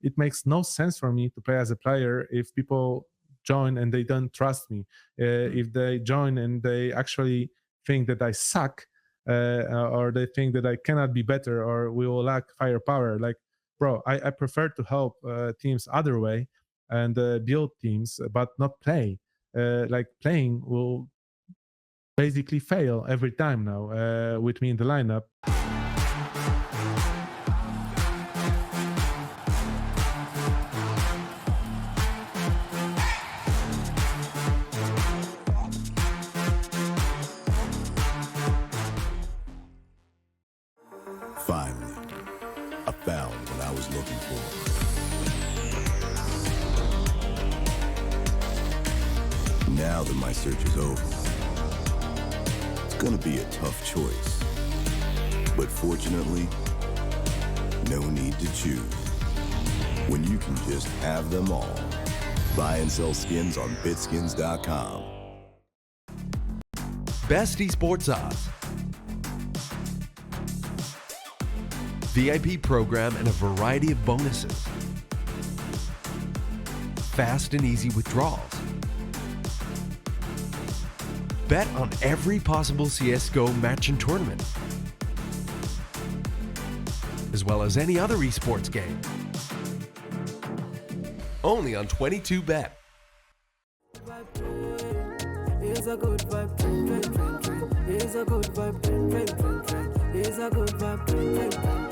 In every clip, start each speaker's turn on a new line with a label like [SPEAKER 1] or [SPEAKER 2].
[SPEAKER 1] it makes no sense for me to play as a player if people join and they don't trust me. If they join and they actually think that I suck, or they think that I cannot be better, or we will lack firepower. Like, bro, I prefer to help teams other way and build teams, but not play. Like, playing will basically fail every time now with me in the lineup.
[SPEAKER 2] Finally, I found what I was looking for. Now that my search is over, it's gonna be a tough choice. But fortunately, no need to choose. When you can just have them all. Buy and sell skins on BitSkins.com.
[SPEAKER 3] Best esports odds. VIP program and a variety of bonuses. Fast and easy withdrawals. Bet on every possible CSGO match and tournament, as well as any other esports game. Only on 22Bet.
[SPEAKER 4] It's a good vibe, it's a good vibe, it's a good vibe, good vibe.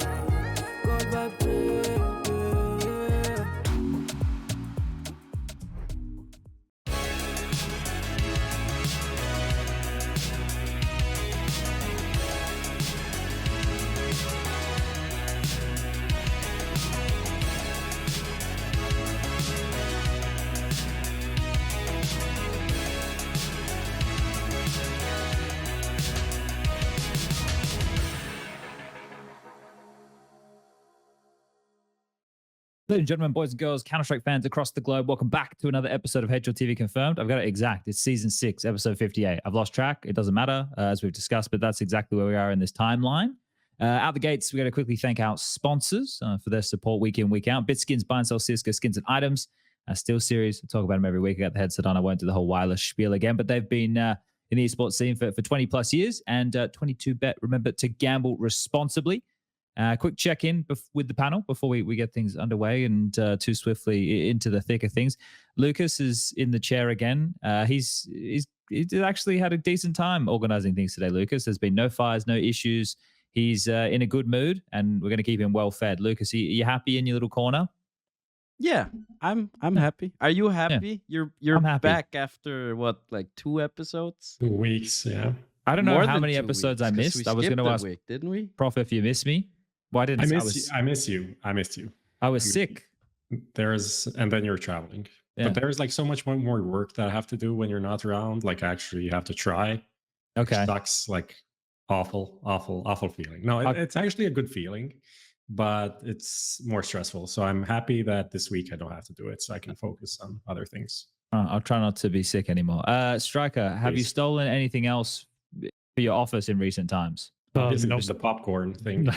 [SPEAKER 5] Ladies and gentlemen, boys and girls, Counter-Strike fans across the globe, welcome back to another episode of HLTV Confirmed. I've got it exact. It's season 6, episode 58. I've lost track. It doesn't matter, as we've discussed, but that's exactly where we are in this timeline. Out the gates, we got to quickly thank our sponsors for their support week in, week out. BitSkins, buy and sell CSGO skins and items. SteelSeries, I talk about them every week. I got the headset on. I won't do the whole wireless spiel again, but they've been in the esports scene for 20 plus years. And 22Bet, remember to gamble responsibly. Quick check-in with the panel before we get things underway and too swiftly into the thick of things. Lucas is in the chair again. He's actually had a decent time organizing things today, Lucas. There's been no fires, no issues. He's in a good mood, and we're going to keep him well-fed. Lucas, are you happy in your little corner?
[SPEAKER 6] Yeah, I'm happy. Are you happy?
[SPEAKER 5] Yeah.
[SPEAKER 6] You're
[SPEAKER 5] I'm happy.
[SPEAKER 6] back after what, like 2 episodes?
[SPEAKER 7] 2 weeks, yeah.
[SPEAKER 5] I don't know
[SPEAKER 6] More
[SPEAKER 5] how
[SPEAKER 6] than
[SPEAKER 5] many
[SPEAKER 6] 2
[SPEAKER 5] episodes
[SPEAKER 6] weeks,
[SPEAKER 5] I
[SPEAKER 6] 'cause
[SPEAKER 5] missed.
[SPEAKER 6] we
[SPEAKER 5] I was going to
[SPEAKER 6] skipped a
[SPEAKER 5] ask
[SPEAKER 6] week, didn't we?
[SPEAKER 5] Prof if you missed me. Well, I didn't.
[SPEAKER 7] I miss you.
[SPEAKER 5] I was sick.
[SPEAKER 7] And then you're traveling.
[SPEAKER 5] Yeah.
[SPEAKER 7] But there's like so much more work that I have to do when you're not around. Like actually you have to try.
[SPEAKER 5] Okay.
[SPEAKER 7] It sucks, like awful feeling. No, it's actually a good feeling, but it's more stressful. So I'm happy that this week I don't have to do it, so I can focus on other things.
[SPEAKER 5] I'll try not to be sick anymore. Striker, have you stolen anything else for your office in recent times?
[SPEAKER 7] No. The popcorn thing.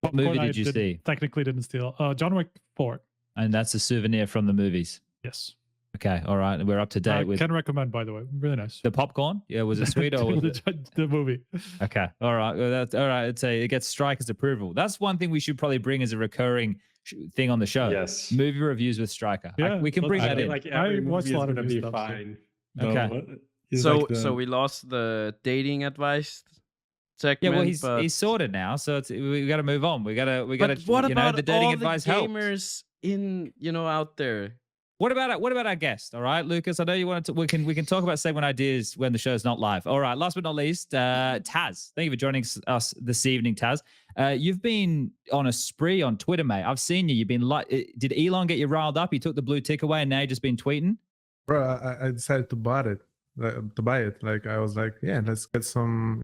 [SPEAKER 5] What movie did you see?
[SPEAKER 8] Technically didn't steal. John Wick 4.
[SPEAKER 5] And that's a souvenir from the movies.
[SPEAKER 8] Yes.
[SPEAKER 5] Okay, all right. We're up to date with.
[SPEAKER 8] Can recommend, by the way. Really nice.
[SPEAKER 5] The popcorn? Yeah, was it sweet or was
[SPEAKER 8] the movie?
[SPEAKER 5] Okay, all right. Well, that's all right. It gets Striker's approval. That's one thing we should probably bring as a recurring thing on the show.
[SPEAKER 7] Yes.
[SPEAKER 5] Movie reviews with Striker.
[SPEAKER 8] Yeah,
[SPEAKER 5] we can bring that in.
[SPEAKER 7] Like every movie is going to be
[SPEAKER 8] stuff,
[SPEAKER 7] fine.
[SPEAKER 5] Okay.
[SPEAKER 6] So we lost the dating advice segment.
[SPEAKER 5] Yeah, well, he's sorted now, so we got to move on. We got to.
[SPEAKER 6] But what about
[SPEAKER 5] the dating
[SPEAKER 6] all
[SPEAKER 5] advice
[SPEAKER 6] the
[SPEAKER 5] helps.
[SPEAKER 6] gamers in out there?
[SPEAKER 5] What about our guest? All right, Lucas. I know you wanted to. We can talk about segment ideas when the show's not live. All right. Last but not least, TaZ. Thank you for joining us this evening, TaZ. You've been on a spree on Twitter, mate. I've seen you. You've been like, did Elon get you riled up? You took the blue tick away, and now you've just been tweeting.
[SPEAKER 1] Bro, I decided to buy it. Like I was like, yeah, let's get some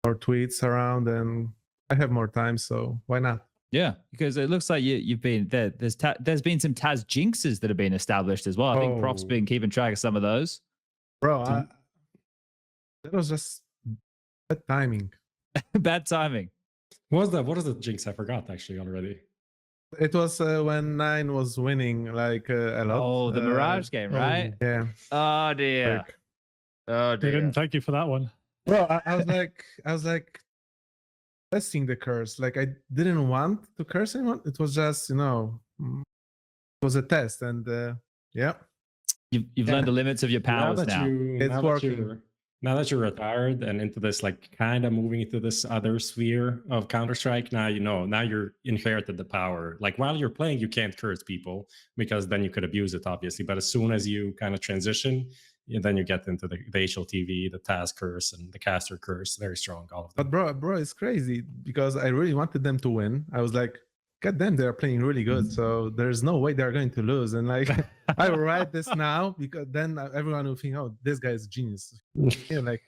[SPEAKER 1] more tweets around, and I have more time, so why not?
[SPEAKER 5] Yeah, because it looks like you've been there. There's been some TaZ jinxes that have been established as well. I think Prof's been keeping track of some of those.
[SPEAKER 1] Bro, that was just bad timing.
[SPEAKER 5] Bad timing.
[SPEAKER 7] What was the jinx? I forgot actually already.
[SPEAKER 1] It was when 9 was winning like a lot.
[SPEAKER 5] Oh, the Mirage game, right?
[SPEAKER 1] Yeah.
[SPEAKER 5] Oh dear.
[SPEAKER 1] Like,
[SPEAKER 5] Oh
[SPEAKER 8] They
[SPEAKER 5] dear.
[SPEAKER 8] didn't thank you for that one.
[SPEAKER 1] bro, I was like testing the curse. Like I didn't want to curse anyone. It was just, it was a test, and yeah.
[SPEAKER 5] You've learned the limits of your powers now.
[SPEAKER 1] It's working.
[SPEAKER 7] Now that you're retired and into this, like, kind of moving into this other sphere of Counter-Strike, now now you're inherited the power. Like, while you're playing, you can't curse people because then you could abuse it, obviously. But as soon as you kind of transition, then you get into the HLTV, the TaZ curse, and the caster curse. Very strong, all of them.
[SPEAKER 1] But bro, it's crazy because I really wanted them to win. I was like, God damn, they're playing really good. So there's no way they're going to lose. And like, I will write this now because then everyone will think, oh, this guy is a genius. Like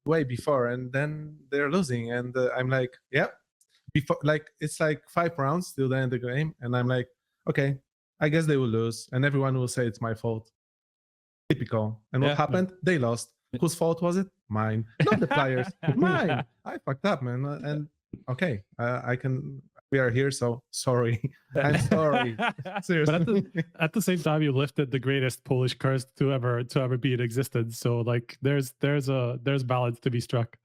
[SPEAKER 1] way before. And then they're losing. And I'm like, yeah. Before, like, it's like 5 rounds till the end of the game. And I'm like, okay, I guess they will lose. And everyone will say it's my fault. Typical. And what happened? They lost. Whose fault was it? Mine. Not the players. Mine. I fucked up, man. And okay, we are here, so sorry. I'm sorry. Seriously.
[SPEAKER 8] But at the same time, you lifted the greatest Polish curse to ever be in existence. So like, there's balance to be struck.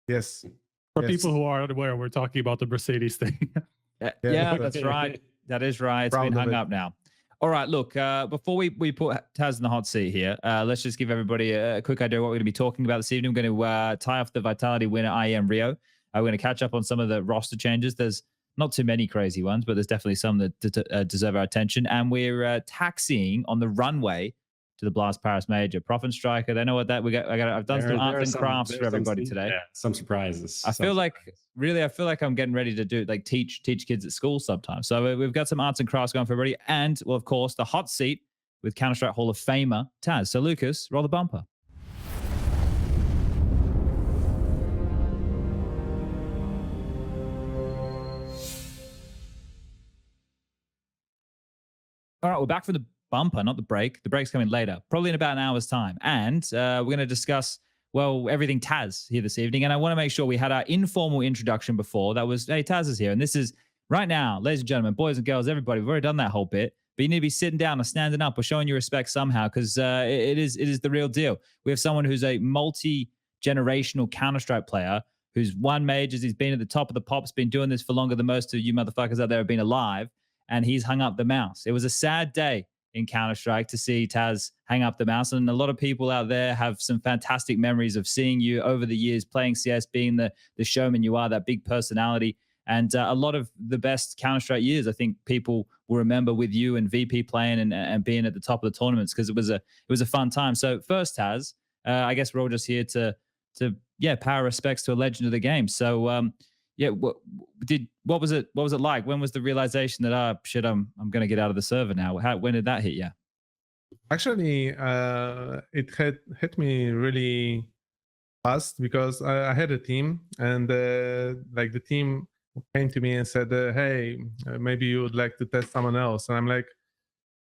[SPEAKER 1] Yes.
[SPEAKER 8] For people who aren't aware, we're talking about the Mercedes thing.
[SPEAKER 5] Yeah, that's right. That is right. It's been hung up now. All right, look, before we put TaZ in the hot seat here, let's just give everybody a quick idea of what we're going to be talking about this evening. We're going to tie off the Vitality win at IEM Rio. We're going to catch up on some of the roster changes. There's not too many crazy ones, but there's definitely some that deserve our attention. And we're taxiing on the runway to the Blast Paris Major. Prof and Striker, they know what that I've done some arts and crafts for everybody today.
[SPEAKER 7] Yeah, some surprises.
[SPEAKER 5] I feel like I'm getting ready to do like teach kids at school sometimes. So we've got some arts and crafts going for everybody, and well, of course, the hot seat with Counter-Strike Hall of Famer TaZ. So Lucas, roll the bumper. All right, we're back for the bumper, not the break. The break's coming later, probably in about an hour's time. And we're going to discuss, well, everything TaZ here this evening. And I want to make sure we had our informal introduction before. That was, hey, TaZ is here. And this is right now, ladies and gentlemen, boys and girls, everybody, we've already done that whole bit. But you need to be sitting down or standing up or showing your respect somehow, because it is the real deal. We have someone who's a multi-generational Counter-Strike player who's won majors. He's been at the top of the pops, been doing this for longer than most of you motherfuckers out there have been alive. And he's hung up the mouse. It was a sad day in Counter-Strike to see TaZ hang up the mouse. And a lot of people out there have some fantastic memories of seeing you over the years playing CS, being the showman you are, that big personality. And a lot of the best Counter-Strike years, I think people will remember with you and VP playing and being at the top of the tournaments, because it was a fun time. So first, TaZ, I guess we're all just here to pay respects to a legend of the game. So what was it like? When was the realization that shit, I'm going to get out of the server now? When did that hit you?
[SPEAKER 1] Actually, it hit me really fast because I had a team, and like the team came to me and said, hey, maybe you would like to test someone else. And I'm like,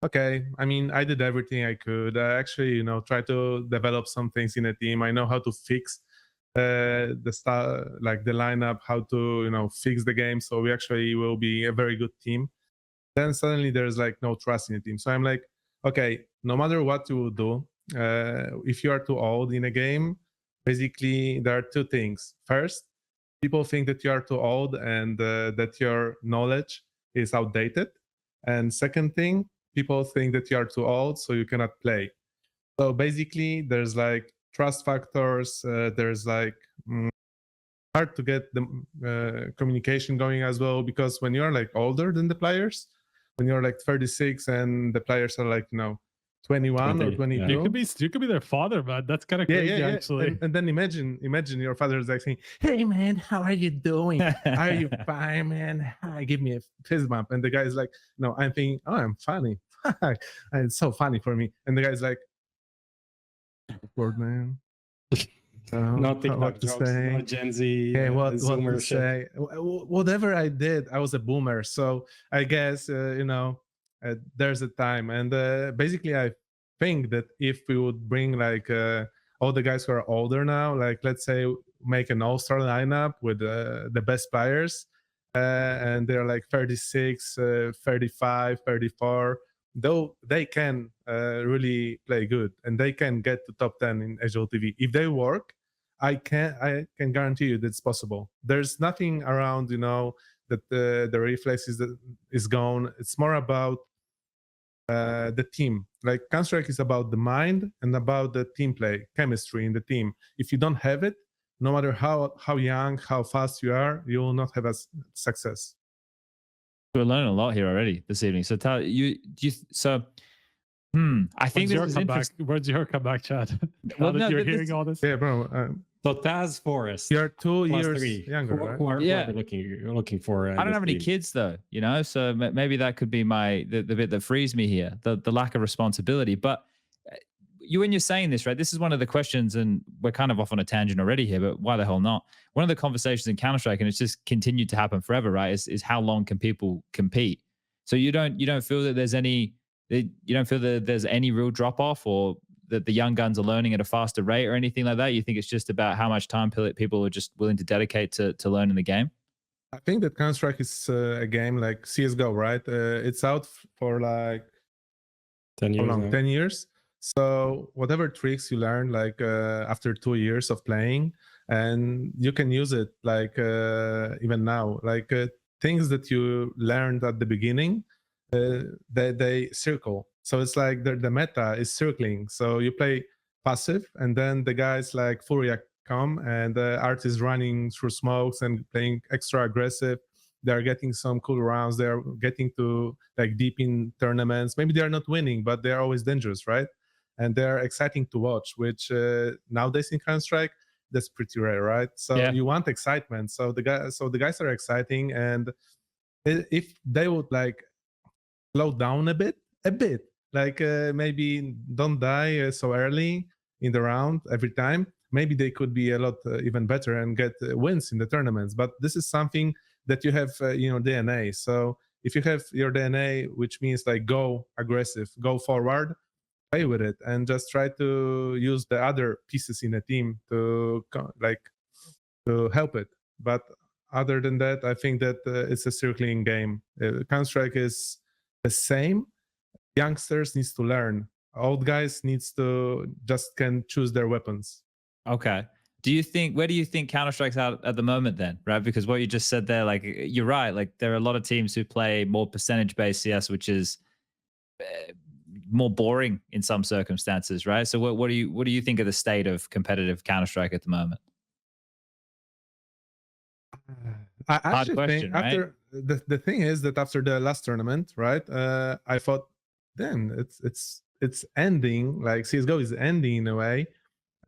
[SPEAKER 1] okay. I mean, I did everything I could. I actually, try to develop some things in a team. I know how to fix the start, like the lineup, how to fix the game, so we actually will be a very good team. Then suddenly there's like no trust in the team, so I'm like, okay, no matter what you will do, if you are too old in a game, basically there are two things. First, people think that you are too old and that your knowledge is outdated, and second thing, people think that you are too old so you cannot play. So basically there's like trust factors, there's like hard to get the communication going as well, because when you're like older than the players, when you're like 36 and the players are like 21 or 22,
[SPEAKER 8] you could be their father, man. That's kind of crazy, actually.
[SPEAKER 1] And then imagine your father is like saying, hey man, how are you doing? Are you fine, man? Give me a fist bump. And the guy's like, no, I'm thinking, oh, I'm funny. It's so funny for me. And the guy's like, word, man.
[SPEAKER 7] Not TikTok jokes, not Gen Z.
[SPEAKER 1] Yeah, what to say? Whatever I did, I was a boomer. So I guess there's a time, and basically I think that if we would bring like all the guys who are older now, like let's say make an all-star lineup with the best players, and they're like 36, 35, 34. Though they can really play good, and they can get to top 10 in HLTV if they work. I can guarantee you that's possible. There's nothing around, that the reflex is gone. It's more about the team. Like Counter-Strike is about the mind and about the team play, chemistry in the team. If you don't have it, no matter how young, how fast you are, you will not have a success.
[SPEAKER 5] We're learning a lot here already this evening. So I think this is interesting.
[SPEAKER 8] Where's your comeback, Chad?
[SPEAKER 5] Well, no,
[SPEAKER 8] you're hearing all this.
[SPEAKER 1] Yeah, bro.
[SPEAKER 7] So TaZ Forest.
[SPEAKER 1] You're 2
[SPEAKER 7] plus
[SPEAKER 1] years
[SPEAKER 7] 3.
[SPEAKER 1] younger, right?
[SPEAKER 7] Who are
[SPEAKER 5] Yeah.
[SPEAKER 7] you're looking for?
[SPEAKER 5] I don't have any kids though, so maybe that could be the bit that frees me here, the lack of responsibility. But when you're saying this, right, this is one of the questions, and we're kind of off on a tangent already here, but why the hell not? One of the conversations in Counter-Strike, and it's just continued to happen forever, right, is how long can people compete? So you don't feel that there's any real drop off, or that the young guns are learning at a faster rate or anything like that? You think it's just about how much time people are just willing to dedicate to learning the game?
[SPEAKER 1] I think that Counter-Strike is a game like CSGO, right? It's out for like
[SPEAKER 7] 10 years.
[SPEAKER 1] how long? 10 years. So whatever tricks you learn, like after 2 years of playing, and you can use it like even now, like things that you learned at the beginning, they circle. So it's like the meta is circling. So you play passive, and then the guys like Furia come, and the art is running through smokes and playing extra aggressive. They're getting some cool rounds. They're getting to like deep in tournaments. Maybe they're not winning, but they're always dangerous, right? And they're exciting to watch, which nowadays in Counter-Strike, that's pretty rare, right? So you want excitement. So the guys are exciting, and if they would like slow down a bit, like maybe don't die so early in the round every time, maybe they could be a lot even better and get wins in the tournaments. But this is something that you have your DNA. So if you have your DNA, which means like go aggressive, go forward, play with it, and just try to use the other pieces in the team to help it. But other than that, I think that it's a circling game. Counter-Strike is the same. Youngsters needs to learn. Old guys needs to just can choose their weapons.
[SPEAKER 5] Okay. Where do you think Counter-Strike's at the moment then, right? Because what you just said there, like, you're right. Like, there are a lot of teams who play more percentage-based CS, which is more boring in some circumstances, right? So what do you think of the state of competitive Counter-Strike at the moment?
[SPEAKER 1] I actually
[SPEAKER 5] question,
[SPEAKER 1] think
[SPEAKER 5] right?
[SPEAKER 1] after the thing is that after the last tournament, right? I thought, then it's ending. Like CSGO is ending in a way.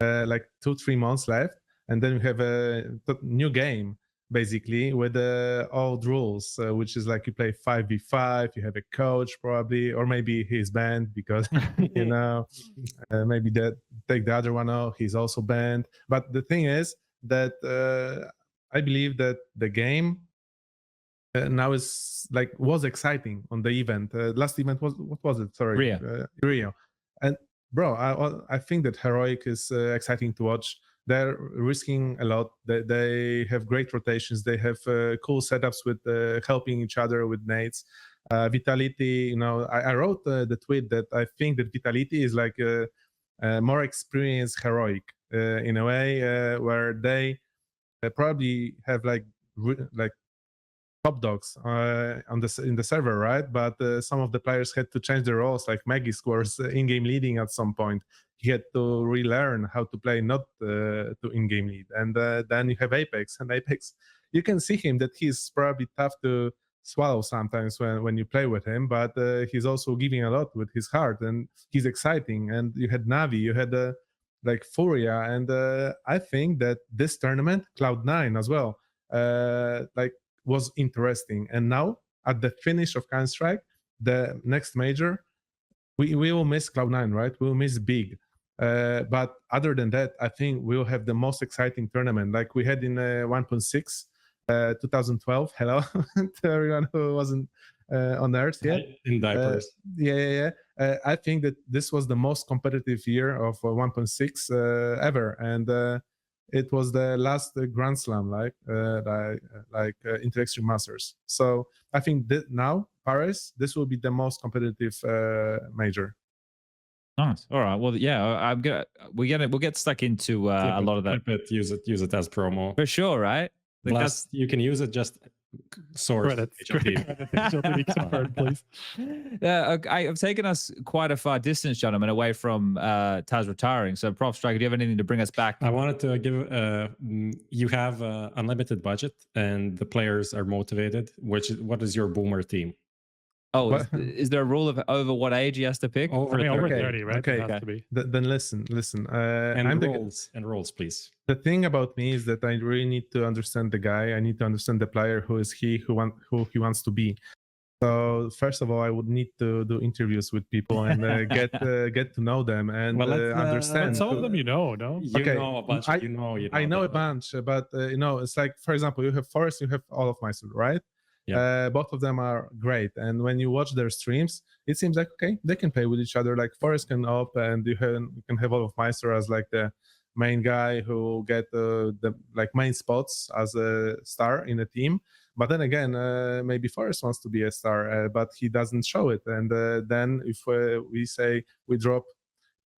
[SPEAKER 1] Like 2-3 months left, and then we have a new game basically with the old rules, which is like you play 5v5. You have a coach probably, or maybe he's banned because maybe that take the other one out. He's also banned. But the thing is that I believe that the game now is like was exciting on the event. Last event was, what was it? Sorry, Rio. And bro, I think that Heroic is exciting to watch. They're risking a lot. They have great rotations. They have cool setups with helping each other with nades. Vitality, I wrote the tweet that I think that Vitality is like a more experienced Heroic in a way where they probably have like top dogs in the server, right? But some of the players had to change their roles. Like Maggie scores in-game leading at some point. He had to relearn how to play not to in-game lead. And then you have Apex, and Apex, you can see him that he's probably tough to swallow sometimes when you play with him, but he's also giving a lot with his heart, and he's exciting. And you had NAVI, you had like Furia, and I think that this tournament, Cloud9 as well, was interesting. And now at the finish of Counter-Strike, the next major, we will miss Cloud9, right? We'll miss Big. But other than that, I think we'll have the most exciting tournament like we had in 1.6 2012. Hello to everyone who wasn't on Earth yet.
[SPEAKER 7] In diapers.
[SPEAKER 1] I think that this was the most competitive year of 1.6 ever. And it was the last Grand Slam, Inter Extreme Masters. So I think that now Paris, this will be the most competitive major.
[SPEAKER 5] Nice. All right. Well, yeah, we'll get stuck into a lot of that.
[SPEAKER 7] Use it as promo.
[SPEAKER 5] For sure, right? Like
[SPEAKER 7] Plus, you can use it just source
[SPEAKER 8] HLTV Confirmed, please.
[SPEAKER 5] I've taken us quite a far distance, gentlemen, away from TaZ retiring. So, Prof Striker, do you have anything to bring us back?
[SPEAKER 7] I wanted to give you have unlimited budget and the players are motivated. What is your boomer team?
[SPEAKER 5] Oh, is there a rule of over what age he has to pick?
[SPEAKER 8] Over 30, right?
[SPEAKER 1] Okay.
[SPEAKER 8] It has to be.
[SPEAKER 1] Then listen.
[SPEAKER 7] And roles, please.
[SPEAKER 1] The thing about me is that I really need to understand the guy. I need to understand the player. Who is he? Who he wants to be. So first of all, I would need to do interviews with people and get to know them and understand.
[SPEAKER 8] Some of them you know, no?
[SPEAKER 7] You know a bunch. You know
[SPEAKER 1] I know a bunch, but it's like, for example, you have Forest, you have all of Mysore, right? Yeah. Both of them are great, and when you watch their streams, it seems like okay, they can play with each other. Like Forest can up, and you can have all of Mysore as like the main guy who get the like main spots as a star in a team. But then again, maybe Forest wants to be a star, but he doesn't show it. And then if we say we drop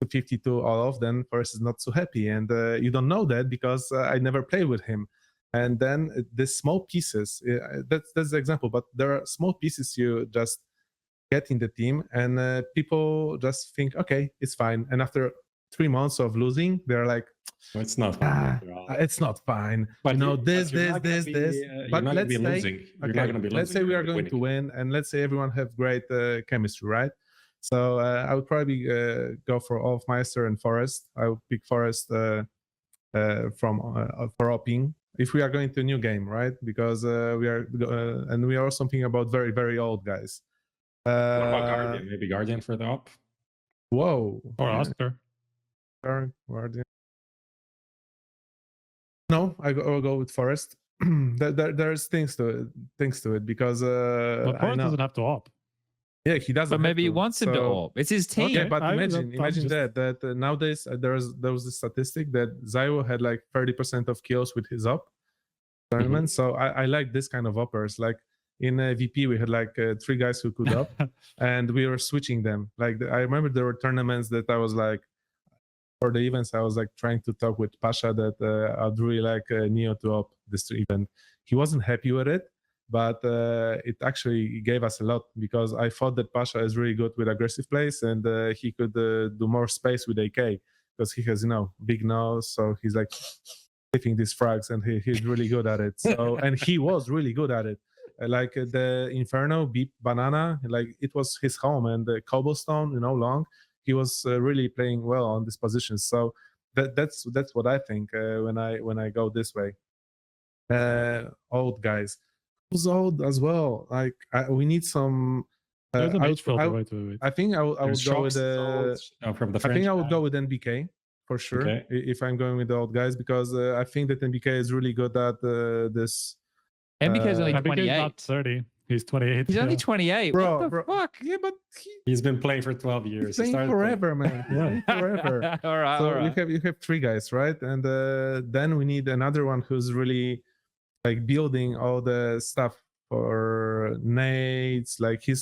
[SPEAKER 1] 52 all of, then Forest is not so happy, and you don't know that because I never played with him. And then the small pieces, that's the example, but there are small pieces you just get in the team and people just think, okay, it's fine. And after 3 months of losing, they're like,
[SPEAKER 7] well, it's not fine.
[SPEAKER 1] It's not fine.
[SPEAKER 7] But
[SPEAKER 1] this. But let's say, let's say we are going to win, and let's say everyone have great chemistry, right? So I would probably go for all of Meister and Forest. I would pick Forest for opping. If we are going to a new game, right? Because we are also thinking about very, very old guys.
[SPEAKER 7] What about Guardian? Maybe Guardian for the op?
[SPEAKER 1] Whoa.
[SPEAKER 8] Or Oscar.
[SPEAKER 1] Guardian. No, I'll go with Forest. There's things to it because
[SPEAKER 8] but Forest doesn't have to op.
[SPEAKER 1] Yeah, he doesn't.
[SPEAKER 5] But maybe he wants him to op. It's his team.
[SPEAKER 1] Okay, but imagine that nowadays there was a statistic that Zywo had like 30% of kills with his op tournament. So I like this kind of uppers. Like in VP, we had like 3 guys who could up, and we were switching them. Like I remember there were tournaments that I was like, for the events, I was like trying to talk with Pasha that I'd really like Neo to up this event. He wasn't happy with it, but it actually gave us a lot because I thought that Pasha is really good with aggressive plays and he could do more space with AK because he has, big nose. So he's like hitting these frags and he's really good at it. So, and he was really good at it. Like the Inferno, Beep, Banana, like it was his home, and the Cobblestone, long. He was really playing well on this position. So that's what I think when I go this way. Old guys. Who's old as well? Like we need some. I think I would go with I think I would go with NBK for sure if I'm going with the old guys because I think that NBK is really good at this.
[SPEAKER 5] NBK is only 28.
[SPEAKER 8] NBK is not 30. He's 28.
[SPEAKER 5] He's only 28.
[SPEAKER 1] Bro,
[SPEAKER 5] what the fuck?
[SPEAKER 1] Yeah, but
[SPEAKER 7] he's been playing for 12 years.
[SPEAKER 1] He's playing forever, man. Forever.
[SPEAKER 5] All right.
[SPEAKER 1] So
[SPEAKER 5] all right.
[SPEAKER 1] you have 3 guys, right? And then we need another one who's really like building all the stuff for nades. Like you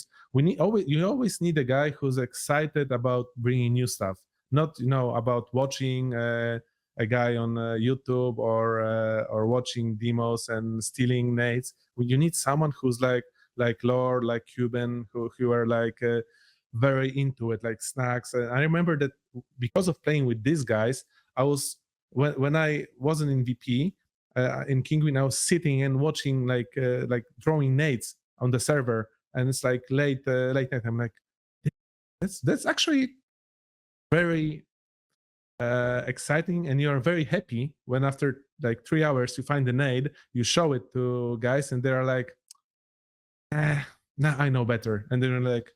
[SPEAKER 1] always need a guy who's excited about bringing new stuff, not about watching a guy on YouTube or watching demos and stealing nades. You need someone who's like Lord, like Cuban, who are like very into it, like Snacks. I remember that because of playing with these guys, I was when I wasn't in VP in Kinguin, I was sitting and watching like throwing nades on the server, and it's like late night. I'm like, that's actually very exciting, and you're very happy when after like 3 hours you find the nade, you show it to guys, and they're like, nah, I know better, and then you're like,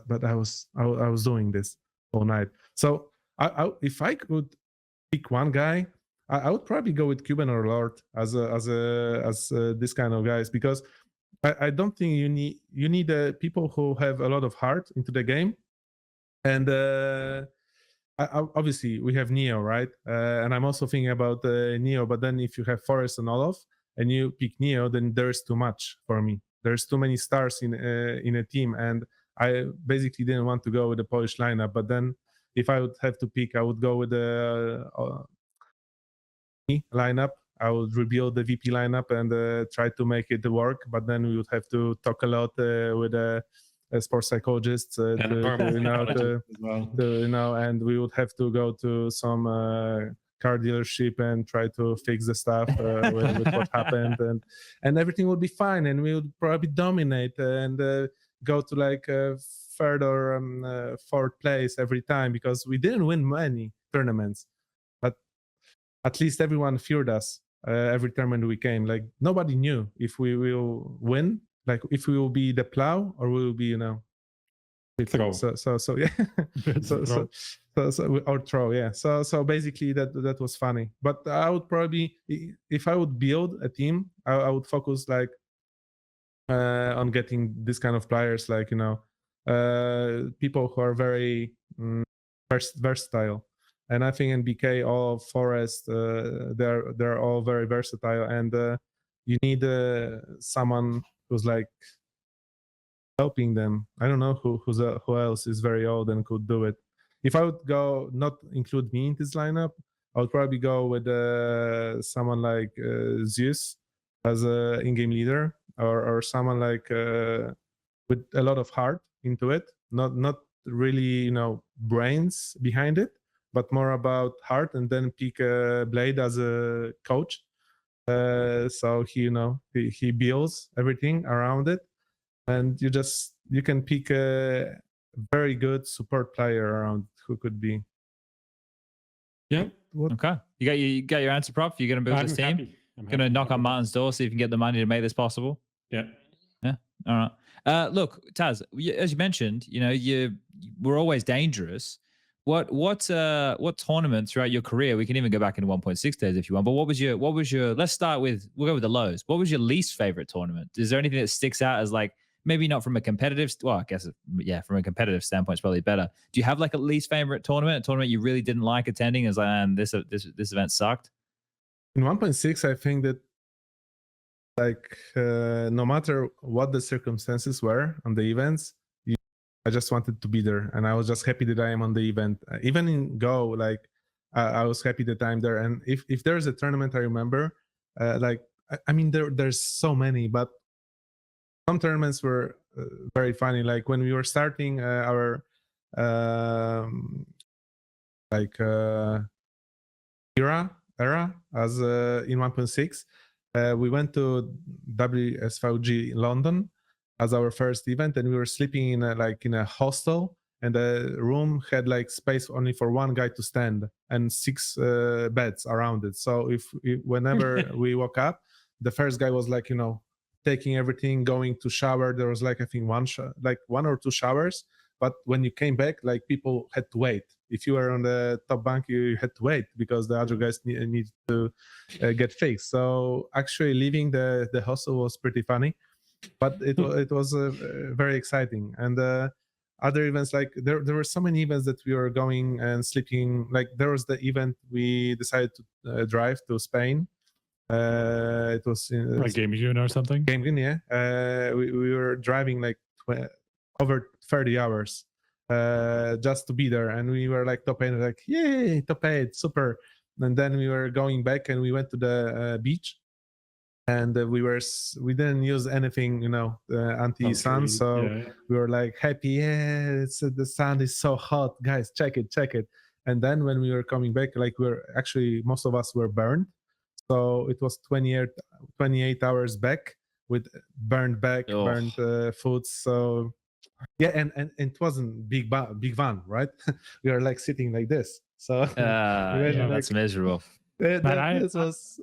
[SPEAKER 1] but I was doing this all night. So if I could pick one guy, I would probably go with Cuban or Lord as this kind of guys, because I don't think you need people who have a lot of heart into the game. And obviously we have Neo, right? And I'm also thinking about Neo. But then if you have Forest and Olaf, and you pick Neo, then there's too much for me. There's too many stars in a team, and I basically didn't want to go with the Polish lineup. But then if I would have to pick, I would go with the lineup. I would rebuild the VP lineup and try to make it work. But then we would have to talk a lot with sports psychologists, and we would have to go to some car dealership and try to fix the stuff with what happened, and everything would be fine, and we would probably dominate and go to like third or fourth place every time, because we didn't win many tournaments, but at least everyone feared us every tournament we came. Like nobody knew if we will win, like if we will be the plow or we will be, you know, so yeah. Or throw, yeah. So basically that was funny. But I would probably, if I would build a team, I would focus like on getting this kind of players, like, you know, people who are very versatile. And I think in BK, all Forest, they're all very versatile, and you need someone who's like helping them. I don't know who else is very old and could do it. If I would go, not include me in this lineup, I would probably go with someone like Zeus as a in-game leader, or someone like with a lot of heart into it, not really, you know, brains behind it, but more about heart, and then pick Blade as a coach. So he, you know, he builds everything around it, and you can pick a very good support player around who could be.
[SPEAKER 7] Yeah.
[SPEAKER 5] Okay. You got your answer, Prof? You're gonna build this team? Gonna knock on Martin's door, see if you can get the money to make this possible.
[SPEAKER 7] Yeah.
[SPEAKER 5] Yeah. All right. Look, TaZ, as you mentioned, you know, we're always dangerous. What tournaments throughout your career? We can even go back into 1.6 days if you want. But what was your? Let's start with, we'll go with the lows. What was your least favorite tournament? Is there anything that sticks out as like, maybe not from a competitive, well, I guess yeah, from a competitive standpoint, it's probably better. Do you have like a least favorite tournament? A tournament you really didn't like attending? Is like, this event sucked.
[SPEAKER 1] In 1.6, I think that like no matter what the circumstances were on the events, I just wanted to be there, and I was just happy that I am on the event. Even in Go, like I was happy that I'm there. And if there's a tournament I remember, like I mean there's so many, but some tournaments were very funny. Like when we were starting our era as in 1.6, we went to WSVG London as our first event, and we were sleeping in a hostel, and the room had like space only for one guy to stand and 6 beds around it. So whenever we woke up, the first guy was like, you know, taking everything, going to shower. There was like, I think one or two showers, but when you came back, like people had to wait. If you were on the top bunk, you had to wait because the other guys need to get fixed. So actually leaving the hostel was pretty funny, but it was very exciting. And other events, like there were so many events that we were going and sleeping. Like there was the event we decided to drive to Spain. It was in
[SPEAKER 8] Game June or something.
[SPEAKER 1] Game June, yeah. We were driving like over 30 hours just to be there, and we were like top 8, like yay, top 8, super. And then we were going back, and we went to the beach, and we didn't use anything, you know, anti-sun, so yeah. We were like happy, yeah, the sun is so hot, guys, check it. And then when we were coming back, like most of us were burned, so it was 28 hours back with burned back, burned food. So yeah, and it wasn't big van, right? We were like sitting like this, so
[SPEAKER 5] yeah, that's miserable.
[SPEAKER 1] This was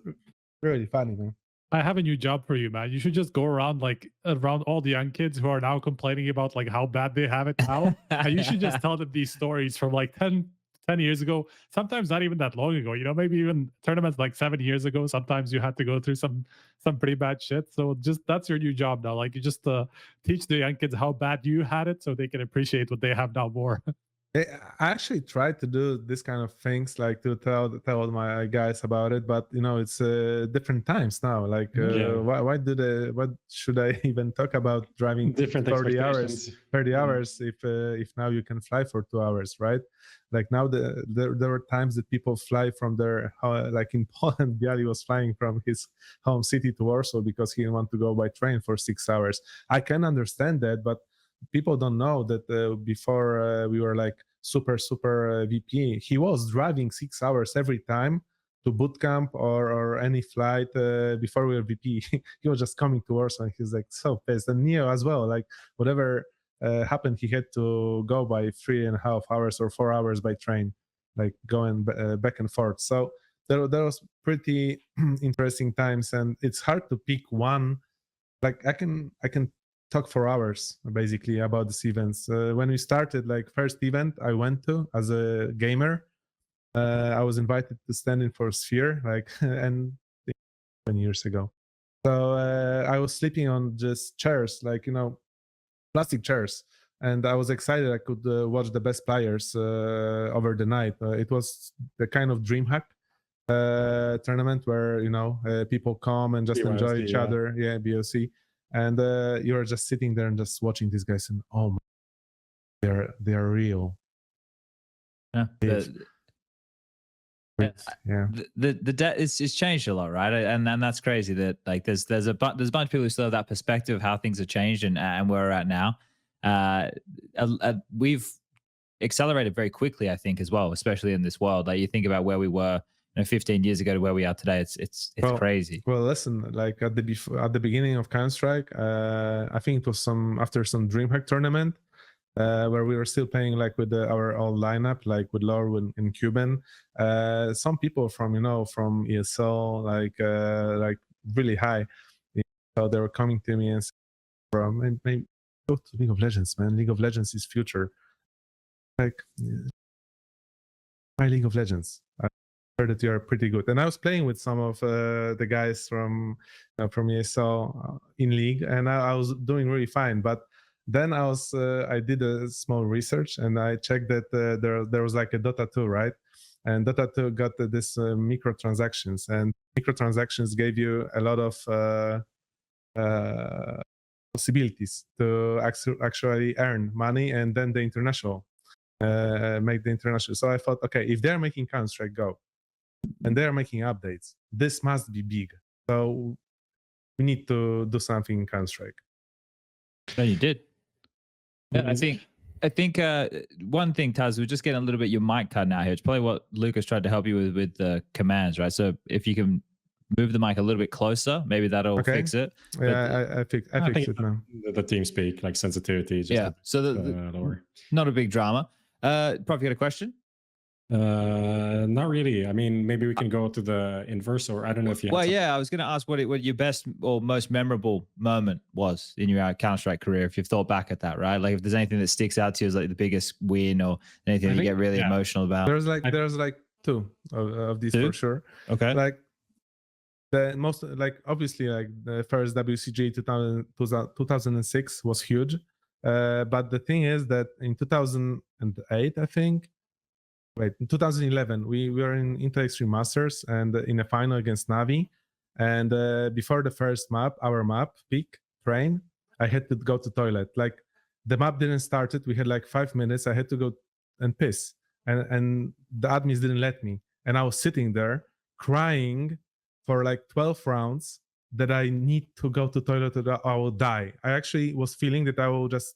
[SPEAKER 1] really funny, man.
[SPEAKER 8] I have a new job for you, man. You should just go around around all the young kids who are now complaining about like how bad they have it now. And you should just tell them these stories from like 10 years ago, sometimes not even that long ago, you know, maybe even tournaments like 7 years ago. Sometimes you had to go through some pretty bad shit. So just that's your new job now. Like you just teach the young kids how bad you had it so they can appreciate what they have now more.
[SPEAKER 1] I actually tried to do this kind of things, like to tell my guys about it, but it's different times now. Like,
[SPEAKER 7] Yeah.
[SPEAKER 1] what should I even talk about driving
[SPEAKER 7] Different
[SPEAKER 1] 30 hours,
[SPEAKER 7] expectations.
[SPEAKER 1] 30 hours if now you can fly for 2 hours, right? Like now there were times that people fly from their like in Poland, Biali was flying from his home city to Warsaw because he didn't want to go by train for 6 hours. I can understand that, but people don't know that before we were like super VP, he was driving 6 hours every time to boot camp or any flight before we were VP. He was just coming to Warsaw and he's like so pissed. And Neo as well, like whatever happened, he had to go by 3.5 hours or 4 hours by train, like going back and forth. So there was pretty interesting times, and it's hard to pick one. Like I can talk for hours basically about these events. When we started, like first event I went to as a gamer, I was invited to stand in for Sphere, like and 10 years ago. So I was sleeping on just chairs, like plastic chairs, and I was excited I could watch the best players over the night. It was the kind of DreamHack tournament where people come and just enjoy each other. Yeah, BOC. And you're just sitting there and just watching these guys, and oh, they are real.
[SPEAKER 5] Yeah,
[SPEAKER 1] yeah.
[SPEAKER 5] The debt is changed a lot, right? And that's crazy that like there's a bunch of people who still have that perspective of how things have changed and where we're at now. We've accelerated very quickly, I think, as well, especially in this world. Like you think about where we were 15 years ago to where we are today. It's crazy.
[SPEAKER 1] Well, listen, like at the beginning of Counter-Strike, I think it was after some DreamHack tournament where we were still playing like with our old lineup, like with Lore and Cuban. Some people from from ESL, like really high, so they were coming to me and saying, maybe go to League of Legends, man. League of Legends is future. Like my League of Legends. That you are pretty good, and I was playing with some of the guys from ESL in league, and I was doing really fine. But then I did a small research, and I checked that there was like a Dota 2, right? And Dota 2 got this microtransactions, and microtransactions gave you a lot of possibilities to actually earn money, and then the international make the international. So I thought, okay, if they're making Counter-Strike Go and they're making updates, this must be big. So we need to do something in Counter-Strike.
[SPEAKER 5] No, you did. Yeah, I think one thing, TaZ, we're just getting a little bit your mic cut now here. It's probably what Lucas tried to help you with the commands, right? So if you can move the mic a little bit closer, maybe that'll fix it.
[SPEAKER 1] Yeah, I fixed it now.
[SPEAKER 7] The team speak, like sensitivity. Just
[SPEAKER 5] yeah, so
[SPEAKER 7] lower.
[SPEAKER 5] Not a big drama. Prof, you got a question?
[SPEAKER 7] Not really. I mean, maybe we can go to the inverse, or I don't know if you.
[SPEAKER 5] Well, yeah, I was going to ask what your best or most memorable moment was in your Counter-Strike career, if you've thought back at that, right? Like if there's anything that sticks out to you as like the biggest win or anything you get really emotional about.
[SPEAKER 1] There's like two of these for sure.
[SPEAKER 5] Okay.
[SPEAKER 1] Like the most, like obviously, like the first WCG 2006 was huge, but the thing is that in 2008, I think. Wait, in 2011, we were in Inter Extreme Masters and in a final against NAVI. And before the first map, our map, peak, train, I had to go to toilet. Like the map didn't start it. We had like 5 minutes. I had to go and piss. And the admins didn't let me. And I was sitting there crying for like 12 rounds that I need to go to toilet or I will die. I actually was feeling that I will just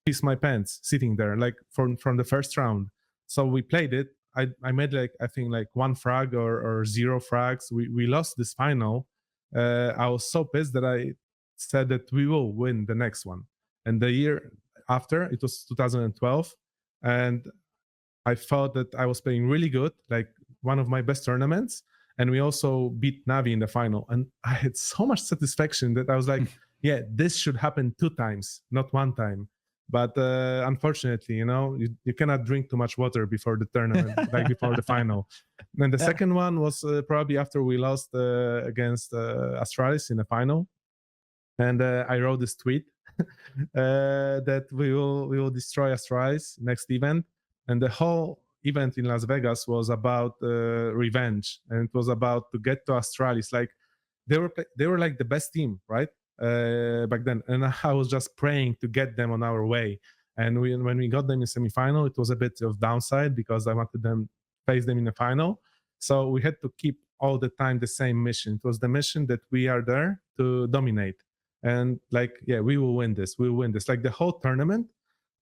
[SPEAKER 1] piss my pants sitting there, like from the first round. So we played it. I made like I think like 1 frag or 0 frags. We lost this final. I was so pissed that I said that we will win the next one. And the year after, it was 2012, and I thought that I was playing really good, like one of my best tournaments. And we also beat NAVI in the final. And I had so much satisfaction that I was like, yeah, this should happen 2 times, not 1 time. But unfortunately, you cannot drink too much water before the tournament, like before the final. And the second one was probably after we lost against Astralis in the final. And I wrote this tweet that we will destroy Astralis next event. and the whole event in Las Vegas was about revenge, and it was about to get to Astralis. Like they were like the best team, right? Back then, and I was just praying to get them on our way. And when we got them in semifinal, it was a bit of downside because I wanted them face them in the final. So we had to keep all the time the same mission. It was the mission that we are there to dominate, and like, yeah, we will win this. We will win this. Like the whole tournament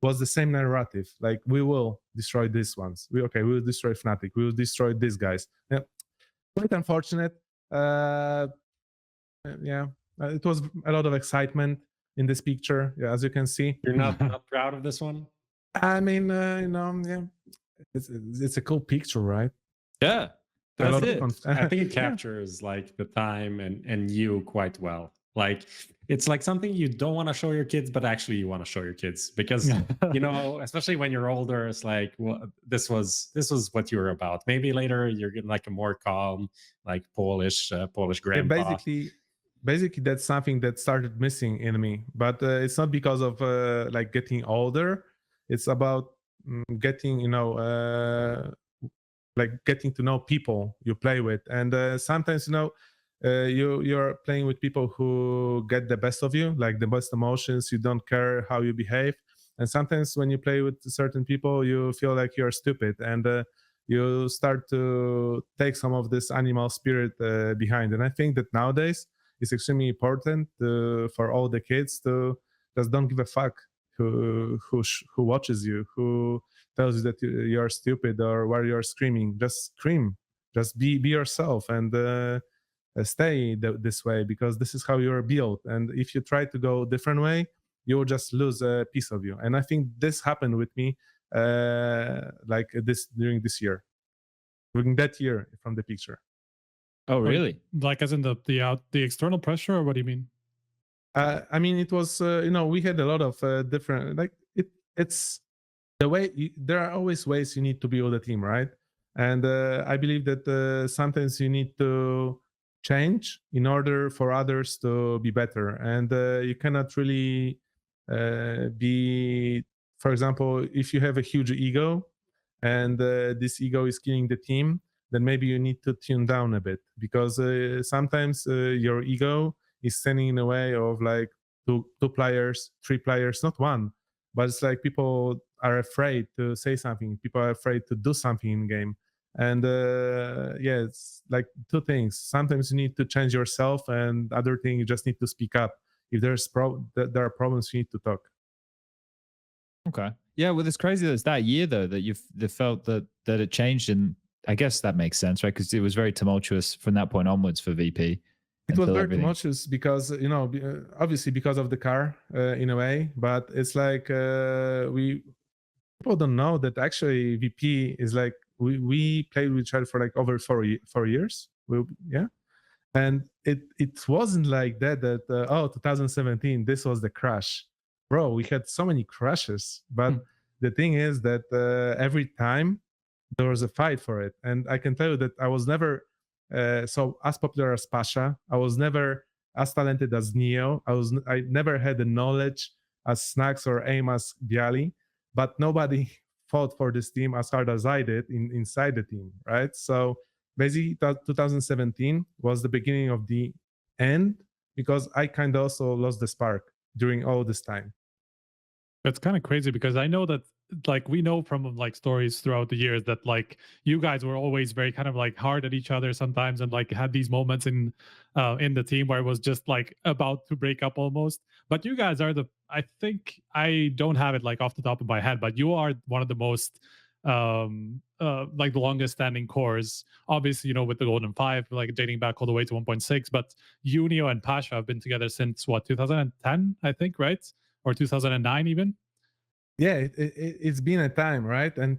[SPEAKER 1] was the same narrative. Like, we will destroy these ones. We will destroy Fnatic. We will destroy these guys. Yeah, quite unfortunate. Yeah, it was a lot of excitement in this picture. Yeah, as you can see.
[SPEAKER 7] You're not proud of this one?
[SPEAKER 1] I mean, yeah, it's a cool picture, right?
[SPEAKER 5] Yeah, that's it.
[SPEAKER 7] I think it captures like the time and you quite well. Like, it's like something you don't want to show your kids, but actually you want to show your kids because especially when you're older, it's like, well, this was what you were about. Maybe later you're getting like a more calm, like Polish grandpa.
[SPEAKER 1] Yeah, basically that's something that started missing in me, but it's not because of like getting older. It's about getting like getting to know people you play with, and sometimes you're playing with people who get the best of you, like the best emotions. You don't care how you behave, and sometimes when you play with certain people, you feel like you're stupid, and you start to take some of this animal spirit behind. And I think that nowadays it's extremely important for all the kids to just don't give a fuck who watches you, who tells you that you're stupid or why you're screaming. Just scream, just be yourself, and stay this way, because this is how you're built. And if you try to go a different way, you will just lose a piece of you. And I think this happened with me like this during this year, during that year from the picture.
[SPEAKER 5] Oh, really?
[SPEAKER 8] Like as in the external pressure, or what do you mean?
[SPEAKER 1] I mean, it was we had a lot of different, like it's the way there are always ways you need to build a team, right? And I believe that sometimes you need to change in order for others to be better, and you cannot really be, for example, if you have a huge ego and this ego is killing the team, then maybe you need to tune down a bit, because sometimes your ego is standing in the way of like two players, 3 players, not one, but it's like people are afraid to say something, people are afraid to do something in game. And yeah, it's like 2 things. Sometimes you need to change yourself, and other thing, you just need to speak up. If there are problems, you need to talk.
[SPEAKER 5] Okay. Yeah, well, it's crazy that it's that year though that you've felt that it changed, and I guess that makes sense, right? Because it was very tumultuous from that point onwards for VP.
[SPEAKER 1] It was very tumultuous because obviously because of the car in a way, but it's like people don't know that actually VP is like we played with each other for like over 4 years. And it wasn't like that 2017 this was the crash, bro. We had so many crashes, but the thing is that every time there was a fight for it. And I can tell you that I was never so as popular as Pasha. I was never as talented as Neo. I never had the knowledge as Snacks or aim as Bialy, but nobody fought for this team as hard as I did inside the team, right? So basically 2017 was the beginning of the end, because I kind of also lost the spark during all this time.
[SPEAKER 8] It's kind of crazy because I know that, like, we know from like stories throughout the years that like you guys were always very kind of like hard at each other sometimes, and like had these moments in the team where it was just like about to break up almost. But you guys are I think I don't have it like off the top of my head, but you are one of the most like the longest standing cores, obviously, with the Golden 5, like dating back all the way to 1.6. But you, Neo, and Pasha have been together since what, 2010, I think, right? Or 2009 even.
[SPEAKER 1] Yeah, it's been a time, right? And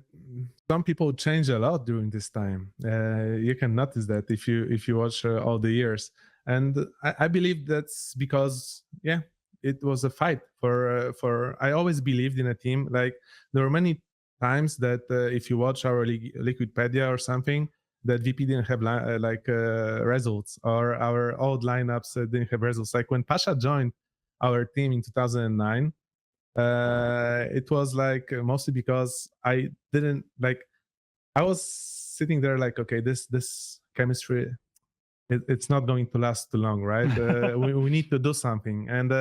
[SPEAKER 1] some people change a lot during this time. You can notice that if you watch all the years. And I believe that's because, yeah, it was a fight for. I always believed in a team. Like, there were many times that if you watch our Liquidpedia or something, that VP didn't have results, or our old lineups didn't have results. Like when Pasha joined our team in 2009. It was like mostly because I didn't like. I was sitting there like, okay, this chemistry, it's not going to last too long, right? We need to do something. And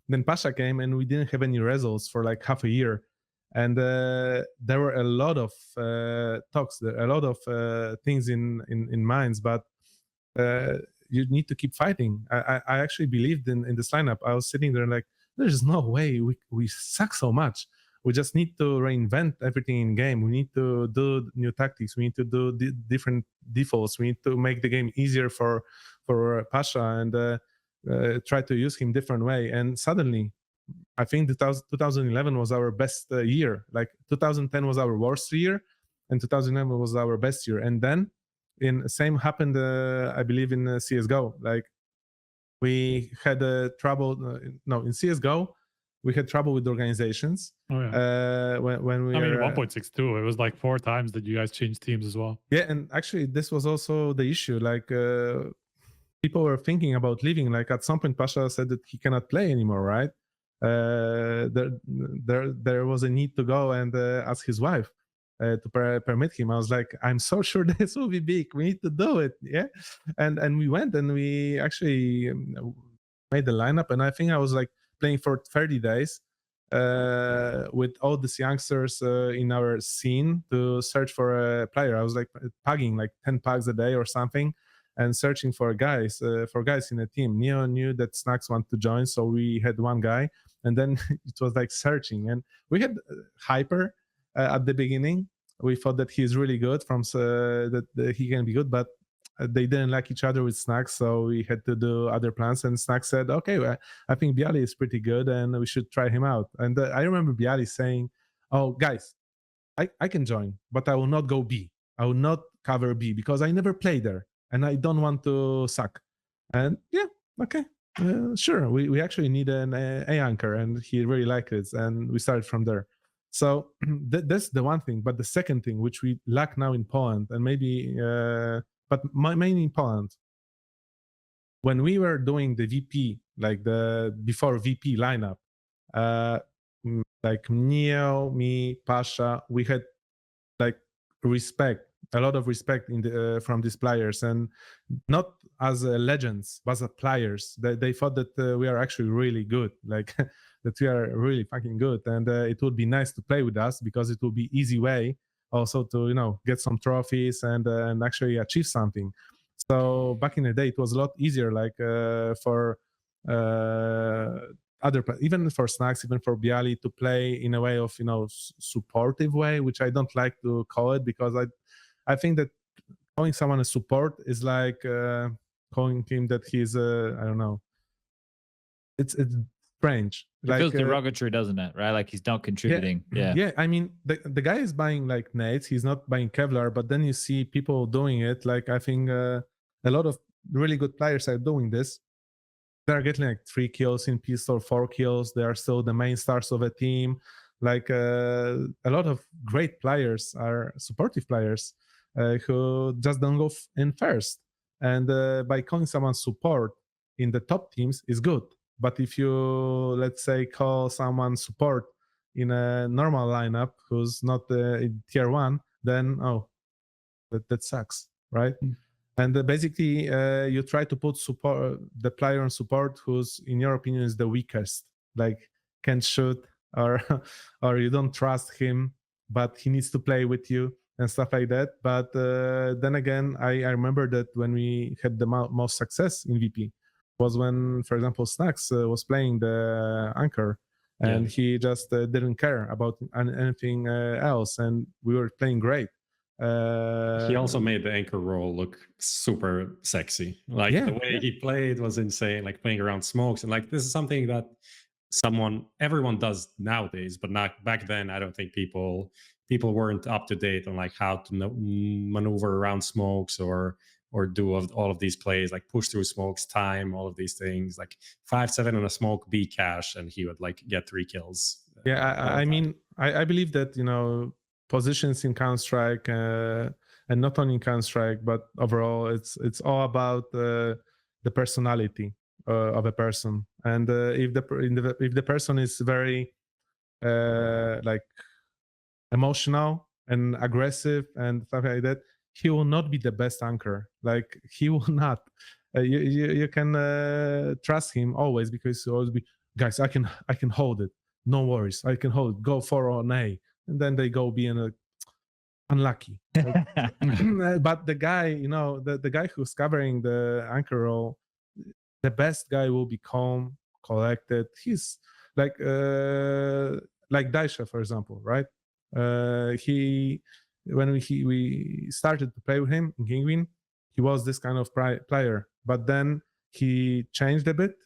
[SPEAKER 1] then Pasha came, and we didn't have any results for like half a year. And there were a lot of talks, a lot of things in minds, but you need to keep fighting. I actually believed in this lineup. I was sitting there like, there's no way we suck so much. We just need to reinvent everything in game. We need to do new tactics. We need to do different defaults. We need to make the game easier for Pasha and try to use him different way. And suddenly, I think 2011 was our best year. Like 2010 was our worst year, and 2011 was our best year. And then, same happened, I believe, in CSGO. Like we had trouble. No, in CSGO, we had trouble with organizations.
[SPEAKER 8] Oh yeah.
[SPEAKER 1] When we
[SPEAKER 8] I mean,
[SPEAKER 1] were,
[SPEAKER 8] 1.62, it was like 4 times that you guys changed teams as well.
[SPEAKER 1] yeah, and actually, this was also the issue. Like people were thinking about leaving. Like at some point, Pasha said that he cannot play anymore, right? There was a need to go and ask his wife to permit him. I was like, I'm so sure this will be big. We need to do it, yeah. And we went and we actually made the lineup. And I think I was like playing for 30 days with all these youngsters in our scene to search for a player. I was like pugging like 10 pugs a day or something, and searching for guys in the team. Neo knew that Snacks wanted to join, so we had one guy, and then it was like searching. And we had Hyper at the beginning. We thought that he's really good, that he can be good, but they didn't like each other with Snacks, so we had to do other plans. And Snacks said, okay, well, I think Bialy is pretty good, and we should try him out. And I remember Bialy saying, oh, guys, I can join, but I will not go B. I will not cover B because I never played there. And I don't want to suck. And yeah, okay, sure. We actually need an A anchor, and he really liked it, and we started from there. So that's the one thing. But the second thing, which we lack now in Poland, and maybe, but mainly in Poland, when we were doing the VP, like the before VP lineup, like Neo, me, Pasha, we had like respect. A lot of respect from these players, and not as legends, but as players. They thought that we are actually really good, like that we are really fucking good, and it would be nice to play with us because it would be easy way also to get some trophies and actually achieve something. So back in the day, it was a lot easier, like for even for Snacks, even for Bialy, to play in a way of supportive way, which I don't like to call it, because I think that calling someone a support is like calling him that he's I don't know. It's strange.
[SPEAKER 5] It feels derogatory, doesn't it? Right? Like he's not contributing. Yeah.
[SPEAKER 1] Yeah. I mean, the guy is buying like nades. He's not buying Kevlar, but then you see people doing it. Like I think a lot of really good players are doing this. They're getting like 3 kills in pistol, 4 kills. They are still the main stars of a team. Like a lot of great players are supportive players who just don't go in first. And by calling someone support in the top teams is good. But if you, let's say, call someone support in a normal lineup who's not in tier 1, then that sucks, right? And basically, you try to put the player on support who's, in your opinion, is the weakest, like can't shoot, or you don't trust him, but he needs to play with you and stuff like that. But then again, I remember that when we had the most success in VP was when, for example, Snacks was playing the anchor, and he just didn't care about anything else, and we were playing great.
[SPEAKER 7] He also made the anchor role look super sexy. Like the way he played was insane, like playing around smokes. And like this is something that everyone does nowadays, but not back then. I don't think people weren't up to date on like how to maneuver around smokes or do all of these plays, like push through smokes, time, all of these things, like 5-7 on a smoke, B cash, and he would like get 3 kills.
[SPEAKER 1] Yeah, I mean, I believe that, positions in Counter-Strike, and not only in Counter-Strike, but overall, it's all about the personality of a person. And if the person is very like emotional and aggressive and stuff like that, he will not be the best anchor. Like he will not. You can trust him always, because he'll always be, guys, I can hold it. No worries, I can hold it. Go for on A, and then they go being unlucky. But the guy, the guy who's covering the anchor role, the best guy will be calm, collected. He's like Daisha, for example, right? When we started to play with him in Kingwin, he was this kind of player, but then he changed a bit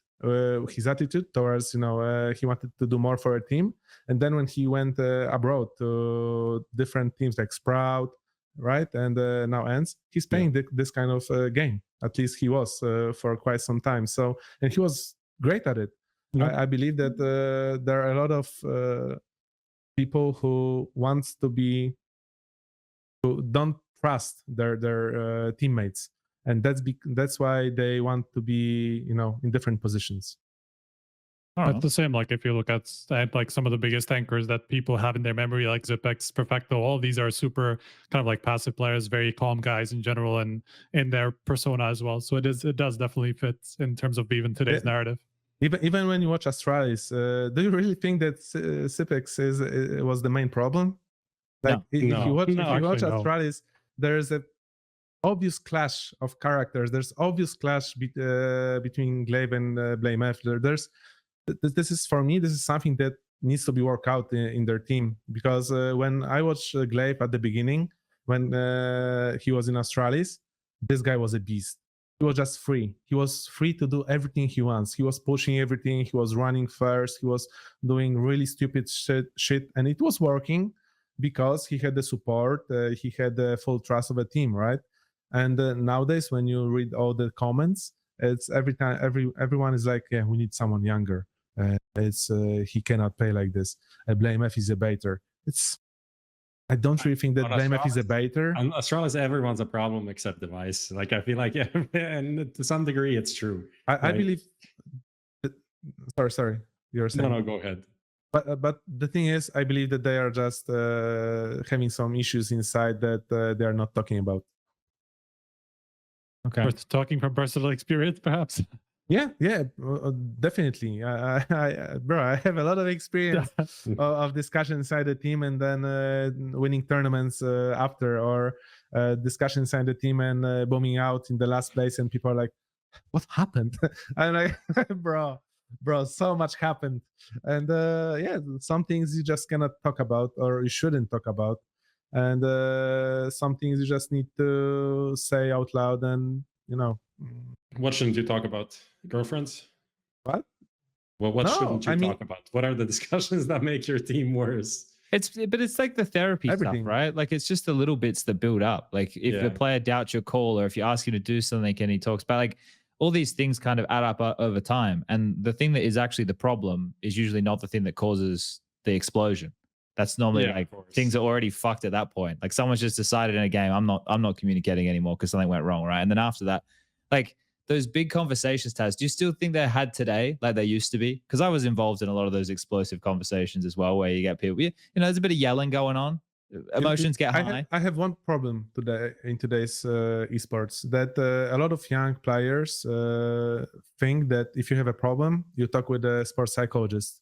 [SPEAKER 1] his attitude towards, he wanted to do more for a team. And then when he went abroad to different teams like Sprout, right, and now Ends, he's playing this kind of game. At least he was for quite some time. So, and he was great at it. I believe that there are a lot of people who don't trust their teammates, and that's why they want to be in different positions.
[SPEAKER 8] It's the same, like if you look at like some of the biggest anchors that people have in their memory, like Xyp9x, Perfecto, all these are super kind of like passive players, very calm guys in general, and in their persona as well. So it does definitely fit in terms of even today's narrative.
[SPEAKER 1] Even when you watch Astralis, do you really think that Xyp9x was the main problem? Like if you watch Astralis, there's a obvious clash of characters. There's obvious clash between Glaive and BlameF. This is, for me, this is something that needs to be worked out in their team, because when I watched Glaive at the beginning, when he was in Astralis, this guy was a beast. He was just free. He was free to do everything he wants. He was pushing everything. He was running first. He was doing really stupid shit, and it was working because he had the support. He had the full trust of a team, right? And nowadays, when you read all the comments, it's everyone is like, yeah, we need someone younger. He cannot play like this. BlameF is a baiter. I don't really think that BlameF is a baiter.
[SPEAKER 7] On Astralis, everyone's a problem except Device. Like, I feel like, and to some degree, it's true.
[SPEAKER 1] I believe. Sorry. You're saying.
[SPEAKER 7] No, go ahead.
[SPEAKER 1] But the thing is, I believe that they are just having some issues inside that they are not talking about.
[SPEAKER 8] Okay. Talking from personal experience, perhaps.
[SPEAKER 1] Yeah, definitely. Bro, I have a lot of experience of discussion inside the team, and then winning tournaments after, or discussion inside the team and booming out in the last place, and people are like, "What happened?" I'm like, "Bro, so much happened," and some things you just cannot talk about, or you shouldn't talk about, and some things you just need to say out loud, and
[SPEAKER 7] What shouldn't you talk about? Girlfriends?
[SPEAKER 1] What?
[SPEAKER 7] Well, what shouldn't you talk about? What are the discussions that make your team worse?
[SPEAKER 5] But it's like the therapy stuff, right? Like, it's just the little bits that build up. Like, if the player doubts your call, or if you ask him to do something and he talks about, like, all these things kind of add up over time. And the thing that is actually the problem is usually not the thing that causes the explosion. That's normally like things are already fucked at that point. Like, someone's just decided in a game, I'm not communicating anymore because something went wrong, right? And then after that, like, those big conversations, TaZ, do you still think they're had today like they used to be? Because I was involved in a lot of those explosive conversations as well, where you get people, there's a bit of yelling going on. Emotions get high.
[SPEAKER 1] I have one problem in today's esports, that a lot of young players think that if you have a problem, you talk with a sports psychologist,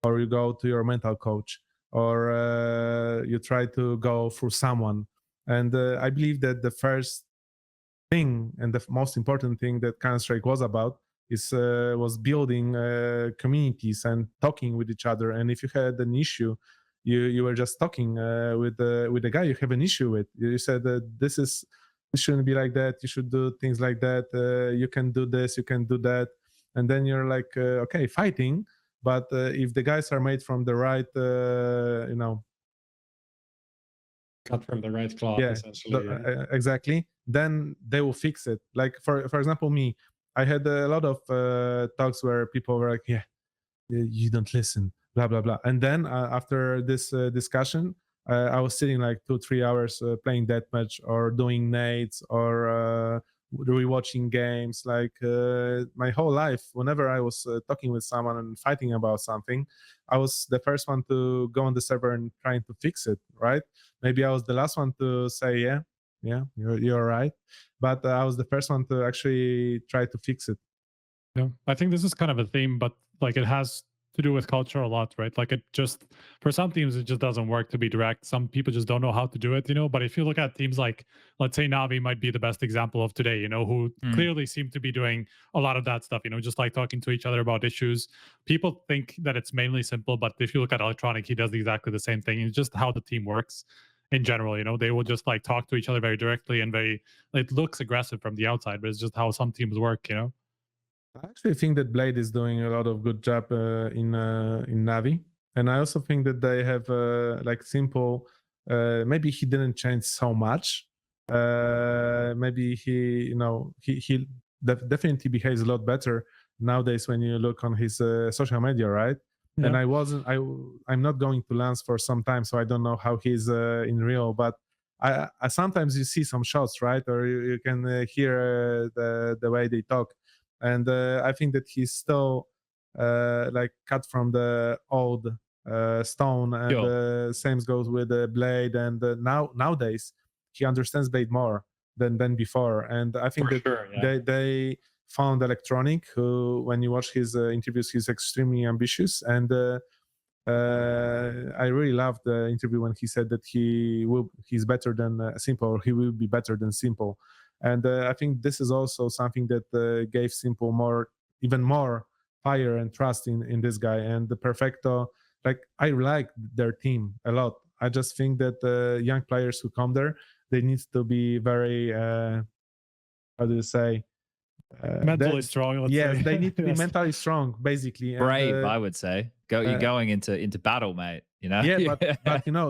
[SPEAKER 1] or you go to your mental coach, or you try to go through someone. And I believe that the first thing and the most important thing that Counter-Strike was about was building communities and talking with each other. And if you had an issue, you were just talking with the guy you have an issue with. You said that this shouldn't be like that. You should do things like that. You can do this. You can do that. And then you're like, okay, fighting. But if the guys are made from the right,
[SPEAKER 7] cut from the right cloth, essentially.
[SPEAKER 1] Exactly. Then they will fix it. Like, for example, me, I had a lot of talks where people were like, yeah, you don't listen, blah, blah, blah. And then after this discussion, I was sitting like 2-3 hours playing deathmatch, or doing nades, or rewatching games. Like my whole life, whenever I was talking with someone and fighting about something, I was the first one to go on the server and trying to fix it, right? Maybe I was the last one to say, yeah, you're right. But I was the first one to actually try to fix it.
[SPEAKER 8] Yeah, I think this is kind of a theme, but like it has to do with culture a lot, right? Like it just, for some teams, it just doesn't work to be direct. Some people just don't know how to do it, But if you look at teams like, let's say NAVI might be the best example of today, who clearly seem to be doing a lot of that stuff, just like talking to each other about issues. People think that it's mainly simple, but if you look at Electronic, he does exactly the same thing. It's just how the team works in general, they will just like talk to each other very directly and it looks aggressive from the outside, but it's just how some teams work,
[SPEAKER 1] I actually think that Blade is doing a lot of good job in Navi, and I also think that they have like simple. Maybe he didn't change so much. Maybe he definitely behaves a lot better nowadays when you look on his social media, right? Yeah. And I'm not going to Lance for some time, so I don't know how he's in Rio, but I sometimes you see some shots, right, or you can hear the way they talk. And I think that he's still like cut from the old stone, and same goes with the Blade. And nowadays he understands Blade more than before. And I think they found Electronic, who, when you watch his interviews, he's extremely ambitious. And I really loved the interview when he said that he's better than Simple, or he will be better than Simple. And I think this is also something that gave Simple even more fire and trust in this guy. And the Perfecto, like, I like their team a lot. I just think that young players who come there, they need to be very, how do you say?
[SPEAKER 8] Mentally strong.
[SPEAKER 1] Yes, they need to be mentally strong, basically.
[SPEAKER 5] Brave,
[SPEAKER 1] and,
[SPEAKER 5] I would say. You're going into battle, mate.
[SPEAKER 1] Yeah, but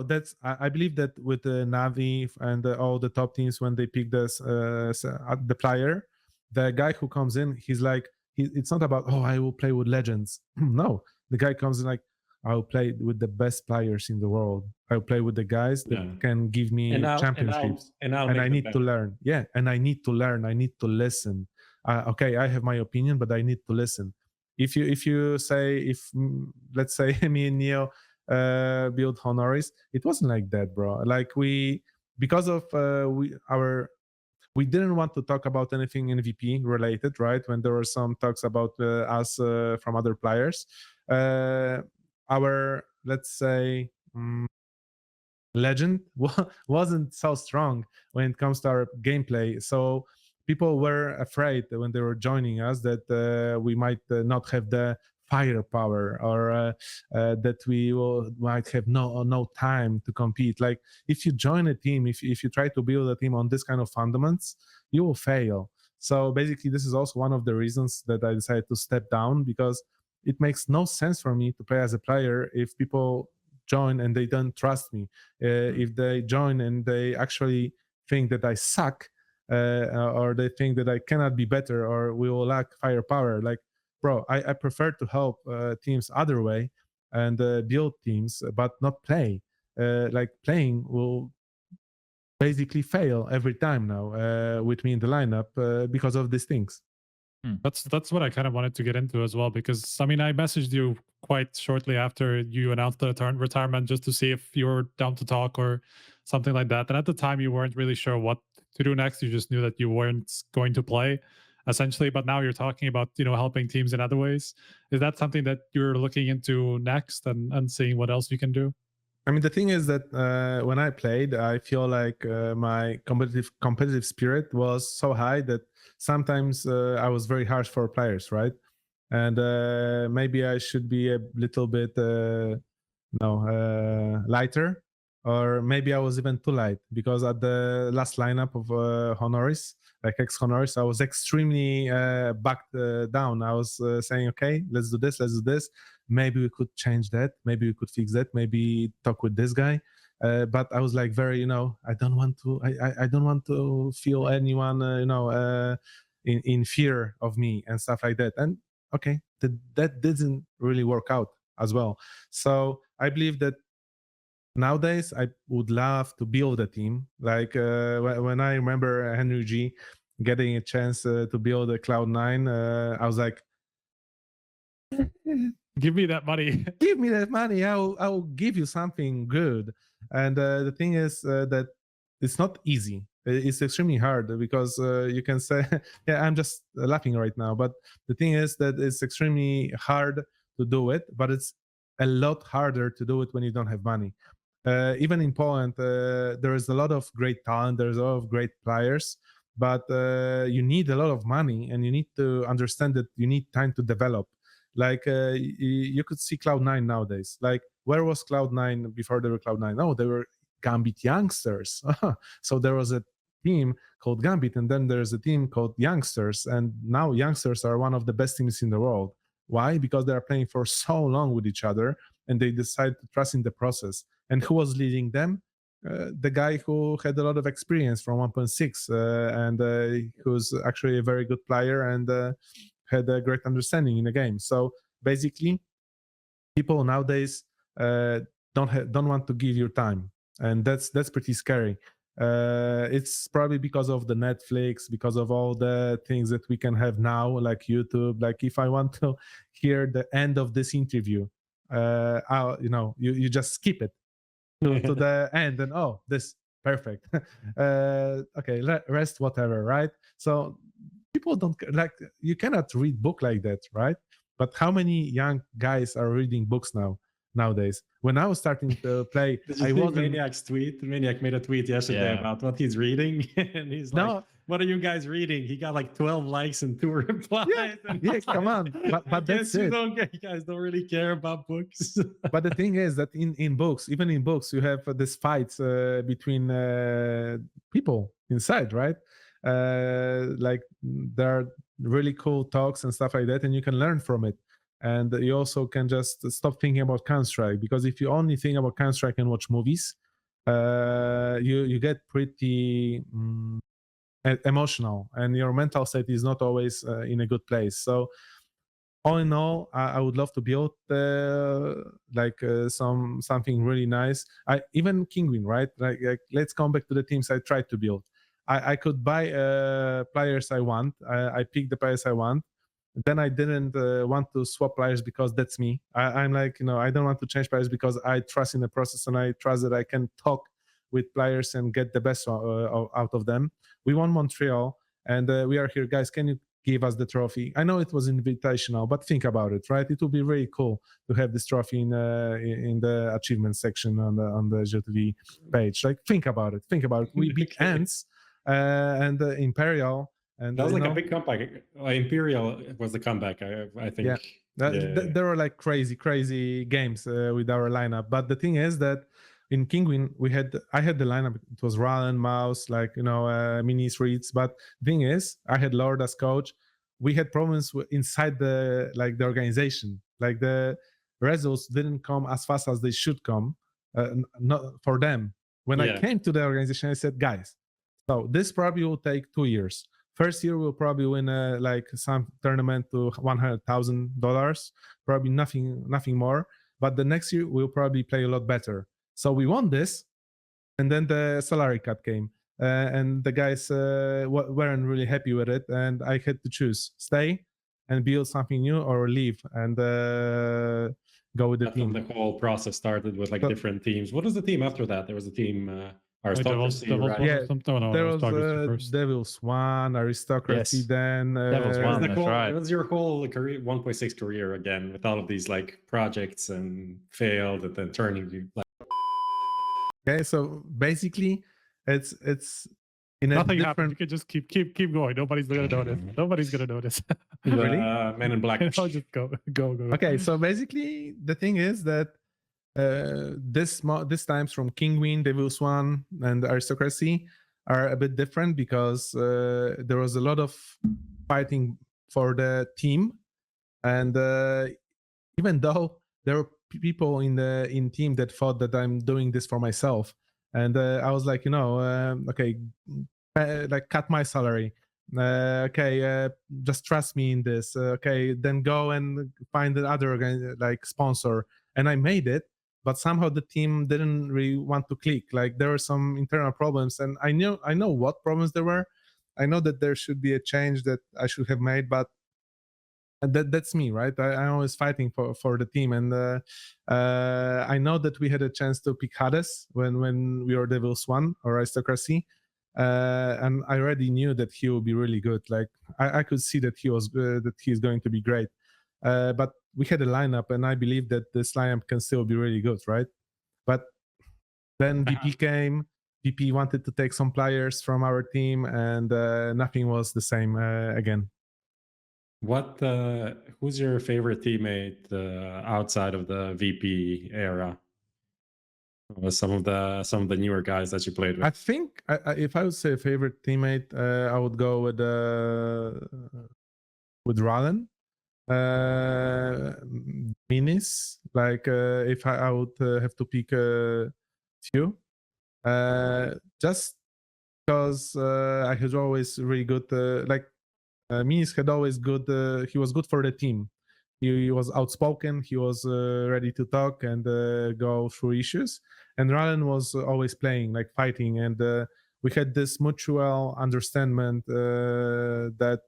[SPEAKER 1] that's I believe that with the Navi and all the top teams, when they pick the player, the guy who comes in, he's like, it's not about, I will play with legends. No, the guy comes in like, I will play with the best players in the world. I will play with the guys that can give me championships, and I need to learn. Yeah, and I need to learn. I need to listen. Okay, I have my opinion, but I need to listen. If you say, let's say me and Neo build Honoris, it wasn't like that, bro. Like because of we didn't want to talk about anything MVP related, right? When there were some talks about us from other players, our, let's say, legend wasn't so strong when it comes to our gameplay. So people were afraid when they were joining us that we might not have the firepower, or that we might have no time to compete. Like, if you join a team, if you try to build a team on this kind of fundamentals, you will fail. So basically, this is also one of the reasons that I decided to step down, because it makes no sense for me to play as a player if people join and they don't trust me. If they join and they actually think that I suck, or they think that I cannot be better, or we will lack firepower. Like, bro, I prefer to help teams other way and build teams, but not play. Like, playing will basically fail every time now with me in the lineup because of these things.
[SPEAKER 8] That's what I kind of wanted to get into as well, because I mean, I messaged you quite shortly after you announced the retirement, just to see if you were down to talk or something like that. And at the time, you weren't really sure what to do next. You just knew that you weren't going to play, essentially. But now you're talking about, helping teams in other ways. Is that something that you're looking into next, and seeing what else you can do?
[SPEAKER 1] I mean, the thing is that when I played, I feel like my competitive spirit was so high that sometimes I was very harsh for players, right? And maybe I should be a little bit, lighter, or maybe I was even too light, because at the last lineup of Honoris, like ex-Honoris, I was extremely backed down. I was saying, okay, let's do this. Maybe we could change that. Maybe we could fix that. Maybe talk with this guy. But I was like very, I don't want to feel anyone, in fear of me and stuff like that. And okay, that didn't really work out as well. So I believe that nowadays I would love to build a team. Like when I remember Henry G getting a chance to build a Cloud9, I was like,
[SPEAKER 8] Give me that money.
[SPEAKER 1] give me that money. I'll give you something good. And the thing is that it's not easy. It's extremely hard because you can say, yeah, I'm just laughing right now. But the thing is that it's extremely hard to do it, but it's a lot harder to do it when you don't have money. Even in Poland, there is a lot of great talent. There's a lot of great players, but you need a lot of money, and you need to understand that you need time to develop. Like you could see Cloud9 nowadays. Like, where was Cloud9 before they were Cloud9? No, they were Gambit youngsters. So there was a team called Gambit, and then there's a team called Youngsters, and now Youngsters are one of the best teams in the world. Why? Because they are playing for so long with each other, and they decide to trust in the process. And who was leading them? The guy who had a lot of experience from 1.6 and who's actually a very good player and had a great understanding in the game. So basically, people nowadays don't want to give you time, and that's pretty scary. It's probably because of the Netflix, because of all the things that we can have now, like YouTube. Like, if I want to hear the end of this interview, you just skip it to the end, and this perfect. Okay, rest, whatever, right? So people don't like, you cannot read book like that, right? But how many young guys are reading books nowadays? When I was starting to play,
[SPEAKER 7] I was Maniac's tweet. Maniac made a tweet yesterday about what he's reading, and he's like, "What are you guys reading?" He got like 12 likes and 2 replies.
[SPEAKER 1] Yeah, come on, but that's it.
[SPEAKER 7] You guys don't really care about books.
[SPEAKER 1] But the thing is that in books, even in books, you have this fights between people inside, right? Like, there are really cool talks and stuff like that, and you can learn from it. And you also can just stop thinking about Counter-Strike, because if you only think about Counter-Strike and watch movies, you get pretty emotional, and your mental state is not always in a good place. So all in all, I would love to build something really nice. Even Kinguin, right? Like, let's come back to the teams I tried to build. I could buy players I want. I pick the players I want. Then I didn't want to swap players because that's me. I'm like, I don't want to change players because I trust in the process, and I trust that I can talk with players and get the best out of them. We won Montreal, and we are here. Guys, can you give us the trophy? I know it was invitational, but think about it, right? It would be really cool to have this trophy in the achievement section on the HLTV page. Like, think about it. We beat Ants and Imperial. And
[SPEAKER 7] that was like a big comeback. Imperial was the comeback, I think.
[SPEAKER 1] Yeah. There were like crazy games with our lineup. But the thing is that in Kinguin, I had the lineup. It was Ralen, Mouse, Minis, Reeds. But the thing is, I had Lord as coach. We had problems inside the organization. Like, the results didn't come as fast as they should come. Not for them. When I came to the organization, I said, guys, so this probably will take 2 years. First year we'll probably win some tournament to $100,000, probably nothing more. But the next year we'll probably play a lot better. So we won this, and then the salary cut came, and the guys weren't really happy with it, and I had to choose: stay and build something new, or leave and go with the team.
[SPEAKER 7] The whole process started with different teams. What was the team after that? There was a team. Aristocracy,
[SPEAKER 8] Devils
[SPEAKER 7] right?
[SPEAKER 8] Yeah, there
[SPEAKER 1] was Devil's One, Aristocracy, then
[SPEAKER 5] Devil's One, that's right.
[SPEAKER 7] It was your whole career, 1.6 career again, with all of these projects and failed, and then turning you.
[SPEAKER 1] Okay, so basically, it's in
[SPEAKER 8] nothing
[SPEAKER 1] a
[SPEAKER 8] happened. You can just keep going. Nobody's gonna notice. Nobody's gonna notice.
[SPEAKER 1] Really?
[SPEAKER 7] Men in Black.
[SPEAKER 8] I'll just go.
[SPEAKER 1] Okay, so basically, the thing is that this times from Kinguin, Devil's One, and Aristocracy are a bit different, because there was a lot of fighting for the team, and even though there were people in team that thought that I'm doing this for myself, and I was like, okay, cut my salary. Just trust me in this. Okay, then go and find another sponsor, and I made it. But somehow the team didn't really want to click. Like, there were some internal problems, and I know what problems there were. I know that there should be a change that I should have made, but that's me, right? I'm always fighting for the team, and I know that we had a chance to pick Hades when we were Devils 1 or Aristocracy, and I already knew that he would be really good. Like I could see that he's going to be great, but we had a lineup, and I believe that this lineup can still be really good, right? But then VP came. VP wanted to take some players from our team, and nothing was the same again.
[SPEAKER 7] Who's your favorite teammate outside of the VP era? Some of the newer guys that you played with.
[SPEAKER 1] I think if I would say a favorite teammate, I would go with Rallen. Minis, like if I would have to pick a few, just because I had always really good Minis had always good. He was good for the team. He was outspoken. He was ready to talk and go through issues. And Rallen was always playing, like fighting. And we had this mutual understanding that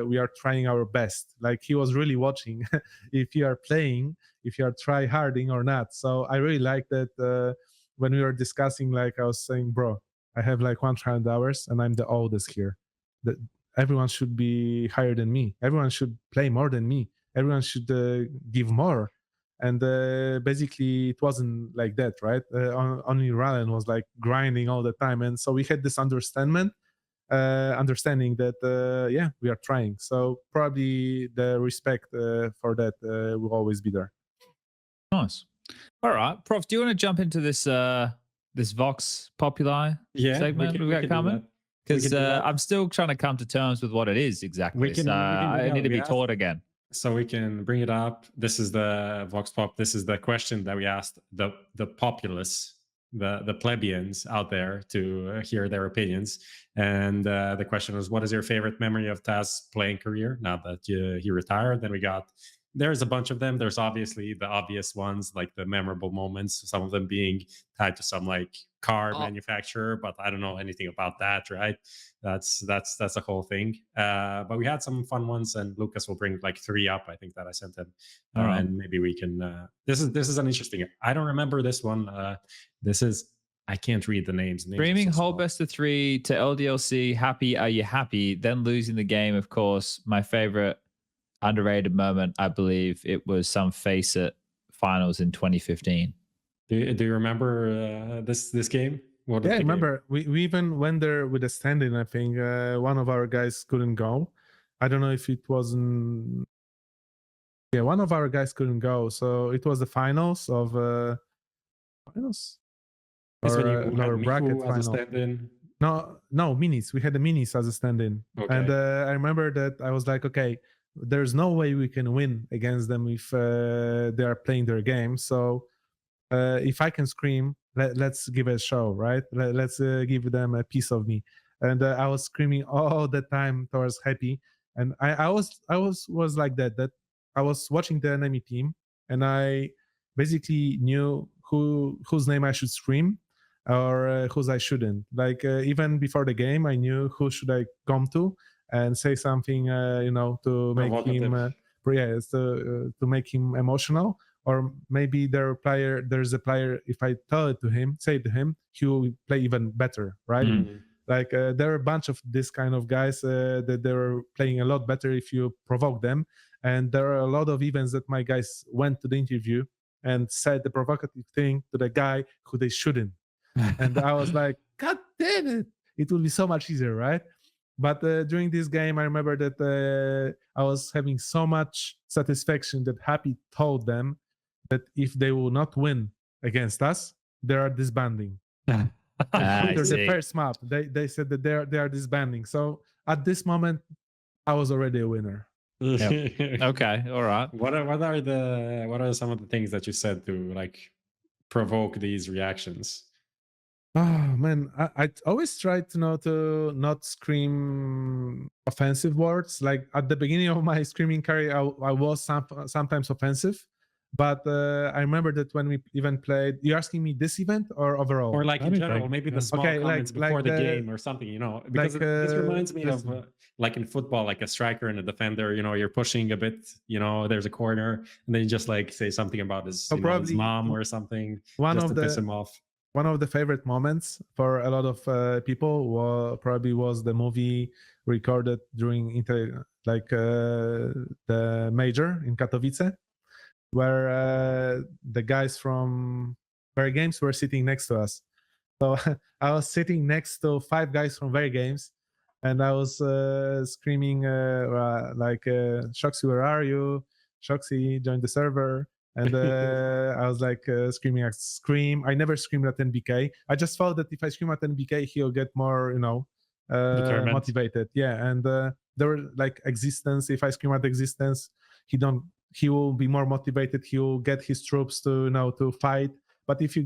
[SPEAKER 1] we are trying our best. Like he was really watching if you are playing, if you are try harding or not. So I really like that when we were discussing, like I was saying, bro, I have like 100 hours and I'm the oldest here. Everyone should be higher than me. Everyone should play more than me. Everyone should give more. And basically, it wasn't like that, right? Only Rallen was like grinding all the time. And so we had this understanding that, yeah, we are trying. So probably the respect for that will always be there.
[SPEAKER 5] Nice. All right. Prof, do you want to jump into this this Vox Populi segment we've got coming? Because I'm still trying to come to terms with what it is exactly. I need to be taught again.
[SPEAKER 7] So we can bring it up. This is the VoxPop. This is the question that we asked the populace, the plebeians out there to hear their opinions. And the question was, what is your favorite memory of TaZ playing career now that he retired? Then we got, there's a bunch of them. There's obviously the obvious ones, like the memorable moments, some of them being tied to some like car manufacturer, but I don't know anything about that, right? That's a whole thing. But we had some fun ones, and Lucas will bring like 3 up, I think, that I sent him. And maybe we can this is an interesting, I don't remember this one. This is, I can't read the names.
[SPEAKER 5] Streaming whole best of 3 to LDLC, happy, are you happy? Then losing the game, of course. My favorite underrated moment, I believe it was some Face It finals in 2015.
[SPEAKER 7] Do you remember this game?
[SPEAKER 1] Yeah, I remember. We even went there with a stand-in. I think one of our guys couldn't go. I don't know if it wasn't. Yeah, one of our guys couldn't go, so it was the finals of finals. Or lower bracket final. No, minis. We had the minis as a stand-in, and I remember that I was like, okay, there's no way we can win against them if they are playing their game. So if I can scream, let's give it a show, right? Let's give them a piece of me. And I was screaming all the time towards Happy, and I was like that I was watching the enemy team, and I basically knew whose name I should scream or whose I shouldn't. Like even before the game, I knew who should I come to and say something, to make him, to make him emotional. Or maybe there's a player, if I say to him, he will play even better, right? Mm-hmm. Like there are a bunch of this kind of guys that they're playing a lot better if you provoke them. And there are a lot of events that my guys went to the interview and said the provocative thing to the guy who they shouldn't. And I was like, God damn it. It would be so much easier, right? But during this game, I remember that I was having so much satisfaction that Happy told them that if they will not win against us, they are disbanding. After the first map, they said that they are disbanding. So at this moment, I was already a winner.
[SPEAKER 5] Yep. Okay, all right.
[SPEAKER 7] What are some of the things that you said to like provoke these reactions?
[SPEAKER 1] Oh man, I always try to not scream offensive words. Like at the beginning of my screaming career, I was sometimes offensive. But I remember that when we even played, you're asking me this event or overall?
[SPEAKER 7] Or like in
[SPEAKER 8] Anything,
[SPEAKER 7] general, maybe
[SPEAKER 8] yeah.
[SPEAKER 7] the small
[SPEAKER 1] Okay,
[SPEAKER 7] comments before the game or something, because
[SPEAKER 1] like,
[SPEAKER 7] this reminds me
[SPEAKER 1] this-
[SPEAKER 7] of like in football, like a striker and a defender, you're pushing a bit, there's a corner, and then you just like say something about his,
[SPEAKER 1] So
[SPEAKER 7] his
[SPEAKER 1] probably
[SPEAKER 7] mom or something,
[SPEAKER 1] one
[SPEAKER 7] just
[SPEAKER 1] of
[SPEAKER 7] to piss
[SPEAKER 1] the
[SPEAKER 7] him off.
[SPEAKER 1] one of the favorite moments for a lot of people probably was the movie recorded during the major in Katowice, where the guys from Very Games were sitting next to us. So I was sitting next to 5 guys from Very Games, and I was screaming "HooXi, where are you? HooXi, join the server." And I was like screaming at Scream. I never screamed at NBK. I just felt that if I scream at NBK, he'll get more,
[SPEAKER 8] Determined.
[SPEAKER 1] motivated. Yeah, and there were like Existence. If I scream at Existence, he will be more motivated. He will get his troops to to fight. But if you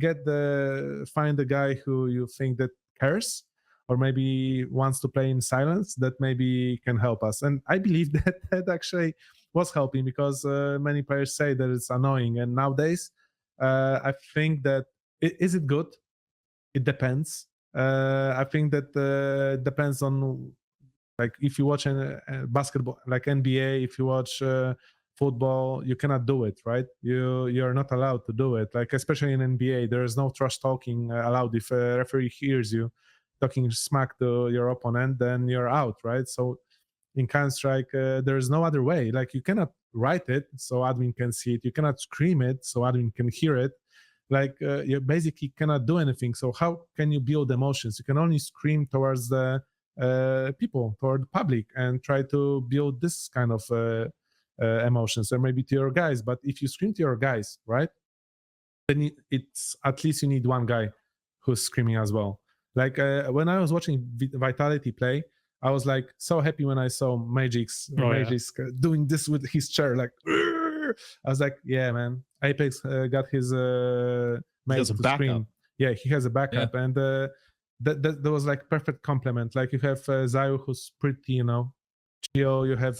[SPEAKER 1] find a guy who you think that cares, or maybe wants to play in silence, that maybe can help us. And I believe that actually was helping, because many players say that it's annoying. And nowadays, I think that is it good? It depends. I think that depends on, like, if you watch basketball, like NBA, if you watch football, you cannot do it, right? You're not allowed to do it. Like, especially in NBA, there is no trash talking allowed. If a referee hears you talking smack to your opponent, then you're out, right? So in Counter-Strike, there is no other way. Like, you cannot write it so admin can see it. You cannot scream it so admin can hear it. Like, you basically cannot do anything. So how can you build emotions? You can only scream towards the people, toward the public, and try to build this kind of emotions, or maybe to your guys. But if you scream to your guys, right, then it's at least you need one guy who's screaming as well. Like when I was watching Vitality play, I was like so happy when I saw Magix doing this with his chair, like I was like, yeah, man, Apex got his mates to scream. Yeah, he has a backup. And that was like perfect complement. Like, you have Zayu, who's pretty, chill. You have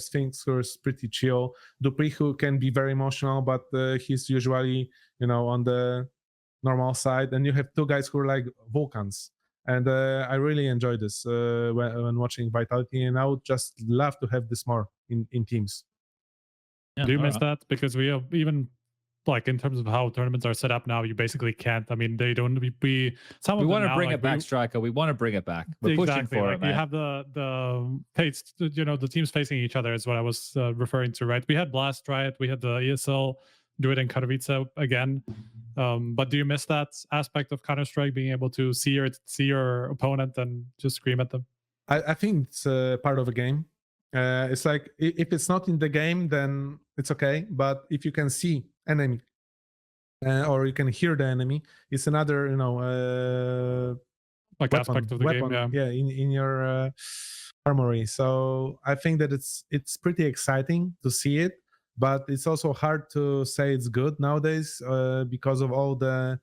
[SPEAKER 1] Sphinx, who's pretty chill. Dupree, who can be very emotional, but he's usually, on the normal side. And you have 2 guys who are like Vulcans. And I really enjoy this when watching Vitality, and I would just love to have this more in teams.
[SPEAKER 8] Yeah, do you miss that? Because we have, even like in terms of how tournaments are set up now, you basically can't. I mean, they don't be some of
[SPEAKER 5] we want to
[SPEAKER 8] now,
[SPEAKER 5] bring
[SPEAKER 8] like,
[SPEAKER 5] it back, Striker. We want to bring it back. We're pushing for
[SPEAKER 8] like,
[SPEAKER 5] it, man.
[SPEAKER 8] you have the teams facing each other is what I was referring to, right? We had Blast try it. We had the ESL do it in Katowice again. But do you miss that aspect of Counter-Strike, being able to see your opponent and just scream at them?
[SPEAKER 1] I think it's part of a game. It's like, if it's not in the game, then it's okay. But if you can see enemy or you can hear the enemy, it's another,
[SPEAKER 8] like
[SPEAKER 1] weapon,
[SPEAKER 8] aspect of the game.
[SPEAKER 1] Yeah, in your armory. So I think that it's pretty exciting to see it, but it's also hard to say it's good nowadays because of all the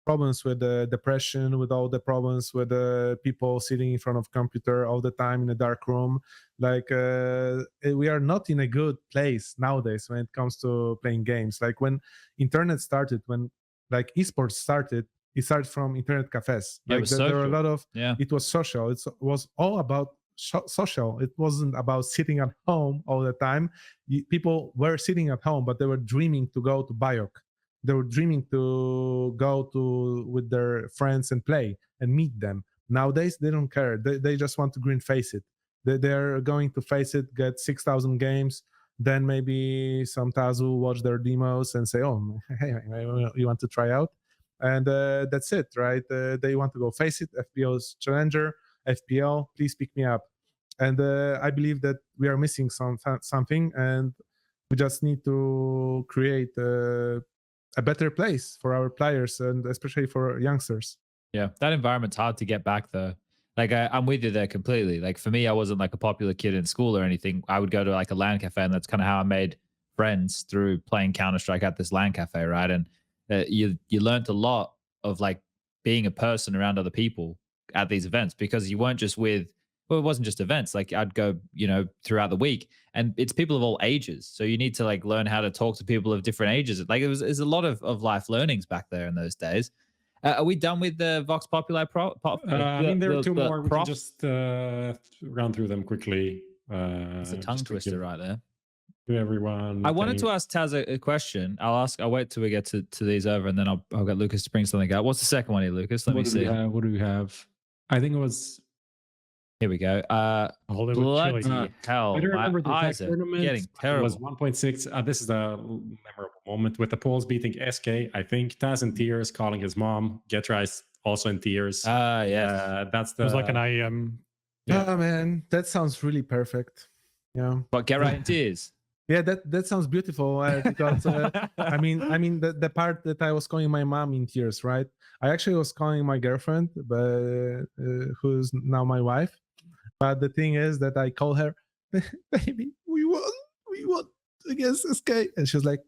[SPEAKER 1] problems with the depression, with all the problems with the people sitting in front of computer all the time in a dark room. Like we are not in a good place nowadays when it comes to playing games. Like, when internet started, when like esports started, it started from internet cafes. Like, there were a lot of it was social. It was all about social. It wasn't about sitting at home all the time. People were sitting at home, but they were dreaming to go to Biok. They were dreaming to go with their friends and play and meet them. Nowadays, they don't care. They just want to green face it. They're going to face it, get 6,000 games, then maybe some TaZ watch their demos and say, oh, hey, you want to try out? And that's it, right? They want to go face it. FPL's challenger, FPL, please pick me up. And I believe that we are missing something, and we just need to create a better place for our players, and especially for youngsters.
[SPEAKER 5] Yeah, that environment's hard to get back, though. Like, I'm with you there completely. Like, for me, I wasn't like a popular kid in school or anything. I would go to like a LAN cafe, and that's kind of how I made friends, through playing Counter-Strike at this LAN cafe, right? And you learned a lot of like being a person around other people at these events, because you weren't just with well, it wasn't just events. Like I'd go, you know, throughout the week, and it's people of all ages. So you need to like learn how to talk to people of different ages. Like it's a lot of life learnings back there in those days. Are we done with the Vox Populi
[SPEAKER 7] I mean, there are two more. We can
[SPEAKER 5] prof?
[SPEAKER 7] just run through them quickly.
[SPEAKER 5] It's a tongue
[SPEAKER 7] just to
[SPEAKER 5] twister
[SPEAKER 7] give
[SPEAKER 5] right there.
[SPEAKER 7] To everyone.
[SPEAKER 5] I wanted to ask TaZ a question. I'll wait till we get to these over, and then I'll get Lucas to bring something out. What's the second one here, Lucas? Let me see.
[SPEAKER 7] What do we have? I think it was.
[SPEAKER 5] Here we go.
[SPEAKER 8] Hollywood
[SPEAKER 5] Bloody hell!
[SPEAKER 7] I don't remember
[SPEAKER 5] My
[SPEAKER 7] the
[SPEAKER 5] eyes
[SPEAKER 7] exact
[SPEAKER 5] are
[SPEAKER 7] tournament.
[SPEAKER 5] getting
[SPEAKER 7] It
[SPEAKER 5] terrible.
[SPEAKER 7] was 1.6. This is a memorable moment with the Poles beating SK. I think TaZ in tears, calling his mom. Getrise also in tears.
[SPEAKER 5] Yeah.
[SPEAKER 7] That's
[SPEAKER 8] It
[SPEAKER 7] the.
[SPEAKER 8] was like an IEM.
[SPEAKER 7] Yeah.
[SPEAKER 1] Oh man, that sounds really perfect. Yeah.
[SPEAKER 5] But get right in tears.
[SPEAKER 1] Yeah, that sounds beautiful because I mean the part that I was calling my mom in tears, right? I actually was calling my girlfriend, but who's now my wife. But the thing is that I call her, baby, we won against SK, and she was like,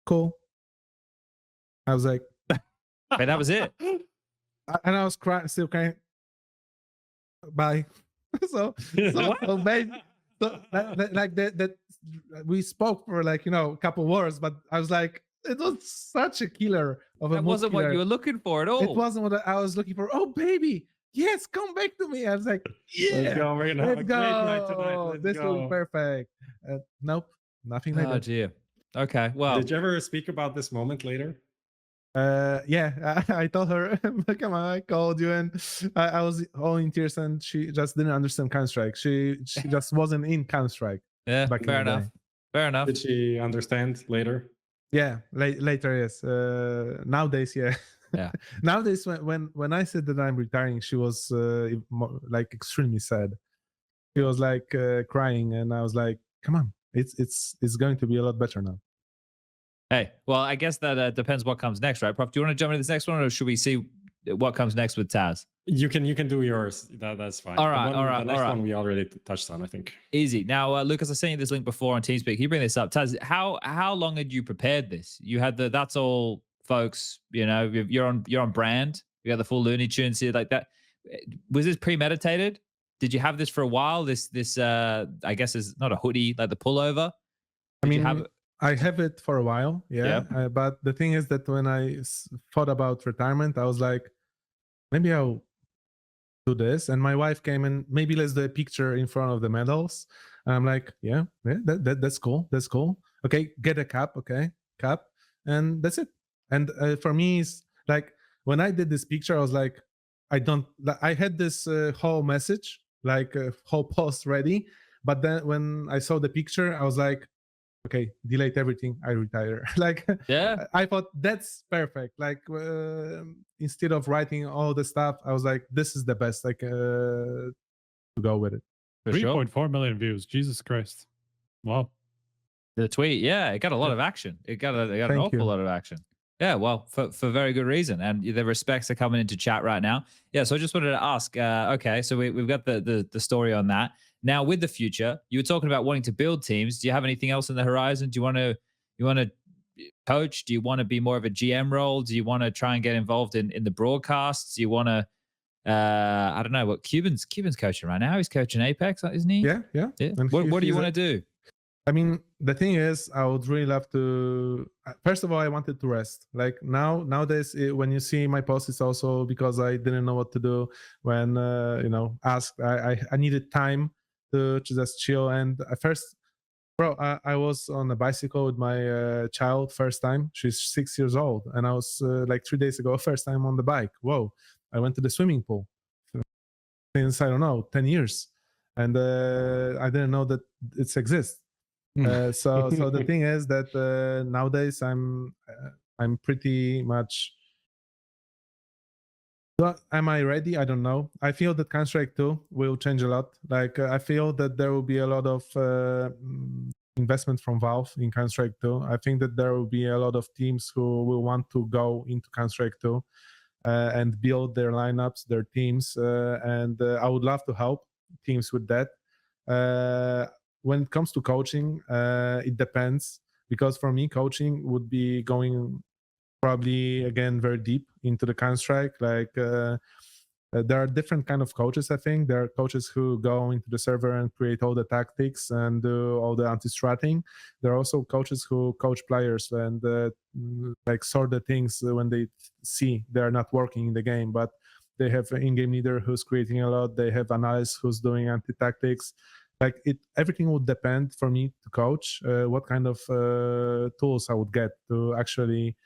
[SPEAKER 1] cool. I was like,
[SPEAKER 5] But that was it.
[SPEAKER 1] and I was crying, still crying. Bye. so baby, so that we spoke for like, you know, a couple words, but I was like, it was such a killer of a
[SPEAKER 5] That wasn't what you were looking for at all.
[SPEAKER 1] It wasn't what I was looking for. Oh baby, yes, come back to me. I was like, yeah,
[SPEAKER 7] Let's go. We're gonna have a
[SPEAKER 1] let's
[SPEAKER 7] great night tonight.
[SPEAKER 1] go.
[SPEAKER 7] Let's
[SPEAKER 1] This will be
[SPEAKER 7] go.
[SPEAKER 1] perfect. Nope, nothing like
[SPEAKER 5] Oh
[SPEAKER 1] that.
[SPEAKER 5] dear. Okay. Well,
[SPEAKER 7] Did you ever speak about this moment later?
[SPEAKER 1] Yeah, I told her, come on, I called you, and I was all in tears, and she just didn't understand Counter-Strike. She just wasn't in Counter-Strike.
[SPEAKER 5] yeah.
[SPEAKER 1] back in
[SPEAKER 5] Fair
[SPEAKER 1] the
[SPEAKER 5] enough.
[SPEAKER 1] day.
[SPEAKER 5] Fair enough.
[SPEAKER 7] Did she understand later?
[SPEAKER 1] Yeah, later, yes. Nowadays, yeah.
[SPEAKER 5] Yeah.
[SPEAKER 1] Nowadays, when I said that I'm retiring, she was like extremely sad. She was like crying, and I was like, "Come on, it's going to be a lot better now."
[SPEAKER 5] Hey, well, I guess that depends what comes next, right, Prof? Do you want to jump into this next one, or should we see what comes next with TaZ?
[SPEAKER 7] You can do yours. That's fine.
[SPEAKER 5] All right,
[SPEAKER 7] The next one we already touched on, I think.
[SPEAKER 5] Easy. Now, Lucas, I sent you this link before on TeamSpeak. Can you bring this up? TaZ, how long had you prepared this? You had that's all, folks. You know, you're on brand. You got the full Looney Tunes here, like that. Was this premeditated? Did you have this for a while? This I guess is not a hoodie, like the pullover.
[SPEAKER 1] I have it for a while, yeah. But the thing is that when I thought about retirement, I was like, maybe I'll do this. And my wife came and maybe let's do a picture in front of the medals. And I'm like, yeah, that's cool. That's cool. Okay, get a cap. Okay, cap, and that's it. And for me, it's like when I did this picture, I was like, I had this whole message, like a whole post ready. But then when I saw the picture, I was like, okay, delete everything, I retire. Like,
[SPEAKER 5] yeah,
[SPEAKER 1] I thought that's perfect. Like, instead of writing all the stuff, I was like, this is the best, like, to go with it.
[SPEAKER 8] 3.4 million views. Jesus Christ. Wow.
[SPEAKER 5] The tweet, yeah, it got a lot of action. It got an awful lot of action. Yeah, well, for very good reason. And the respects are coming into chat right now. Yeah, so I just wanted to ask, okay, so we've got the story on that. Now, with the future, you were talking about wanting to build teams. Do you have anything else on the horizon? Do you want to coach? Do you want to be more of a GM role? Do you want to try and get involved in the broadcasts? Do you want to, I don't know, what Cuban's coaching right now? He's coaching Apex, isn't he?
[SPEAKER 1] Yeah.
[SPEAKER 5] What do you want to do?
[SPEAKER 1] I mean, the thing is, I would really love to. First of all, I wanted to rest. Like nowadays, when you see my posts, it's also because I didn't know what to do when asked. I needed time to just chill. And at first, bro, I was on a bicycle with my child first time. She's 6 years old, and I was like 3 days ago, first time on the bike. Whoa! I went to the swimming pool since I don't know 10 years, and I didn't know that it exists. So the thing is that nowadays I'm pretty much. Am I ready? I don't know. I feel that Counter-Strike 2 will change a lot. Like I feel that there will be a lot of investment from Valve in Counter-Strike 2. I think that there will be a lot of teams who will want to go into Counter-Strike 2 and build their lineups, their teams, and I would love to help teams with that. When it comes to coaching, it depends, because for me, coaching would be going probably again very deep into the Counter-Strike, like there are different kind of coaches. I think there are coaches who go into the server and create all the tactics and do all the anti-stratting. There are also coaches who coach players and like sort the things when they see they are not working in the game. But they have an in-game leader who's creating a lot. They have analysts who's doing anti-tactics. Like everything would depend for me to coach what kind of tools I would get to actually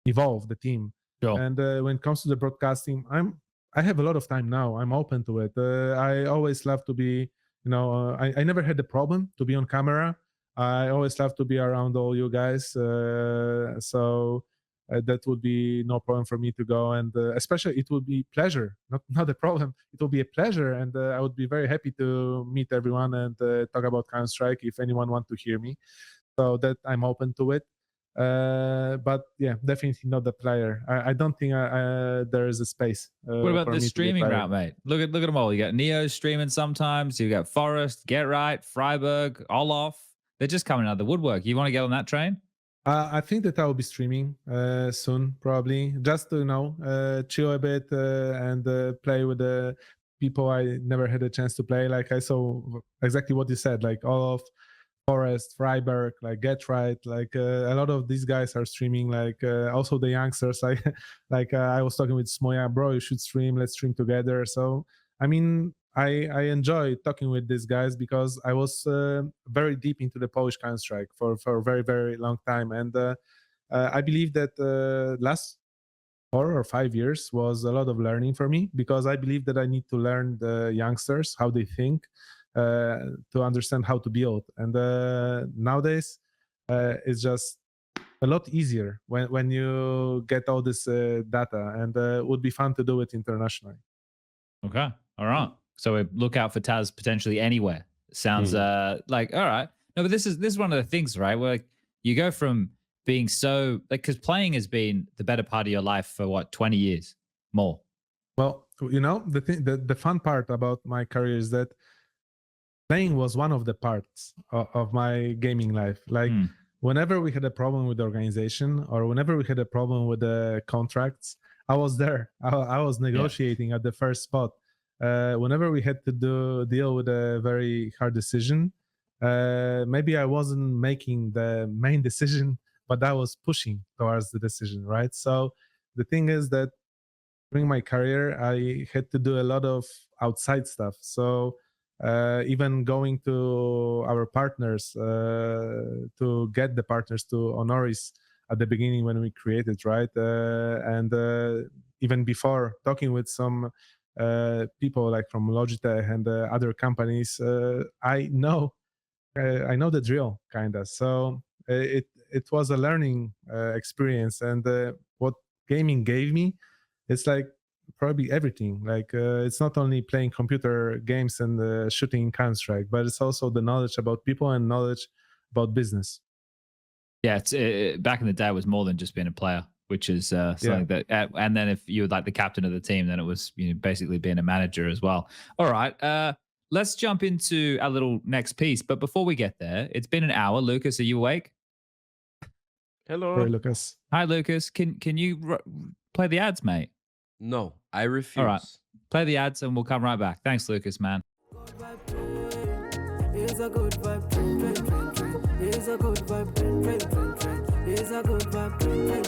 [SPEAKER 1] evolve the team.
[SPEAKER 5] Sure.
[SPEAKER 1] And when it comes to the broadcasting, I have a lot of time now. I'm open to it. I always love to be, I never had a problem to be on camera. I always love to be around all you guys. So that would be no problem for me to go. And especially it would be pleasure, not a problem. It will be a pleasure. And I would be very happy to meet everyone and talk about Counter-Strike if anyone wants to hear me. So that I'm open to it. But yeah, definitely not the player. I don't think there is a space.
[SPEAKER 5] What about the streaming route, mate? Look at them all. You got Neo streaming sometimes. You got Forest, Get Right, Freiburg, Olaf. They're just coming out of the woodwork. You want to get on that train?
[SPEAKER 1] I think that I will be streaming soon, probably, just to chill a bit and play with the people I never had a chance to play. Like I saw exactly what you said, like Olaf, Forest, Freiburg, like Get Right, like a lot of these guys are streaming. Like also the youngsters, like I was talking with Smoya, bro, you should stream. Let's stream together. So I mean, I enjoy talking with these guys because I was very deep into the Polish Counter-Strike for a very, very long time, and I believe that last 4 or 5 years was a lot of learning for me because I believe that I need to learn the youngsters how they think. To understand how to build, and nowadays it's just a lot easier when you get all this data, and it would be fun to do it internationally.
[SPEAKER 5] Okay, all right. So we look out for TaZ potentially anywhere. Sounds like all right. No, but this is one of the things, right? Where you go from being so because playing has been the better part of your life for what 20 years more.
[SPEAKER 1] Well, the fun part about my career is that playing was one of the parts of my gaming life. Like whenever we had a problem with the organization or whenever we had a problem with the contracts, I was there. I was negotiating at the first spot. Whenever we had to deal with a very hard decision, maybe I wasn't making the main decision, but I was pushing towards the decision, right? So the thing is that during my career, I had to do a lot of outside stuff. So even going to our partners to get the partners to Honoris at the beginning when we created, right? And even before talking with some people like from Logitech and other companies, I know the drill, kinda. So it was a learning experience, and what gaming gave me, it's like probably everything. Like it's not only playing computer games and shooting in Counter-Strike, but it's also the knowledge about people and knowledge about business.
[SPEAKER 5] Yeah, it's back in the day, it was more than just being a player, which is something that. And then if you were like the captain of the team, then it was basically being a manager as well. All right, let's jump into our little next piece. But before we get there, it's been an hour. Lucas, are you awake?
[SPEAKER 6] Hello.
[SPEAKER 1] Sorry, Lucas.
[SPEAKER 5] Hi, Lucas. Can you play the ads, mate?
[SPEAKER 6] No, I refuse.
[SPEAKER 5] All right, play the ads and we'll come right back. Thanks, Lucas, man.
[SPEAKER 4] It's a good vibe, train. It's a good vibe, train. It's a good vibe, train.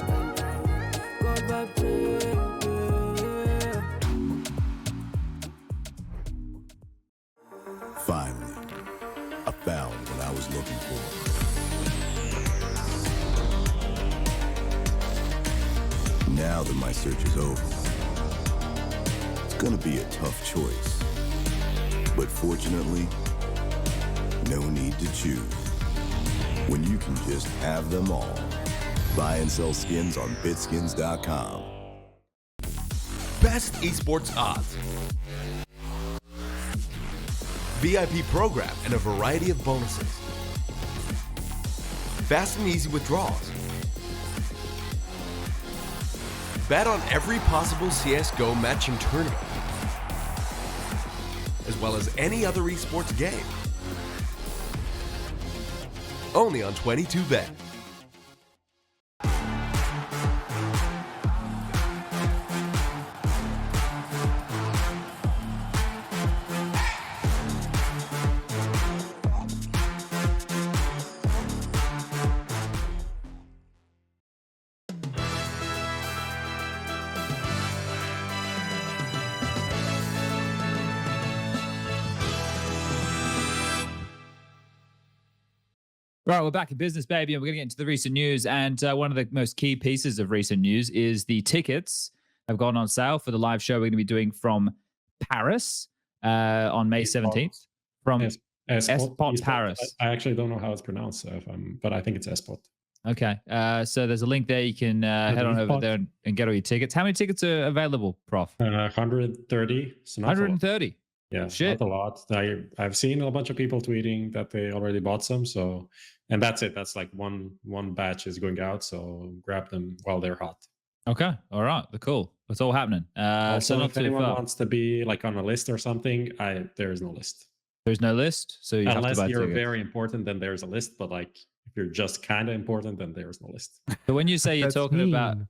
[SPEAKER 4] Good vibe, train.
[SPEAKER 2] Finally, I found what I was looking for. Now that my search is over, it's gonna be a tough choice. But fortunately, no need to choose. When you can just have them all. Buy and sell skins on BitSkins.com.
[SPEAKER 3] Best esports odds. VIP program and a variety of bonuses. Fast and easy withdrawals. Bet on every possible CSGO matching tournament, as well as any other esports game. Only on 22Bet.
[SPEAKER 5] Right, we're back in business, baby, and we're going to get into the recent news. And one of the most key pieces of recent news is the tickets have gone on sale for the live show we're going to be doing from Paris on May 17th. From Espot Paris.
[SPEAKER 7] I actually don't know how it's pronounced, but I think it's Espot.
[SPEAKER 5] Okay, so there's a link there. You can head on over there and get all your tickets. How many tickets are available, Prof?
[SPEAKER 7] 130. So
[SPEAKER 5] 130.
[SPEAKER 7] Yeah,
[SPEAKER 5] shit,
[SPEAKER 7] not a lot. I've seen a bunch of people tweeting that they already bought some. So, and that's it. That's like one batch is going out. So grab them while they're hot.
[SPEAKER 5] Okay, all right, cool. It's all happening.
[SPEAKER 7] Also,
[SPEAKER 5] so not
[SPEAKER 7] if anyone wants to be like on a list or something, there is no list.
[SPEAKER 5] There's no list, so you
[SPEAKER 7] unless
[SPEAKER 5] have to buy
[SPEAKER 7] you're
[SPEAKER 5] tickets.
[SPEAKER 7] very important, then there's a list. But like if you're just kind of important, then there's no list.
[SPEAKER 5] So when you say you're
[SPEAKER 1] That's
[SPEAKER 5] talking about
[SPEAKER 1] mean.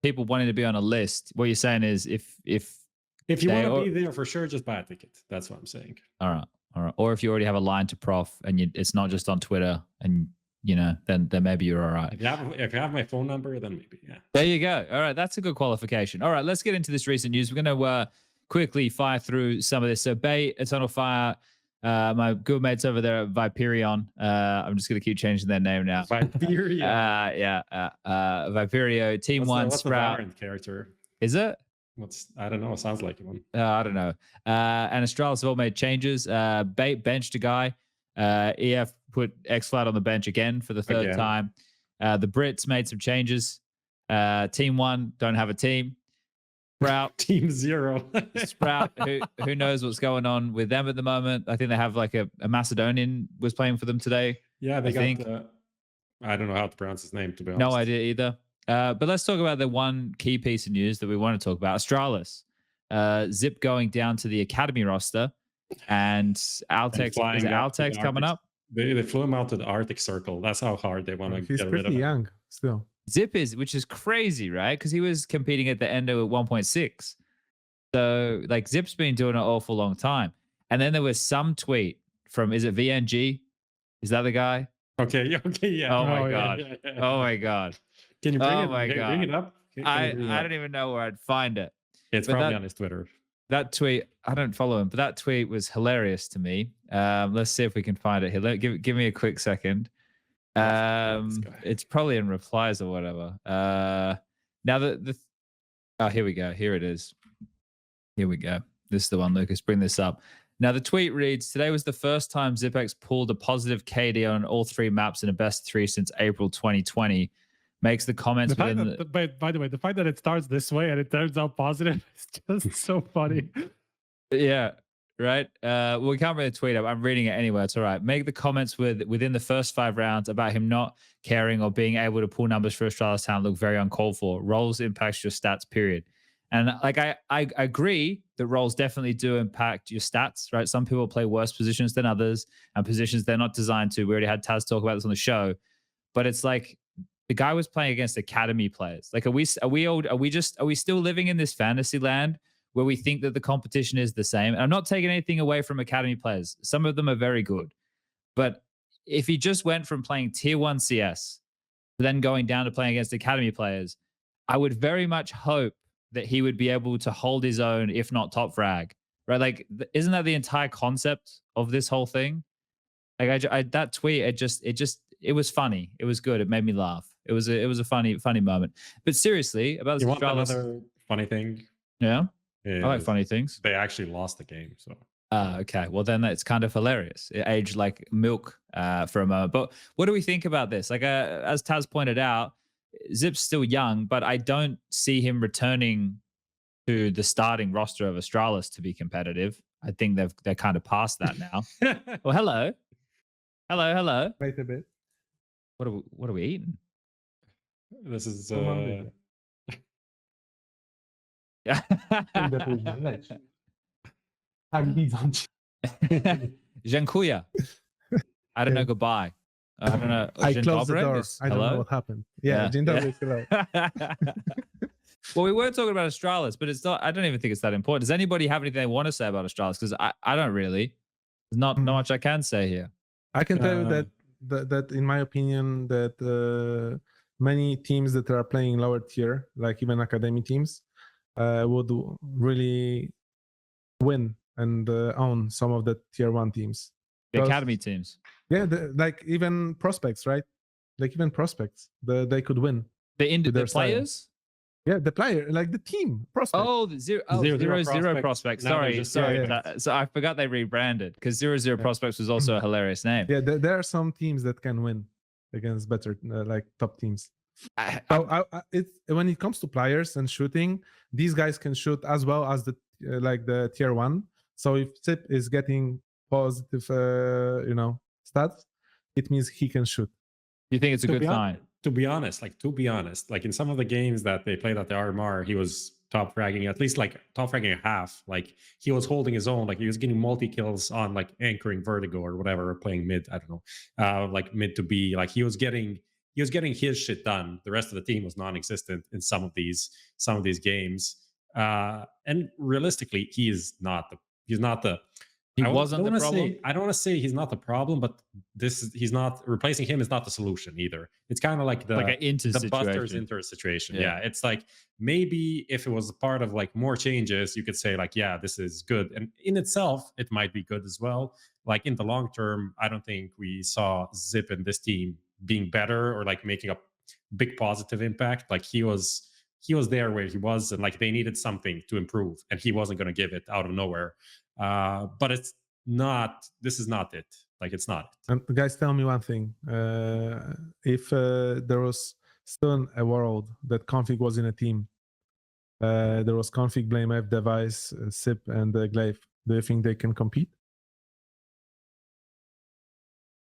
[SPEAKER 5] people wanting to be on a list, what you're saying is if
[SPEAKER 7] you
[SPEAKER 5] they
[SPEAKER 7] want to be there for sure, just buy a ticket. That's what I'm saying.
[SPEAKER 5] All right. Or if you already have a line to Prof and it's not just on Twitter, and then maybe you're all right.
[SPEAKER 7] If you have my phone number, then maybe, yeah.
[SPEAKER 5] There you go. All right, that's a good qualification. All right, let's get into this recent news. We're going to quickly fire through some of this. So Bay, Eternal Fire, my good mates over there at Viperio. I'm just going to keep changing their name now.
[SPEAKER 7] Viperio.
[SPEAKER 5] Viperio, TeamOne, Sprout.
[SPEAKER 7] What's the character?
[SPEAKER 5] Is it?
[SPEAKER 7] I don't know. It sounds like one.
[SPEAKER 5] I don't know. And Astralis have all made changes. Bait benched a guy. EF put X-Flat on the bench again for the third time. The Brits made some changes. TeamOne don't have a team. Sprout.
[SPEAKER 7] Team Zero.
[SPEAKER 5] Sprout, who knows what's going on with them at the moment. I think they have like a Macedonian was playing for them today.
[SPEAKER 7] Yeah, they I don't know how to pronounce his name, to be honest.
[SPEAKER 5] No idea either. But let's talk about the one key piece of news that we want to talk about. Astralis. Zip going down to the academy roster. And Altex, is Altex coming up?
[SPEAKER 7] They flew him out to the Arctic Circle. That's how hard they want to get rid of him.
[SPEAKER 1] He's pretty young still.
[SPEAKER 5] Zip which is crazy, right? Because he was competing at the Endo at 1.6. So, like, Zip's been doing it an awful long time. And then there was some tweet from, is it VNG? Is that the guy?
[SPEAKER 7] Okay, yeah.
[SPEAKER 5] Oh my God.
[SPEAKER 7] Yeah.
[SPEAKER 5] Oh my God.
[SPEAKER 7] Can you bring
[SPEAKER 5] Oh
[SPEAKER 7] it?
[SPEAKER 5] my God.
[SPEAKER 7] Bring it up?
[SPEAKER 5] I don't even know where I'd find it.
[SPEAKER 7] It's probably on his Twitter.
[SPEAKER 5] That tweet, I don't follow him, but that tweet was hilarious to me. Let's see if we can find it here. Give me a quick second. It's probably in replies or whatever. Now here we go. Here it is. Here we go. This is the one, Lucas. Bring this up. Now the tweet reads: today was the first time ZipX pulled a positive KD on all three maps in a best 3 since April 2020. Makes the comments
[SPEAKER 8] by the way, the fact that it starts this way and it turns out positive is just so funny.
[SPEAKER 5] Yeah, right. Well, we can't read the tweet up. I'm reading it anyway. It's all right. Make the comments within the first 5 rounds about him not caring or being able to pull numbers for Astralis talent look very uncalled for. Roles impacts your stats, period. And like I agree that roles definitely do impact your stats, right? Some people play worse positions than others and positions they're not designed to. We already had TaZ talk about this on the show, but it's like the guy was playing against academy players. Like, are we still living in this fantasy land where we think that the competition is the same? And I'm not taking anything away from academy players. Some of them are very good, but if he just went from playing tier 1 CS to then going down to playing against academy players, I would very much hope that he would be able to hold his own, if not top frag, right? Like, isn't that the entire concept of this whole thing? Like, that tweet, it was funny. It was good. It made me laugh. It was a funny moment. But seriously, about this,
[SPEAKER 7] you want another funny thing?
[SPEAKER 5] Yeah, I like funny things.
[SPEAKER 7] They actually lost the game, so.
[SPEAKER 5] Okay, well then it's kind of hilarious. It aged like milk for a moment. But what do we think about this? Like, as TaZ pointed out, Zip's still young, but I don't see him returning to the starting roster of Astralis to be competitive. I think they're kind of past that now. Well, hello.
[SPEAKER 1] Wait a bit.
[SPEAKER 5] What are we eating?
[SPEAKER 7] This is
[SPEAKER 5] Dziękuję. I don't know goodbye. I don't know.
[SPEAKER 1] I closed the door.
[SPEAKER 5] Is,
[SPEAKER 1] I don't know what happened. Yeah. Dzień dobry, hello.
[SPEAKER 5] Well, we were talking about Astralis, but it's not. I don't even think it's that important. Does anybody have anything they want to say about Astralis? Because I don't really. There's not much I can say here.
[SPEAKER 1] I can tell you that in my opinion, that many teams that are playing lower tier, like even academy teams, would really win and own some of the tier 1 teams.
[SPEAKER 5] The
[SPEAKER 1] Because-
[SPEAKER 5] academy teams.
[SPEAKER 1] Yeah, like even prospects, right? Like even prospects, they could win.
[SPEAKER 5] The
[SPEAKER 1] their style.
[SPEAKER 5] players.
[SPEAKER 1] Yeah, the player, like the team prospect.
[SPEAKER 5] Oh, the zero, oh,
[SPEAKER 7] Zero
[SPEAKER 5] zero,
[SPEAKER 7] Zero
[SPEAKER 5] zero
[SPEAKER 7] Prospects.
[SPEAKER 5] prospects.
[SPEAKER 7] Now they're
[SPEAKER 5] Sorry,
[SPEAKER 7] just
[SPEAKER 5] sorry.
[SPEAKER 1] Prospects.
[SPEAKER 5] So I forgot they rebranded because 00 prospects was also a hilarious name.
[SPEAKER 1] Yeah, there are some teams that can win against better, like top teams.
[SPEAKER 5] I-
[SPEAKER 1] It's when it comes to players and shooting, these guys can shoot as well as the like the tier 1. So if Xyp is getting positive, stats, it means he can shoot.
[SPEAKER 5] you think it's a good sign?
[SPEAKER 7] To be honest, like in some of the games that they played at the RMR, he was top fragging, at least like top fragging a half. Like he was holding his own, like he was getting multi kills on like anchoring Vertigo or whatever, or playing mid, I don't know, like mid to B. Like he was getting his shit done. The rest of the team was non-existent in some of these games. And realistically, he's not the
[SPEAKER 5] He
[SPEAKER 7] I
[SPEAKER 5] wasn't
[SPEAKER 7] don't
[SPEAKER 5] the
[SPEAKER 7] wanna
[SPEAKER 5] problem.
[SPEAKER 7] I don't want to say he's not the problem, but he's not replacing him is not the solution either. It's kind of like the
[SPEAKER 5] Like an inter
[SPEAKER 7] the Busters
[SPEAKER 5] situation.
[SPEAKER 7] inter situation.
[SPEAKER 5] Yeah.
[SPEAKER 7] Yeah, it's like maybe if it was a part of like more changes, you could say like, yeah, this is good, and in itself, it might be good as well. Like in the long term, I don't think we saw Xyp and this team being better or like making a big positive impact. Like he was there where he was, and like they needed something to improve, and he wasn't going to give it out of nowhere. But it's not. This is not it. Like it's not.
[SPEAKER 1] And guys, tell me one thing: if there was still a world that config was in a team, there was config, blame F, device, Xyp, and Glaive. Do you think they can compete?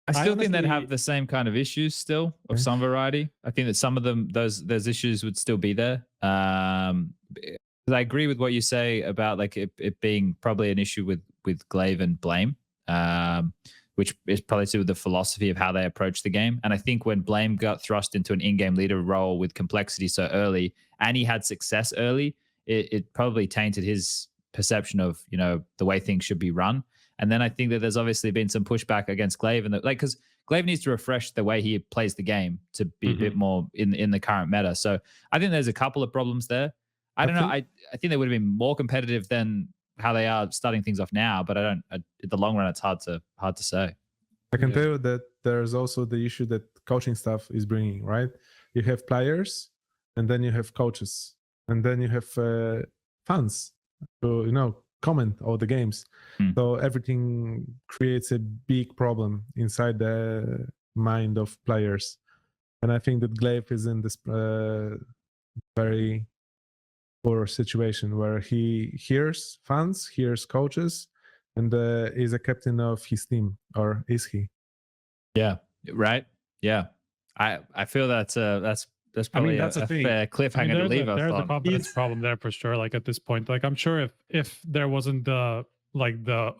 [SPEAKER 5] I still think they'd
[SPEAKER 7] honestly-
[SPEAKER 5] have the same kind of issues still of
[SPEAKER 1] Yeah.
[SPEAKER 5] some variety. I think that some of them, those issues would still be there. I agree with what you say about like it being probably an issue with Glaive and Blame, which is probably to do with the philosophy of how they approach the game. And I think when Blame got thrust into an in-game leader role with complexity so early, and he had success early, it probably tainted his perception of the way things should be run. And then I think that there's obviously been some pushback against Glaive, and because Glaive needs to refresh the way he plays the game to be a bit more in the current meta. So I think there's a couple of problems there. I don't know. I think they would have been more competitive than how they are starting things off now, but in the long run, it's hard to say.
[SPEAKER 1] I can tell you that there's also the issue that coaching staff is bringing, right? You have players, and then you have coaches, and then you have fans who, comment all the games. So everything creates a big problem inside the mind of players. And I think that Glaive is in this very poor situation where he hears fans, hears coaches, and is a captain of his team, or is he?
[SPEAKER 5] Yeah. Right. Yeah. I feel that's probably
[SPEAKER 7] that's
[SPEAKER 5] a
[SPEAKER 7] the thing.
[SPEAKER 5] fair cliffhanger to leave us
[SPEAKER 8] there's a
[SPEAKER 5] on.
[SPEAKER 8] confidence problem there for sure. Like at this point, like I'm sure if there wasn't the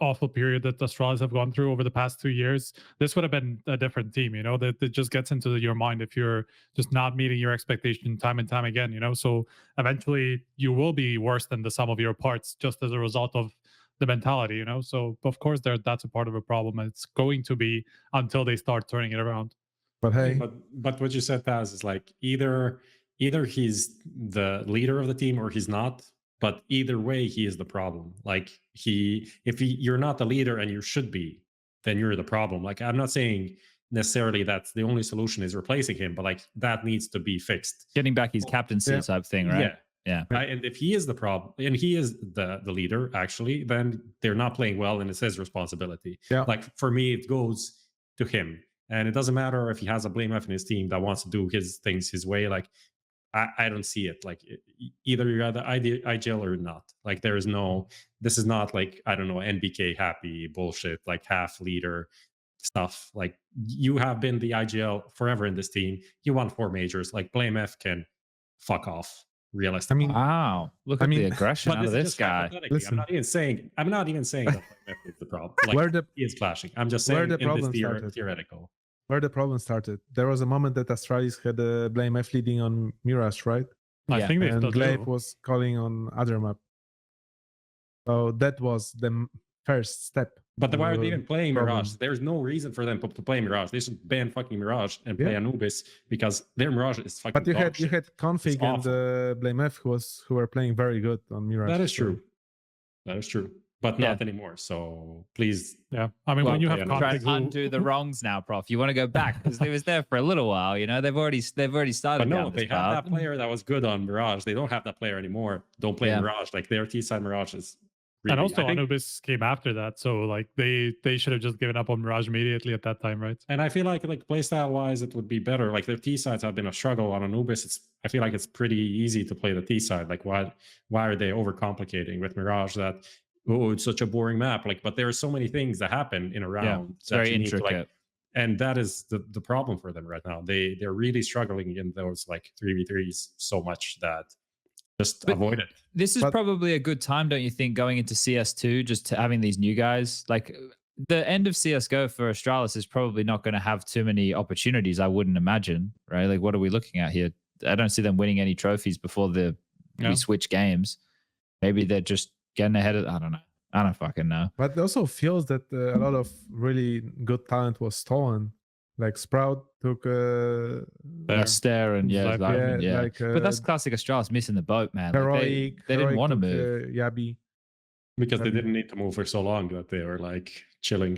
[SPEAKER 8] awful period that the Astralis have gone through over the past 2 years, this would have been a different team. That it just gets into your mind if you're just not meeting your expectation time and time again. So eventually you will be worse than the sum of your parts just as a result of the mentality. So of course that's a part of a problem, and it's going to be until they start turning it around.
[SPEAKER 1] But hey,
[SPEAKER 7] But what you said, Taz, is like either he's the leader of the team or he's not. But either way, he is the problem. Like you're not the leader and you should be, then you're the problem. Like I'm not saying necessarily that's the only solution is replacing him, but like that needs to be fixed.
[SPEAKER 5] Getting back his captaincy type thing, right? Yeah.
[SPEAKER 7] Right? And if he is the problem and he is the leader, actually, then they're not playing well and it's his responsibility.
[SPEAKER 1] Yeah.
[SPEAKER 7] Like for me, it goes to him. And it doesn't matter if he has a blame F in his team that wants to do his things his way. Like I don't see it. Like either you're the IGL or not. Like there is this is not like, I don't know, NBK happy bullshit, like half leader stuff. Like you have been the IGL forever in this team. You won 4 majors. Like blame F can fuck off. Realistically.
[SPEAKER 5] Wow. Look at the aggression out of this guy.
[SPEAKER 7] I'm not even saying that blame F is the problem. Like he is clashing. I'm just saying
[SPEAKER 1] where the
[SPEAKER 7] in
[SPEAKER 1] problem
[SPEAKER 7] this
[SPEAKER 1] started.
[SPEAKER 7] theoretical.
[SPEAKER 1] Where the problem started, there was a moment that Astralis had a blame F leading on Mirage, right?
[SPEAKER 8] I think they
[SPEAKER 1] And
[SPEAKER 8] still
[SPEAKER 1] Glaive
[SPEAKER 8] do.
[SPEAKER 1] was calling on other map. So that was the first step.
[SPEAKER 7] But why are they even playing
[SPEAKER 1] problem.
[SPEAKER 7] Mirage? There's no reason for them to play Mirage. They should ban fucking Mirage and play Anubis because their Mirage is fucking.
[SPEAKER 1] But you
[SPEAKER 7] dog
[SPEAKER 1] had
[SPEAKER 7] shit.
[SPEAKER 1] Config and Blame F who were playing very good on Mirage.
[SPEAKER 7] That is
[SPEAKER 1] so-
[SPEAKER 7] true. That is true. but not anymore. So please,
[SPEAKER 8] Yeah, I mean, when you have
[SPEAKER 5] try
[SPEAKER 8] configs
[SPEAKER 5] to undo the wrongs now, Prof. You want to go back because they was there for a little while. You know, they've already started.
[SPEAKER 7] but no,
[SPEAKER 5] down
[SPEAKER 7] they
[SPEAKER 5] this
[SPEAKER 7] had
[SPEAKER 5] path.
[SPEAKER 7] that player that was good on Mirage. They don't have that player anymore. Don't play Mirage. Like their T-side Mirage is. Really,
[SPEAKER 8] and also Anubis came after that, so like they should have just given up on Mirage immediately at that time, right?
[SPEAKER 7] And I feel like playstyle wise, it would be better. Like their T sides have been a struggle on Anubis. I feel like it's pretty easy to play the T side. Like why are they overcomplicating with Mirage that it's such a boring map? Like, but there are so many things that happen in a round.
[SPEAKER 5] It's very intricate.
[SPEAKER 7] To, and that is the problem for them right now. They're really struggling in those like 3v3s so much that just avoid it.
[SPEAKER 5] This is probably a good time, don't you think, going into CS2, just to having these new guys? Like the end of CSGO for Astralis is probably not going to have too many opportunities, I wouldn't imagine, right? Like what are we looking at here? I don't see them winning any trophies before we switch games. Maybe they're just getting ahead of, I don't know. I don't fucking know.
[SPEAKER 1] But it also feels that a lot of really good talent was stolen. Like Sprout took
[SPEAKER 5] Stare and but that's classic Astralis missing the boat, man.
[SPEAKER 1] Heroic,
[SPEAKER 5] like they didn't want to move.
[SPEAKER 1] Yabi.
[SPEAKER 7] Because they didn't need to move for so long that they were like chilling.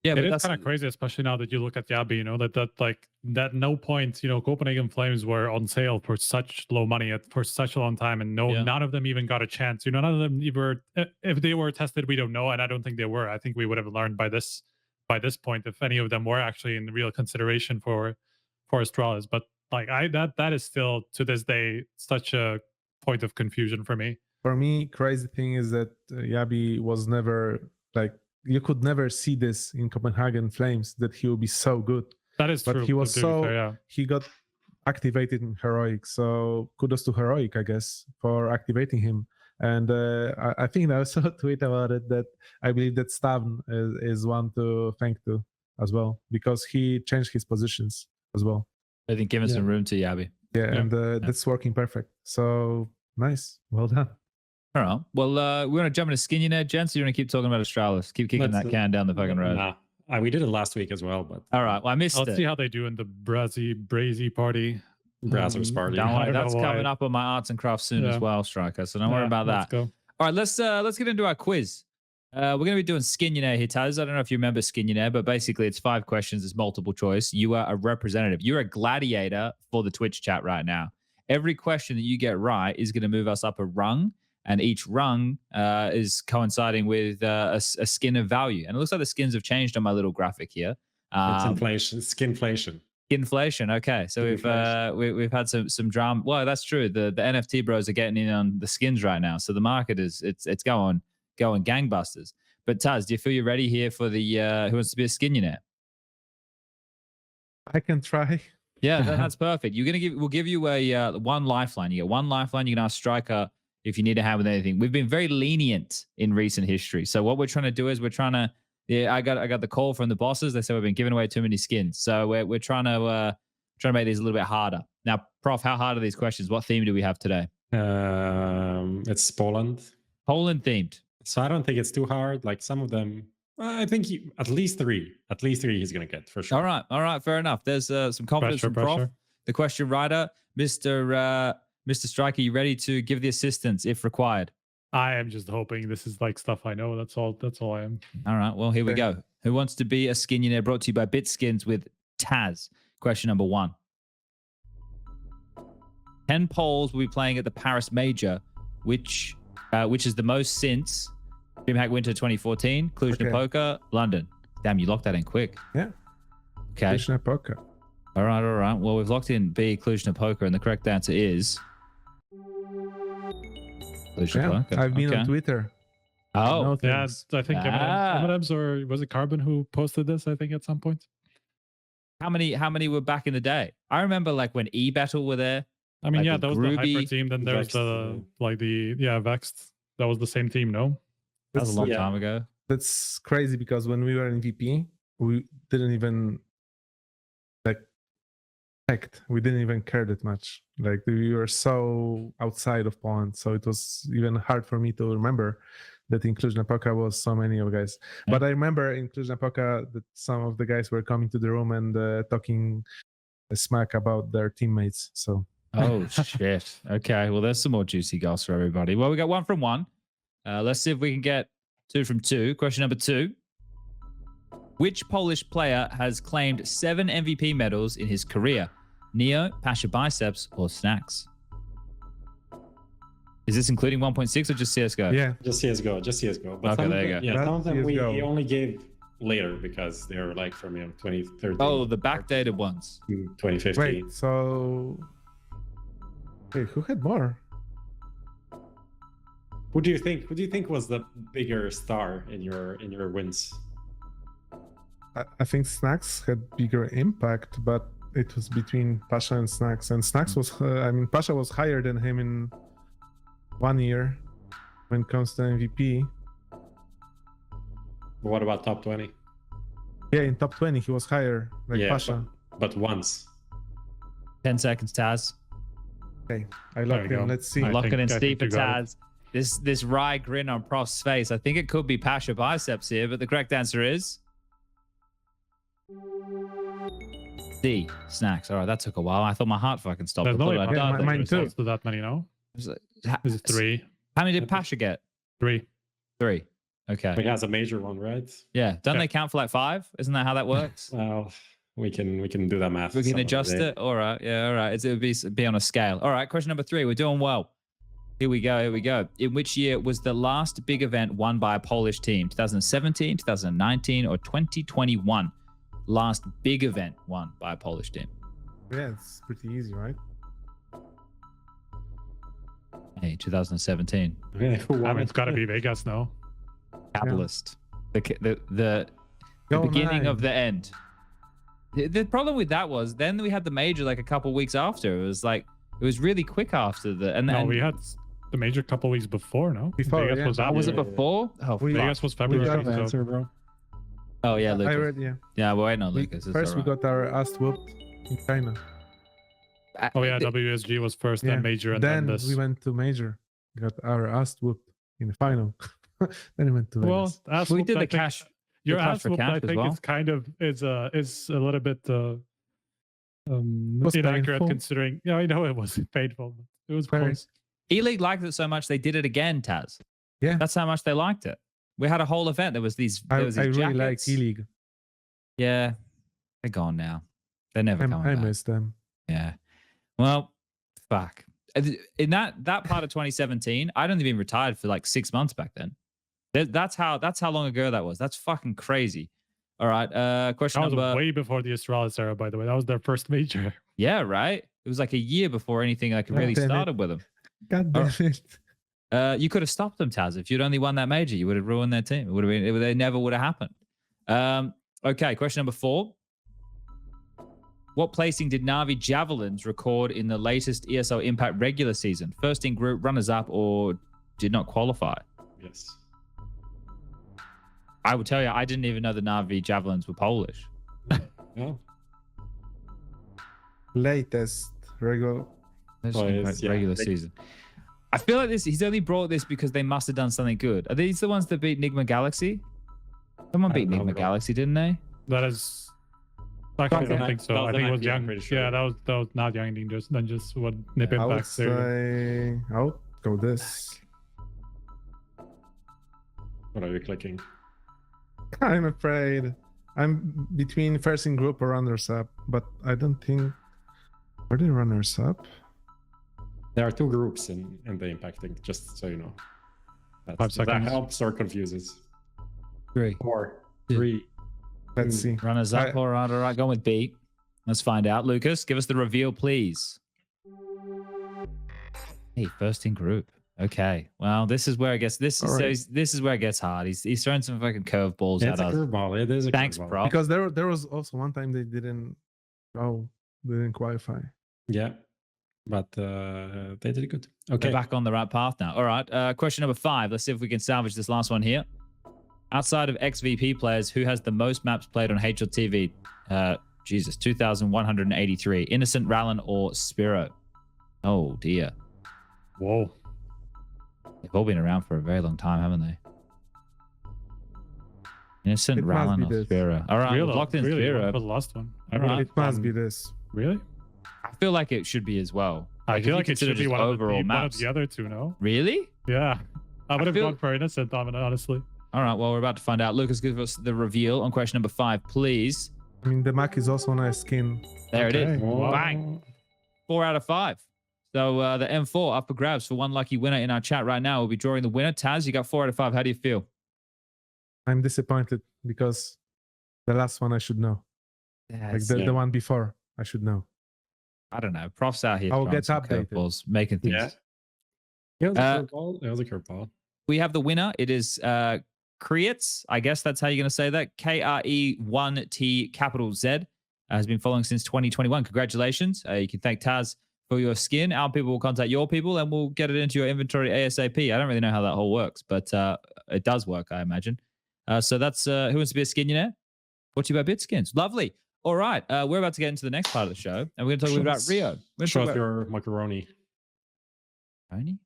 [SPEAKER 8] Yeah, but that's kind of crazy, especially now that you look at Yabi, you know, that no point, you know, Copenhagen Flames were on sale for such low money for such a long time, and none of them even got a chance. You know, none of them even, if they were tested, we don't know, and I don't think they were. I think we would have learned by this point if any of them were actually in real consideration for Astralis. But like that is still to this day such a point of confusion for me.
[SPEAKER 1] For me, crazy thing is that Yabi was never like, you could never see this in Copenhagen Flames, that he will be so good.
[SPEAKER 8] That is true.
[SPEAKER 1] But he was he got activated in Heroic. So kudos to Heroic, I guess, for activating him. And I think I saw a tweet about it that I believe that Stavn is one to thank to as well, because he changed his positions as well.
[SPEAKER 5] I think giving some room to Yabi.
[SPEAKER 1] Yeah, and that's working perfect. So nice. Well done.
[SPEAKER 5] All right. Well, we want to jump into Skinionaire, gents. So you want to keep talking about Astralis? Keep kicking that can down the fucking road.
[SPEAKER 7] Nah, we did it last week as well, but
[SPEAKER 5] all right. Well, I missed it.
[SPEAKER 8] Let's see how they do in the Brazy party.
[SPEAKER 7] Brazzers party.
[SPEAKER 5] Don't worry, that's coming up on my arts and crafts soon as well, Striker. So don't worry about that.
[SPEAKER 8] Let's go.
[SPEAKER 5] All right, let's get into our quiz. We're going to be doing Skinionaire here, TaZ. I don't know if you remember Skinionaire, but basically it's 5 questions. It's multiple choice. You are a representative. You're a gladiator for the Twitch chat right now. Every question that you get right is going to move us up a rung, and each rung is coinciding with a skin of value. And it looks like the skins have changed on my little graphic here.
[SPEAKER 7] It's inflation, skinflation.
[SPEAKER 5] Inflation. Okay, so we've had some drama. Well, that's true. The NFT bros are getting in on the skins right now, so the market is it's going gangbusters. But TaZ, do you feel you're ready here for the who wants to be a Skinionaire?
[SPEAKER 1] I can try.
[SPEAKER 5] Yeah, that's perfect. We'll give you a one lifeline. You get one lifeline. You can ask Striker if you need a hand with anything. We've been very lenient in recent history. So what we're trying to do is we're trying to. Yeah, I got the call from the bosses. They said we've been giving away too many skins. So we're trying to make these a little bit harder. Now, Prof, how hard are these questions? What theme do we have today?
[SPEAKER 7] It's Poland.
[SPEAKER 5] Poland themed.
[SPEAKER 7] So I don't think it's too hard. Like some of them, I think at least three. At least 3 he's going to get for sure.
[SPEAKER 5] All right, fair enough. There's some confidence from Prof. The question writer, Mr. Striker, you ready to give the assistance if required?
[SPEAKER 8] I am just hoping this is like stuff I know. That's all I am.
[SPEAKER 5] All right. Well, here we go. Who wants to be a Skinionaire? Brought to you by BitSkins with TaZ. Question number 1. 10 polls will be playing at the Paris Major, which is the most since DreamHack Winter 2014, Cluj-Napoca, London. Damn, you locked that in quick.
[SPEAKER 1] Yeah.
[SPEAKER 5] Okay.
[SPEAKER 1] Cluj-Napoca.
[SPEAKER 5] All right. Well, we've locked in B, Cluj-Napoca, and the correct answer is
[SPEAKER 1] Yeah, I've been on Twitter.
[SPEAKER 5] Oh,
[SPEAKER 8] yeah. I think M&M's or was it Carbon who posted this? I think at some point.
[SPEAKER 5] How many were back in the day? I remember like when E-Battle were there.
[SPEAKER 8] I mean,
[SPEAKER 5] like
[SPEAKER 8] that was the Hyper team. Then there's Vexed. That was the same team, no?
[SPEAKER 5] That was a long time ago.
[SPEAKER 1] That's crazy because when we were in VP, we didn't even we didn't even care that much. Like we were so outside of Poland, so it was even hard for me to remember that in Cluj-Napoca was so many of guys. Yeah. But I remember in Cluj-Napoca that some of the guys were coming to the room and talking smack about their teammates. So
[SPEAKER 5] oh shit. Okay, well there's some more juicy goss for everybody. Well, we got 1 from 1. Let's see if we can get 2 from 2. Question number 2. Which Polish player has claimed 7 MVP medals in his career? Neo, Pasha Biceps, or Snacks? Is this including 1.6 or just CSGO?
[SPEAKER 1] Yeah.
[SPEAKER 7] Just CSGO, just CSGO. But
[SPEAKER 5] Okay,
[SPEAKER 7] some of
[SPEAKER 5] there you
[SPEAKER 7] them-
[SPEAKER 5] go.
[SPEAKER 7] Yeah,
[SPEAKER 1] That's
[SPEAKER 7] some of them we
[SPEAKER 1] CSGO.
[SPEAKER 7] only gave later because they were like from 2013.
[SPEAKER 5] Oh, the backdated ones.
[SPEAKER 7] 2015.
[SPEAKER 1] Wait, so wait, who had more?
[SPEAKER 7] Who do you think was the bigger star in your wins?
[SPEAKER 1] I think Snacks had bigger impact, but it was between Pasha and Snacks. And Snacks was, Pasha was higher than him in 1 year when it comes to MVP.
[SPEAKER 7] What about top 20?
[SPEAKER 1] Yeah, in top 20 he was higher, like
[SPEAKER 7] Yeah,
[SPEAKER 1] Pasha.
[SPEAKER 7] But once.
[SPEAKER 5] 10 seconds, TaZ.
[SPEAKER 1] Okay, I
[SPEAKER 8] There
[SPEAKER 1] locked
[SPEAKER 8] we go.
[SPEAKER 1] in. Let's see.
[SPEAKER 8] I
[SPEAKER 5] Locking
[SPEAKER 8] think-
[SPEAKER 5] in
[SPEAKER 8] I
[SPEAKER 5] Steve
[SPEAKER 8] think
[SPEAKER 5] for
[SPEAKER 8] you got it.
[SPEAKER 5] TaZ. This wry grin on Prof's face. I think it could be Pasha Biceps here, but the correct answer is D. Snacks. All right, that took a while. I thought my heart fucking stopped.
[SPEAKER 8] There's
[SPEAKER 5] I thought
[SPEAKER 8] no
[SPEAKER 5] I'd
[SPEAKER 8] way
[SPEAKER 5] died.
[SPEAKER 1] mine too.
[SPEAKER 8] to that many, no?
[SPEAKER 5] Is it-
[SPEAKER 8] Is it 3?
[SPEAKER 5] How many did Pasha get?
[SPEAKER 8] 3.
[SPEAKER 5] 3. Okay.
[SPEAKER 7] He has a major one, right?
[SPEAKER 5] Yeah. Don't
[SPEAKER 8] Yeah.
[SPEAKER 5] they count for like 5? Isn't that how that works?
[SPEAKER 7] Well, we can do that math.
[SPEAKER 5] We can
[SPEAKER 7] some other
[SPEAKER 5] adjust
[SPEAKER 7] day.
[SPEAKER 5] it. All right. Yeah. All right. It would be on a scale. All right. Question number 3. We're doing well. Here we go. Here we go. In which year was the last big event won by a Polish team? 2017, 2019, or 2021? Last big event won by a Polish team.
[SPEAKER 1] Yeah, it's pretty easy, right?
[SPEAKER 5] Hey, 2017.
[SPEAKER 7] Okay, who won
[SPEAKER 8] It's
[SPEAKER 7] it?
[SPEAKER 8] got to be Vegas, no?
[SPEAKER 5] Catalyst. The
[SPEAKER 1] Go
[SPEAKER 5] beginning
[SPEAKER 1] nine.
[SPEAKER 5] of the end. The problem with that was then we had the major like a couple weeks after. It was really quick after the and
[SPEAKER 8] No,
[SPEAKER 5] then
[SPEAKER 8] we had the major couple weeks before, no?
[SPEAKER 1] Before,
[SPEAKER 8] Vegas
[SPEAKER 1] yeah.
[SPEAKER 8] was
[SPEAKER 5] oh,
[SPEAKER 8] after.
[SPEAKER 5] was it before? Oh,
[SPEAKER 1] We-
[SPEAKER 5] fuck.
[SPEAKER 8] Vegas was
[SPEAKER 1] We
[SPEAKER 8] February.
[SPEAKER 1] got
[SPEAKER 8] so-
[SPEAKER 7] bro.
[SPEAKER 5] Oh yeah,
[SPEAKER 1] I
[SPEAKER 5] Lucas.
[SPEAKER 1] read, yeah.
[SPEAKER 5] Yeah, we're waiting on
[SPEAKER 1] We-
[SPEAKER 5] Lucas. It's
[SPEAKER 1] first, we
[SPEAKER 5] alright.
[SPEAKER 1] got our ass whooped in China.
[SPEAKER 8] Oh yeah,
[SPEAKER 5] The-
[SPEAKER 8] WSG was first,
[SPEAKER 1] Yeah.
[SPEAKER 8] then major, and
[SPEAKER 1] Then
[SPEAKER 8] then this.
[SPEAKER 1] we went to major. Got our ass whooped in the final. Then we went to
[SPEAKER 8] Well,
[SPEAKER 1] Vegas.
[SPEAKER 8] ass
[SPEAKER 5] we
[SPEAKER 8] whooped,
[SPEAKER 5] did
[SPEAKER 8] I
[SPEAKER 5] the
[SPEAKER 8] think-
[SPEAKER 5] cash.
[SPEAKER 8] Your
[SPEAKER 5] cash
[SPEAKER 8] ass
[SPEAKER 5] for
[SPEAKER 8] whooped,
[SPEAKER 5] cash
[SPEAKER 8] I
[SPEAKER 5] as
[SPEAKER 8] think
[SPEAKER 5] well.
[SPEAKER 8] it's kind of is a little bit
[SPEAKER 1] was
[SPEAKER 8] inaccurate
[SPEAKER 1] painful.
[SPEAKER 8] considering. Yeah, I know it was painful, but it was
[SPEAKER 1] Very.
[SPEAKER 8] close.
[SPEAKER 5] E-League liked it so much they did it again, TaZ.
[SPEAKER 1] Yeah.
[SPEAKER 5] That's how much they liked it. We had a whole event. There was these.
[SPEAKER 1] I
[SPEAKER 5] There was
[SPEAKER 1] really
[SPEAKER 5] these
[SPEAKER 1] like
[SPEAKER 5] jackets.
[SPEAKER 1] E-League.
[SPEAKER 5] Yeah, they're gone now. They're never coming
[SPEAKER 1] I
[SPEAKER 5] back.
[SPEAKER 1] miss them.
[SPEAKER 5] Yeah. Well, fuck. In that part of 2017, I'd only been retired for like 6 months back then. That's how long ago that was. That's fucking crazy. All right. Question
[SPEAKER 8] That was
[SPEAKER 5] number.
[SPEAKER 8] way before the Astralis era, by the way. That was their first major.
[SPEAKER 5] Yeah, right. It was like a year before anything like
[SPEAKER 1] God
[SPEAKER 5] really
[SPEAKER 1] damn it.
[SPEAKER 5] started with them.
[SPEAKER 1] God damn it.
[SPEAKER 5] You could have stopped them, TaZ. If you'd only won that major, you would have ruined their team. It would have been. They never would have happened. Okay. Question number 4. What placing did NAVI Javelins record in the latest ESL Impact regular season? First in group, runners up, or did not qualify?
[SPEAKER 7] Yes.
[SPEAKER 5] I would tell you, I didn't even know the NAVI Javelins were Polish.
[SPEAKER 7] No.
[SPEAKER 1] Latest regular.
[SPEAKER 5] Latest
[SPEAKER 7] Oh,
[SPEAKER 5] Impact
[SPEAKER 7] it's- yeah,
[SPEAKER 5] regular
[SPEAKER 7] they-
[SPEAKER 5] season. I feel like he's only brought this because they must have done something good. Are these the ones that beat Nigma Galaxy? Someone
[SPEAKER 7] I
[SPEAKER 5] beat
[SPEAKER 7] don't know,
[SPEAKER 5] Nigma
[SPEAKER 7] bro.
[SPEAKER 5] Galaxy, didn't they?
[SPEAKER 8] That is. Actually, I don't think so.
[SPEAKER 7] That was
[SPEAKER 8] I
[SPEAKER 7] the
[SPEAKER 8] think it was
[SPEAKER 7] IPM,
[SPEAKER 8] young.
[SPEAKER 7] pretty sure.
[SPEAKER 8] Yeah, that was not young. Then just what Nip
[SPEAKER 1] I would
[SPEAKER 8] Impact. There you go.
[SPEAKER 1] say I'll go this.
[SPEAKER 7] What are you clicking?
[SPEAKER 1] I'm afraid. I'm between first in group or runners up, but I don't think. Are they runners up?
[SPEAKER 7] There are 2 groups in the impacting, just so you know.
[SPEAKER 8] 5
[SPEAKER 7] That
[SPEAKER 8] seconds.
[SPEAKER 7] helps or confuses.
[SPEAKER 5] 3.
[SPEAKER 7] 4,
[SPEAKER 5] Two.
[SPEAKER 7] 3.
[SPEAKER 1] Let's see.
[SPEAKER 5] Runners up. All right. Going with B. Let's find out. Lucas, give us the reveal, please. Hey, first in group. Okay. Well, this is where it gets. This is
[SPEAKER 1] All right.
[SPEAKER 5] so this is where it gets hard. He's throwing some fucking curveballs
[SPEAKER 7] It's
[SPEAKER 5] at
[SPEAKER 7] a
[SPEAKER 5] us.
[SPEAKER 7] curveball. It is a
[SPEAKER 5] Thanks,
[SPEAKER 7] curveball.
[SPEAKER 5] bro.
[SPEAKER 1] Because there was also one time they didn't. Oh, they didn't qualify.
[SPEAKER 7] Yeah. But they did good.
[SPEAKER 5] We're
[SPEAKER 7] Okay.
[SPEAKER 5] back on the right path now. All right. Question number 5. Let's see if we can salvage this last one here. Outside of XVP players, who has the most maps played on HLTV? 2,183. Innocent, Rallin, or Spiro? Oh dear.
[SPEAKER 8] Whoa.
[SPEAKER 5] They've all been around for a very long time, haven't they? Innocent,
[SPEAKER 1] It must
[SPEAKER 5] Rallin,
[SPEAKER 1] be
[SPEAKER 5] or
[SPEAKER 1] this.
[SPEAKER 5] Spiro? All right, we've
[SPEAKER 8] Really?
[SPEAKER 5] locked in
[SPEAKER 8] Really?
[SPEAKER 5] Spiro.
[SPEAKER 8] What was the last one?
[SPEAKER 5] All right.
[SPEAKER 1] It must be this.
[SPEAKER 8] Really?
[SPEAKER 5] I feel like it should be as well.
[SPEAKER 8] I
[SPEAKER 5] if
[SPEAKER 8] feel
[SPEAKER 5] you
[SPEAKER 8] like it
[SPEAKER 5] consider
[SPEAKER 8] should be
[SPEAKER 5] just
[SPEAKER 8] one of
[SPEAKER 5] overall
[SPEAKER 8] the
[SPEAKER 5] maps.
[SPEAKER 8] other two. No.
[SPEAKER 5] Really?
[SPEAKER 8] Yeah. I would have
[SPEAKER 5] feel-
[SPEAKER 8] gone for Innocent, honestly.
[SPEAKER 5] All right. Well, we're about to find out. Lucas, give us the reveal on question number 5, please.
[SPEAKER 1] I mean, the Mac is also a nice skin.
[SPEAKER 5] There it is.
[SPEAKER 8] Okay.
[SPEAKER 5] Bang. 4 out of 5. So the M4 up for grabs for one lucky winner in our chat right now. We'll be drawing the winner. TaZ, you got 4 out of 5. How do you feel?
[SPEAKER 1] I'm disappointed because the last one I should know. Like the one before, I should know.
[SPEAKER 5] I don't know. Profs out here.
[SPEAKER 1] I'll
[SPEAKER 5] throwing
[SPEAKER 1] get
[SPEAKER 5] some
[SPEAKER 1] updated.
[SPEAKER 5] curveballs, making things.
[SPEAKER 7] Yeah. It was a curveball. It was a curveball.
[SPEAKER 5] We have the winner. It is Kreitz. I guess that's how you're going to say that. KRE1T capital Z. Has been following since 2021. Congratulations. You can thank TaZ for your skin. Our people will contact your people and we'll get it into your inventory ASAP. I don't really know how that whole works, but it does work, I imagine. So that's who wants to be a Skinionaire? Brought to you by BitSkins. Lovely. All right. We're about to get into the next part of the show and we're going to talk about Rio.
[SPEAKER 7] Show us your macaroni.
[SPEAKER 5] Macaroni?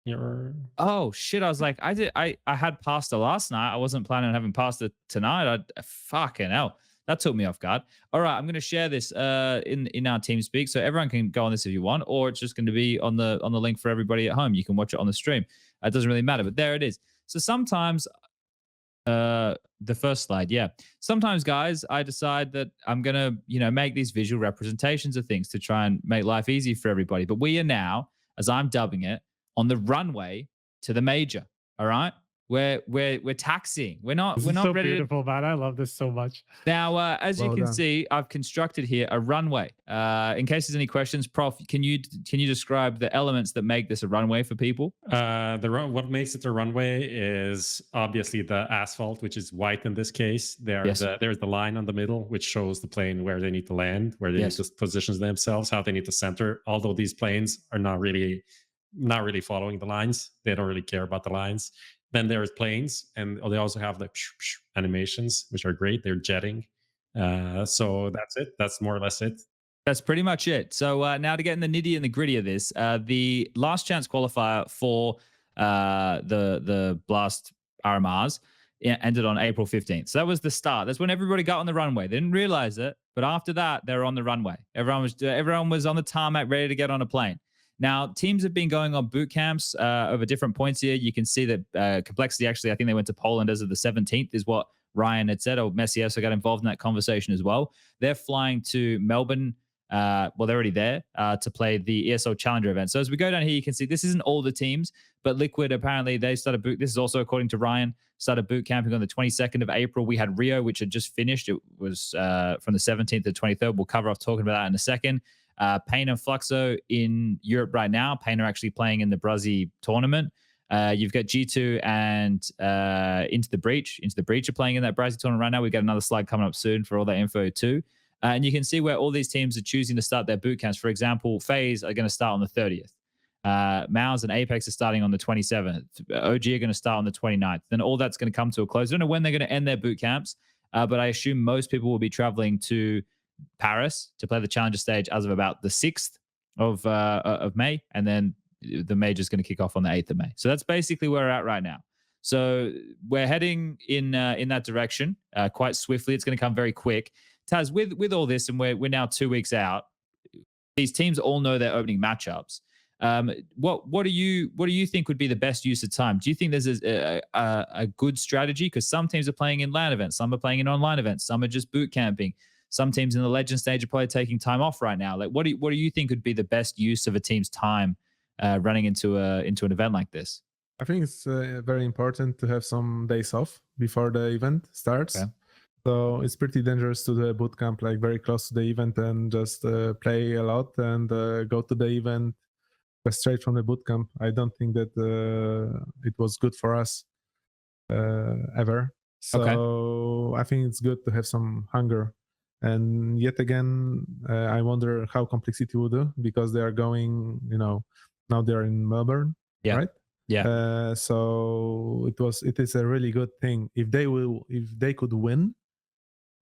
[SPEAKER 7] Your...
[SPEAKER 5] Oh shit! I was like, I had pasta last night. I wasn't planning on having pasta tonight. Fucking hell. That took me off guard. All right, I'm going to share this in our team speak, so everyone can go on this if you want, or it's just going to be on the link for everybody at home. You can watch it on the stream. It doesn't really matter, but there it is. So sometimes, the first slide, yeah. Sometimes, guys, I decide that I'm going to make these visual representations of things to try and make life easy for everybody. But we are now, as I'm dubbing it, on the runway to the major. All right. We're taxiing. We're not
[SPEAKER 8] so
[SPEAKER 5] ready.
[SPEAKER 8] Beautiful, man. I love this so much.
[SPEAKER 5] Now, as you can see, I've constructed here a runway. In case there's any questions, Prof, can you describe the elements that make this a runway for people?
[SPEAKER 7] What makes it a runway is obviously the asphalt, which is white in this case. There's the line on the middle, which shows the plane where they need to land, where they need to position themselves, how they need to center. Although these planes are not really following the lines, they don't really care about the lines. Then there's planes, and they also have the animations, which are great. They're jetting. So that's it. That's more or less it.
[SPEAKER 5] That's pretty much it. So now to get in the nitty and the gritty of this, the last chance qualifier for the Blast RMRs ended on April 15th. So that was the start. That's when everybody got on the runway. They didn't realize it, but after that, they were on the runway. Everyone was on the tarmac, ready to get on a plane. Now, teams have been going on boot camps over different points here. You can see that Complexity, actually, I think they went to Poland as of the 17th, is what Ryan had said. Or Messi also got involved in that conversation as well. They're flying to Melbourne. Well, they're already there to play the ESL Challenger event. So as we go down here, you can see this isn't all the teams, but Liquid, apparently, they started boot. This is also according to Ryan, started boot camping on the 22nd of April. We had Rio, which had just finished. It was from the 17th to the 23rd. We'll cover off talking about that in a second. Pain and Fluxo in Europe right now. Pain are actually playing in the Brazzy tournament. You've got G2 and Into the Breach. Into the Breach are playing in that Brazzy tournament right now. We've got another slide coming up soon for all that info too. And you can see where all these teams are choosing to start their boot camps. For example, FaZe are going to start on the 30th. Mouse and Apex are starting on the 27th. OG are going to start on the 29th. Then all that's going to come to a close. I don't know when they're going to end their boot camps, but I assume most people will be traveling to Paris to play the Challenger stage as of about the 6th of May, and then the major is going to kick off on the 8th of May. So that's basically where we're at right now. So we're heading in that direction quite swiftly. It's going to come very quick. TaZ, with all this, and we're now 2 weeks out, these teams all know their opening matchups. What do you think would be the best use of time? Do you think there's a good strategy? Because some teams are playing in LAN events, some are playing in online events, some are just boot camping. Some teams in the legend stage are probably taking time off right now. Like, what do you think would be the best use of a team's time running into an event like this?
[SPEAKER 1] I think it's very important to have some days off before the event starts. Okay. So it's pretty dangerous to do a boot camp like very close to the event and just play a lot and go to the event straight from the boot camp. I don't think that it was good for us ever. So I think it's good to have some hunger. And yet again, I wonder how Complexity will do, because they are going, now they're in Melbourne, right?
[SPEAKER 5] Yeah.
[SPEAKER 1] So it is a really good thing. If they could win,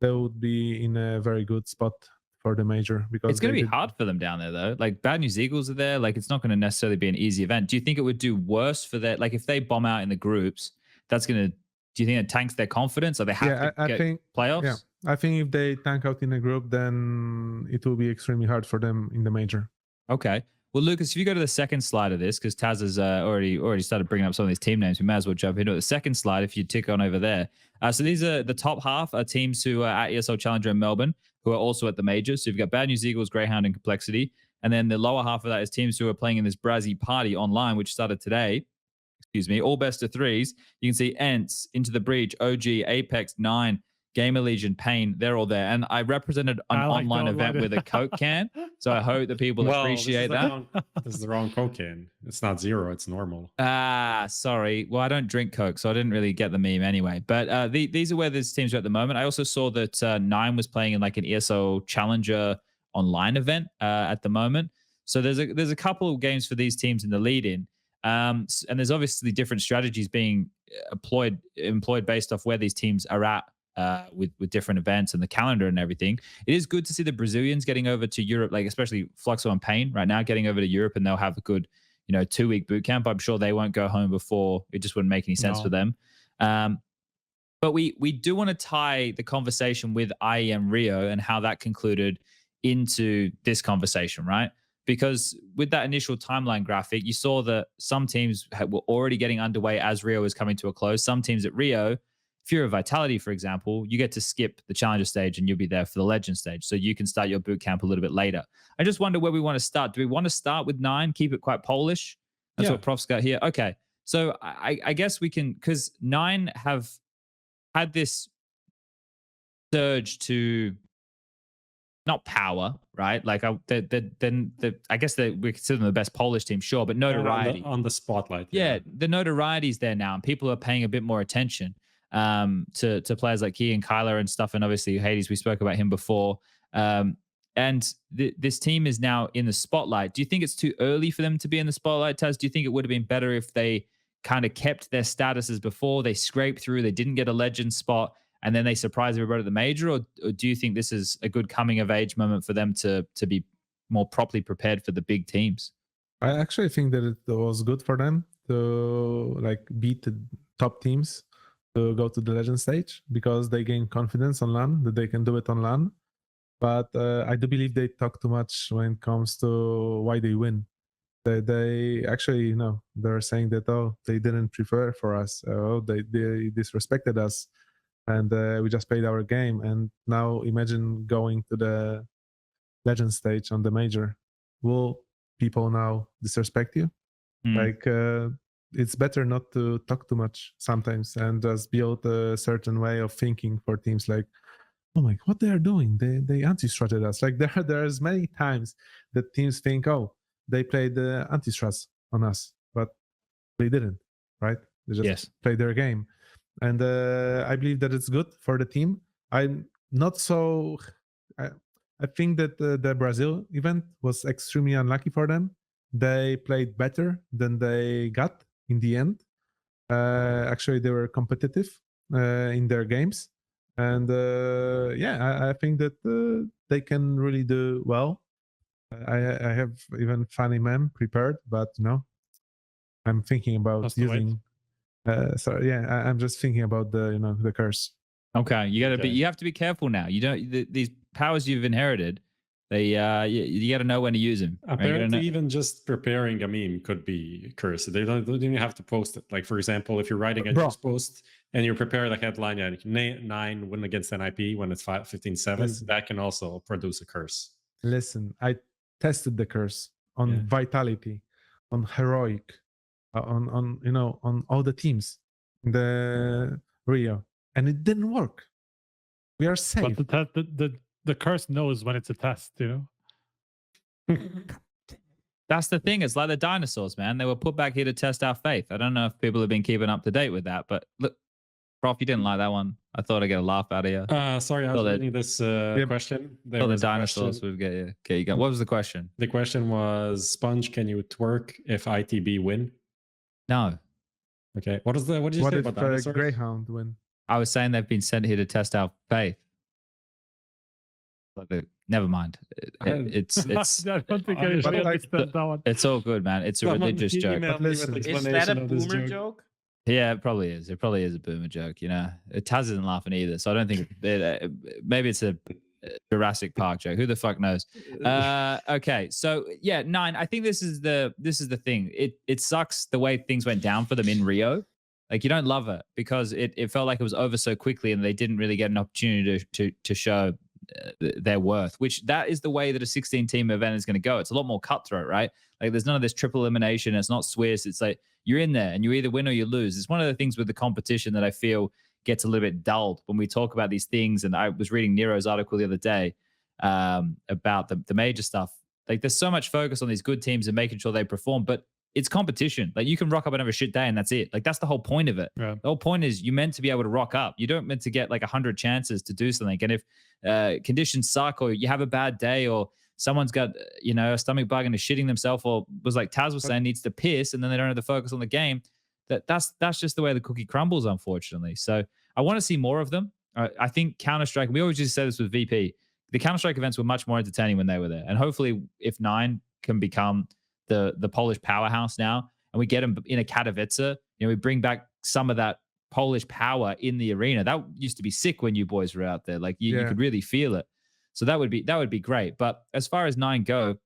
[SPEAKER 1] they would be in a very good spot for the major, because
[SPEAKER 5] it's going to be hard for them down there though. Like Bad News Eagles are there. Like it's not going to necessarily be an easy event. Do you think it would do worse for their, like if they bomb out in the groups, do you think it tanks their confidence? Or they have to get playoffs?
[SPEAKER 1] Yeah. I think if they tank out in a group, then it will be extremely hard for them in the major.
[SPEAKER 5] Okay. Well, Lucas, if you go to the second slide of this, because TaZ has already started bringing up some of these team names, we may as well jump into it. The second slide, if you tick on over there. So these are the top half are teams who are at ESL Challenger in Melbourne, who are also at the majors. So you've got Bad News Eagles, Greyhound, and Complexity. And then the lower half of that is teams who are playing in this Brazzy party online, which started today. Excuse me, all best of threes. You can see Ents, Into the Breach, OG, Apex, 9, Gamer Legion, Pain, they're all there. And I represented an online event with a Coke can. So I hope that people appreciate that.
[SPEAKER 7] This is the wrong Coke can. It's not zero, it's normal.
[SPEAKER 5] Sorry. Well, I don't drink Coke, so I didn't really get the meme anyway. But these are where these teams are at the moment. I also saw that 9 was playing in like an ESL Challenger online event at the moment. So there's a couple of games for these teams in the lead-in. And there's obviously different strategies being employed based off where these teams are at with different events and the calendar and everything. It is good to see the Brazilians getting over to Europe, like especially Fluxo and Pain right now getting over to Europe, and they'll have a good, 2-week boot camp. I'm sure they won't go home before. It just wouldn't make any sense for them. But we do want to tie the conversation with IEM Rio and how that concluded into this conversation, right? Because with that initial timeline graphic, you saw that some teams were already getting underway as Rio was coming to a close. Some teams at Rio, if you're a Vitality, for example, you get to skip the Challenger stage and you'll be there for the Legend stage. So you can start your boot camp a little bit later. I just wonder where we want to start. Do we want to start with 9, keep it quite Polish? That's what Prof's got here. Okay. So I guess we can, because 9 have had this surge to not power, right? Like I guess we consider them the best Polish team, sure, but notoriety
[SPEAKER 7] on the spotlight.
[SPEAKER 5] Yeah, the notoriety's there now, and people are paying a bit more attention to players like Key and Kyler and stuff, and obviously Hades. We spoke about him before, and this team is now in the spotlight. Do you think it's too early for them to be in the spotlight, TaZ? Do you think it would have been better if they kind of kept their statuses before they scraped through, they didn't get a Legend spot, and then they surprise everybody at the major? Or do you think this is a good coming of age moment for them to be more properly prepared for the big teams?
[SPEAKER 1] I actually think that it was good for them to like beat the top teams to go to the Legend stage, because they gain confidence on LAN that they can do it on LAN. But I do believe they talk too much when it comes to why they win. They actually, they're saying that, they didn't prepare for us. They disrespected us. And we just played our game. And now imagine going to the Legend stage on the major. Will people now disrespect you? Like, it's better not to talk too much sometimes and just build a certain way of thinking for teams. Like, oh my, what they are doing? They anti-stratted us. Like there's many times that teams think, they played the anti-strats on us, but they didn't, right? They just played their game. And I believe that it's good for the team. I'm not so... I think that the Brazil event was extremely unlucky for them. They played better than they got in the end. Actually, they were competitive in their games. And I think that they can really do well. I have even funny meme prepared, but I'm thinking about using... I'm just thinking about the curse.
[SPEAKER 5] Okay, you have to be careful now. You don't these powers you've inherited. You got to know when to use them.
[SPEAKER 7] Apparently, even just preparing a meme could be cursed. They don't even have to post it. Like, for example, if you're writing a news post and you prepare the headline, 9 win against NIP when it's 15-7, that can also produce a curse.
[SPEAKER 1] Listen, I tested the curse on Vitality, on Heroic, on all the teams in the Rio, and it didn't work. We are safe.
[SPEAKER 8] But the curse knows when it's a test,
[SPEAKER 5] That's the thing. It's like the dinosaurs, man. They were put back here to test our faith. I don't know if people have been keeping up to date with that, but look, Prof, you didn't like that one. I thought I'd get a laugh out of you.
[SPEAKER 7] Sorry, I was reading this question.
[SPEAKER 5] The dinosaurs would get you. Okay, you got. What was the question?
[SPEAKER 7] The question was, Sponge, can you twerk if ITB win?
[SPEAKER 5] No.
[SPEAKER 7] Okay. What did you say about dinosaurs?
[SPEAKER 1] Greyhound win?
[SPEAKER 5] I was saying they've been sent here to test our faith. Never mind. It's
[SPEAKER 8] I don't think I should understand that one.
[SPEAKER 5] It's all good, man. It's a religious joke.
[SPEAKER 6] Is that a boomer joke?
[SPEAKER 5] Yeah, it probably is. It probably is a boomer joke. TaZ isn't laughing either, so I don't think maybe it's a Jurassic Park joke. Who the fuck knows? Okay, so yeah, 9. I think this is the thing. It sucks the way things went down for them in Rio. Like, you don't love it because it felt like it was over so quickly and they didn't really get an opportunity to show their worth, which that is the way that a 16-team event is going to go. It's a lot more cutthroat, right? Like, there's none of this triple elimination. It's not Swiss. It's like you're in there and you either win or you lose. It's one of the things with the competition that I feel gets a little bit dulled when we talk about these things. And I was reading Nero's article the other day about the major stuff. Like, there's so much focus on these good teams and making sure they perform, but it's competition. Like, you can rock up and have a shit day and that's it. Like, that's the whole point of it. Yeah. The whole point is you meant to be able to rock up. You don't meant to get like 100 chances to do something. And if conditions suck or you have a bad day or someone's got, a stomach bug and is shitting themselves or was like TaZ was saying needs to piss and then they don't have the focus on the game, that's just the way the cookie crumbles, unfortunately. So I want to see more of them. I think Counter-Strike, we always just say this with VP, the Counter-Strike events were much more entertaining when they were there. And hopefully if 9 can become the Polish powerhouse now, and we get them in a Katowice, we bring back some of that Polish power in the arena. That used to be sick when you boys were out there. Like you could really feel it. So that would be great. But as far as 9 go,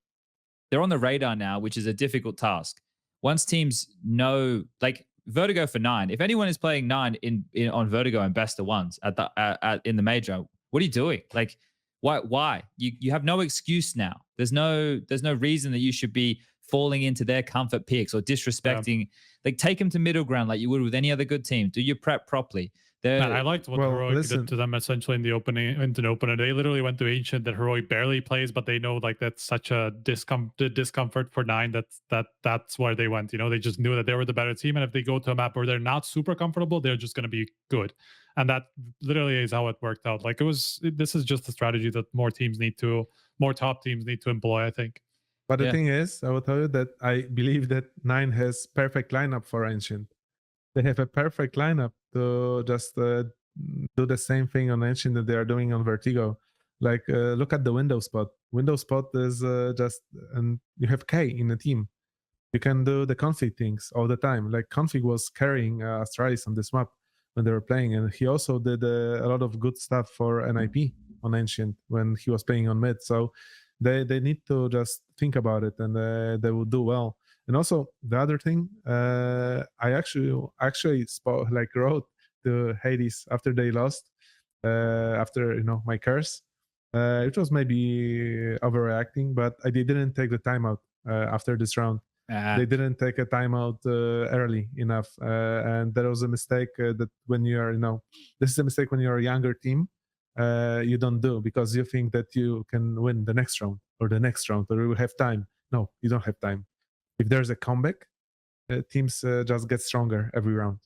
[SPEAKER 5] they're on the radar now, which is a difficult task. Once teams know, like Vertigo for 9, if anyone is playing 9 on Vertigo and best of ones in the major, what are you doing? Like, why? You have no excuse now. There's no reason that you should be falling into their comfort picks or disrespecting. Like, take them to middle ground like you would with any other good team. Do your prep properly. Man,
[SPEAKER 8] I liked what Heroic did to them essentially in the opening. They literally went to Ancient that Heroic barely plays, but they know like that's such a discomfort for 9 that's where they went. They just knew that they were the better team, and if they go to a map where they're not super comfortable, they're just going to be good. And that literally is how it worked out. Like, this is just a strategy that more top teams need to employ, I think.
[SPEAKER 1] But the thing is, I will tell you that I believe that 9 has perfect lineup for Ancient. They have a perfect lineup to just do the same thing on Ancient that they are doing on Vertigo. Like, look at the window spot. Window spot is and you have K in the team. You can do the config things all the time. Like, config was carrying Astralis on this map when they were playing, and he also did a lot of good stuff for NIP on Ancient when he was playing on mid. So they need to just think about it, and they will do well. And also the other thing, I actually wrote to Hades after they lost, after my curse. It was maybe overreacting, but they didn't take the timeout after this round. They didn't take a timeout early enough, and that was a mistake that when you are, this is a mistake when you're a younger team. You don't do, because you think that you can win the next round or you will have time. No, you don't have time. If there's a comeback, teams just get stronger every round.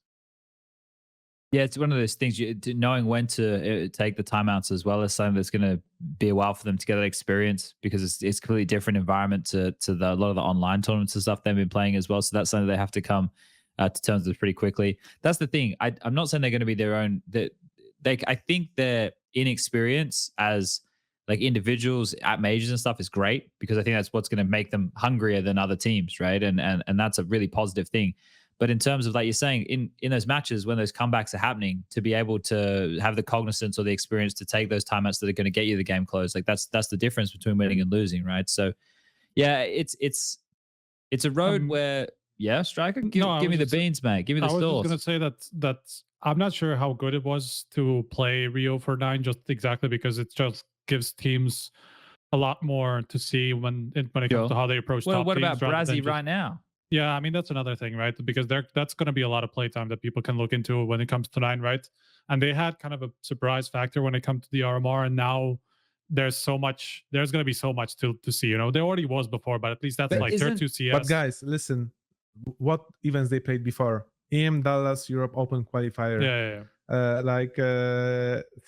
[SPEAKER 5] Yeah, it's one of those things. Knowing when to take the timeouts as well as something that's going to be a while for them to get that experience, because it's a completely different environment to a lot of the online tournaments and stuff they've been playing as well. So that's something they have to come to terms with pretty quickly. That's the thing. I'm not saying they're going to be their own. I think their inexperience as like individuals at majors and stuff is great, because I think that's what's going to make them hungrier than other teams, right? And that's a really positive thing. But in terms of, like you're saying, in those matches when those comebacks are happening, to be able to have the cognizance or the experience to take those timeouts that are going to get you the game closed, like that's the difference between winning and losing, right? So yeah, it's a road where Striker, give me the beans, mate. Give me the sauce. I was
[SPEAKER 8] just going to say that I'm not sure how good it was to play Rio for 9, just exactly because it just gives teams a lot more to see when it comes to how they approach top teams.
[SPEAKER 5] What about Brazzy right now?
[SPEAKER 8] Yeah, I mean, that's another thing, right? Because that's going to be a lot of playtime that people can look into when it comes to 9, right? And they had kind of a surprise factor when it comes to the RMR, and now there's going to be so much to see. There already was before, but at least that's like tier 2 CS.
[SPEAKER 1] But guys, listen, what events they played before? EM Dallas Europe Open Qualifier.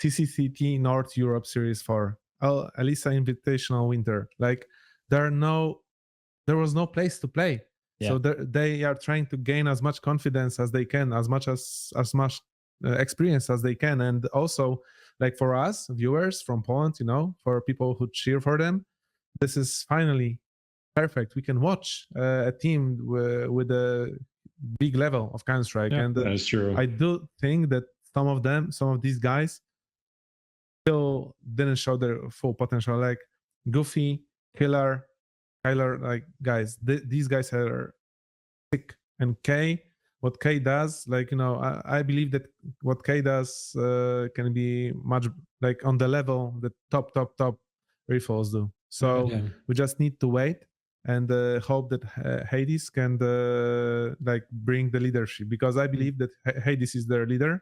[SPEAKER 1] CCCT North Europe Series 4. Elisa Invitational Winter. Like, there was no place to play. Yeah. So they are trying to gain as much confidence as they can, as much experience as they can. And also, like, for us viewers from Poland, for people who cheer for them, this is finally perfect. We can watch a team with a big level of Counter-Strike.
[SPEAKER 7] Yeah, and that's true.
[SPEAKER 1] I do think that some of these guys still didn't show their full potential. Like Goofy, Killer, Kyler, like guys, these guys are sick. And K, what K does, like, you know, I believe that what K does can be much like on the level that top Refalls do. So we just need to wait and hope that Hades can like bring the leadership, because I believe that Hades is their leader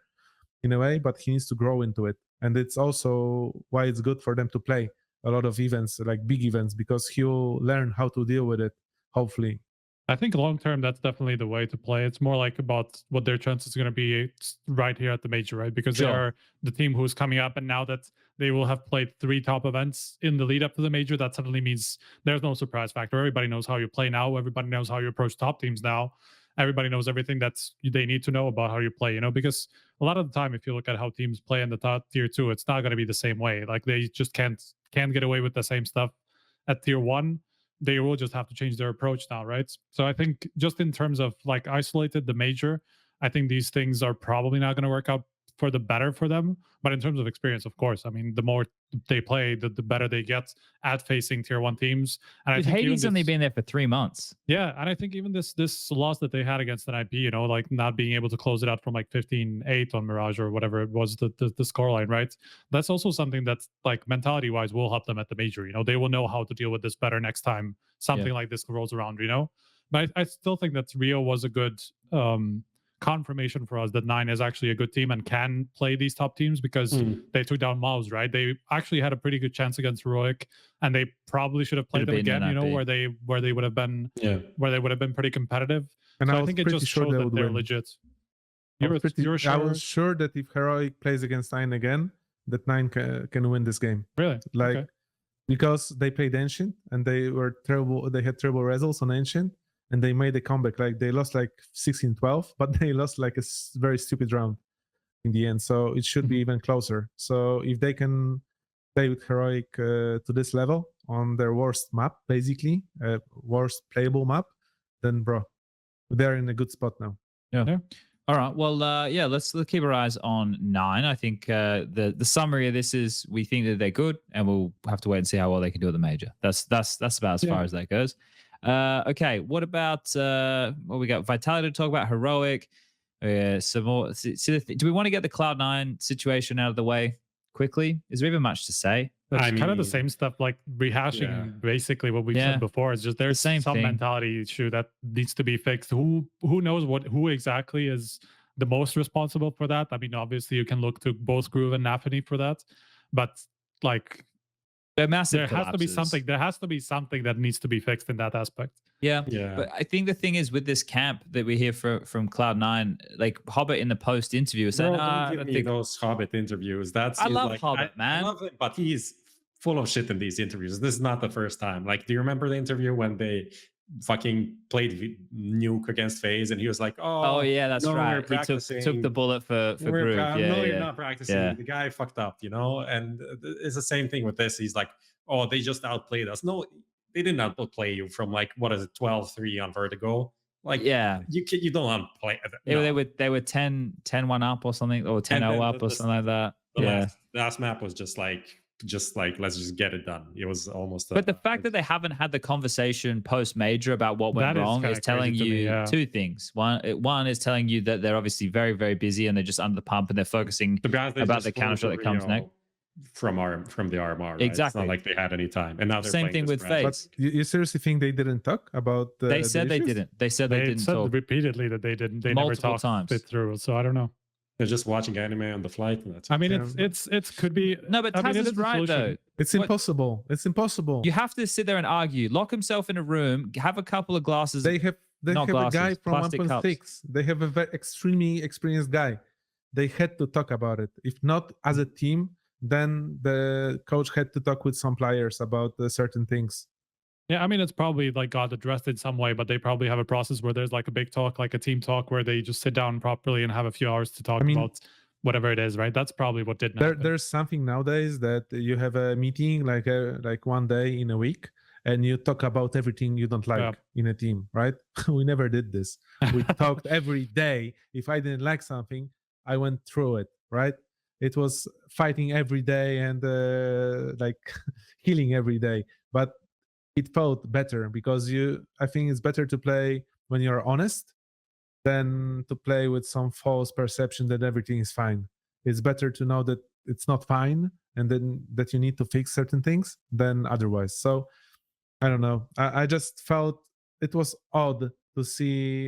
[SPEAKER 1] in a way, but he needs to grow into it. And it's also why it's good for them to play a lot of events, like big events, because he'll learn how to deal with it, hopefully.
[SPEAKER 8] I think long term, that's definitely the way to play. It's more like about what their chances are going to be right here at the major, right? Because they are the team who's coming up, and now that they will have played 3 top events in the lead up to the major, that suddenly means there's no surprise factor. Everybody knows how you play now. Everybody knows how you approach top teams now. Everybody knows everything they need to know about how you play, you know, because a lot of the time, if you look at how teams play in the top tier 2, it's not going to be the same way. Like they just can't get away with the same stuff at tier 1. They will just have to change their approach now, right? So I think just in terms of like isolated the major, I think these things are probably not going to work out for the better for them. But in terms of experience, of course, I mean, the more they play, the better they get at facing tier 1 teams. And I think
[SPEAKER 5] Hades only been there for 3 months.
[SPEAKER 8] Yeah, and I think even this loss that they had against an IP, you know, like not being able to close it out from like 15-8 on Mirage or whatever it was, the scoreline, right? That's also something that's like mentality-wise will help them at the major. You know, they will know how to deal with this better next time something like this rolls around, you know? But I still think that Rio was a good confirmation for us that 9 is actually a good team and can play these top teams, because they took down Mouse, right? They actually had a pretty good chance against Heroic, and they probably should have played them again, you know, where they would have been pretty competitive.
[SPEAKER 1] And
[SPEAKER 8] so I think it just shows that they're legit. You're sure?
[SPEAKER 1] I was sure that if Heroic plays against 9 again, that 9 can win this game.
[SPEAKER 8] Really?
[SPEAKER 1] Like
[SPEAKER 8] okay.
[SPEAKER 1] Because they played Ancient and they were terrible. They had terrible results on Ancient, and they made a comeback. Like they lost like 16-12, but they lost like a very stupid round in the end. So it should be even closer. So if they can play with Heroic to this level on their worst map, basically, worst playable map, then bro, they're in a good spot now.
[SPEAKER 5] Yeah. All right. Well, let's keep our eyes on 9. I think the summary of this is we think that they're good, and we'll have to wait and see how well they can do at the major. That's about as far as that goes. Okay. What about what we got? Vitality to talk about. Heroic. Some more. Do we want to get the Cloud9 situation out of the way quickly? Is there even much to say?
[SPEAKER 8] It's kind of the same stuff, like rehashing basically what we've said before. It's just there's some mentality issue that needs to be fixed. Who knows who exactly is the most responsible for that? I mean, obviously you can look to both Groove and NAVI for that, but like
[SPEAKER 5] they're massive.
[SPEAKER 8] There has to be something that needs to be fixed in that aspect.
[SPEAKER 5] Yeah. But I think the thing is with this camp that we hear from Cloud9, like Hobbit in the post interview is saying,
[SPEAKER 7] don't give me those Hobbit interviews.
[SPEAKER 5] I love like, Hobbit, man.
[SPEAKER 7] I love it, but he's full of shit in these interviews. This is not the first time. Like, do you remember the interview when they fucking played Nuke against FaZe, and he was like, "Oh yeah,
[SPEAKER 5] that's right. He took the bullet for Groove."
[SPEAKER 7] No, you're not practicing. The guy fucked up, you know. And it's the same thing with this. He's like, "Oh, they just outplayed us." No, they didn't outplay you from like what is it, 12-3 on Vertigo. Like, you don't outplay.
[SPEAKER 5] No. They were 10-1 up or something, or 10-0 up or something like that.
[SPEAKER 7] The last map was just like let's just get it done. It was almost.
[SPEAKER 5] But the fact that they haven't had the conversation post major about what went wrong is telling you two things. One is telling you that they're obviously very, very busy and they're just under the pump and they're focusing about the counter shot that comes next
[SPEAKER 7] from the RMR. Right?
[SPEAKER 5] Exactly.
[SPEAKER 7] It's not like they had any time. And now they're
[SPEAKER 5] same thing with FaZe.
[SPEAKER 1] But you seriously think they didn't talk about?
[SPEAKER 5] They said they didn't. They said they didn't talk
[SPEAKER 8] repeatedly that they didn't. They
[SPEAKER 5] multiple
[SPEAKER 8] never
[SPEAKER 5] times
[SPEAKER 8] talked it through. So I don't know.
[SPEAKER 7] They're just watching anime on the flight. And that's
[SPEAKER 8] I mean, it could be.
[SPEAKER 5] No, but TaZ is right though.
[SPEAKER 1] It's impossible. It's impossible.
[SPEAKER 5] You have to sit there and argue. Lock himself in a room. Have a couple of glasses.
[SPEAKER 1] They have a guy from 1.6. They have a very extremely experienced guy. They had to talk about it. If not as a team, then the coach had to talk with some players about certain things.
[SPEAKER 8] Yeah, I mean, it's probably like got addressed in some way, but they probably have a process where there's like a big talk, like a team talk, where they just sit down properly and have a few hours to talk about whatever it is, right? That's probably what didn't happen.
[SPEAKER 1] There's something nowadays that you have a meeting like one day in a week, and you talk about everything you don't like in a team, right? We never did this. We talked every day. If I didn't like something, I went through it, right? it was fighting every day and like healing every day. But it felt better because I think it's better to play when you're honest than to play with some false perception that everything is fine. It's better to know that it's not fine and then that you need to fix certain things than otherwise. So I don't know. I just felt it was odd to see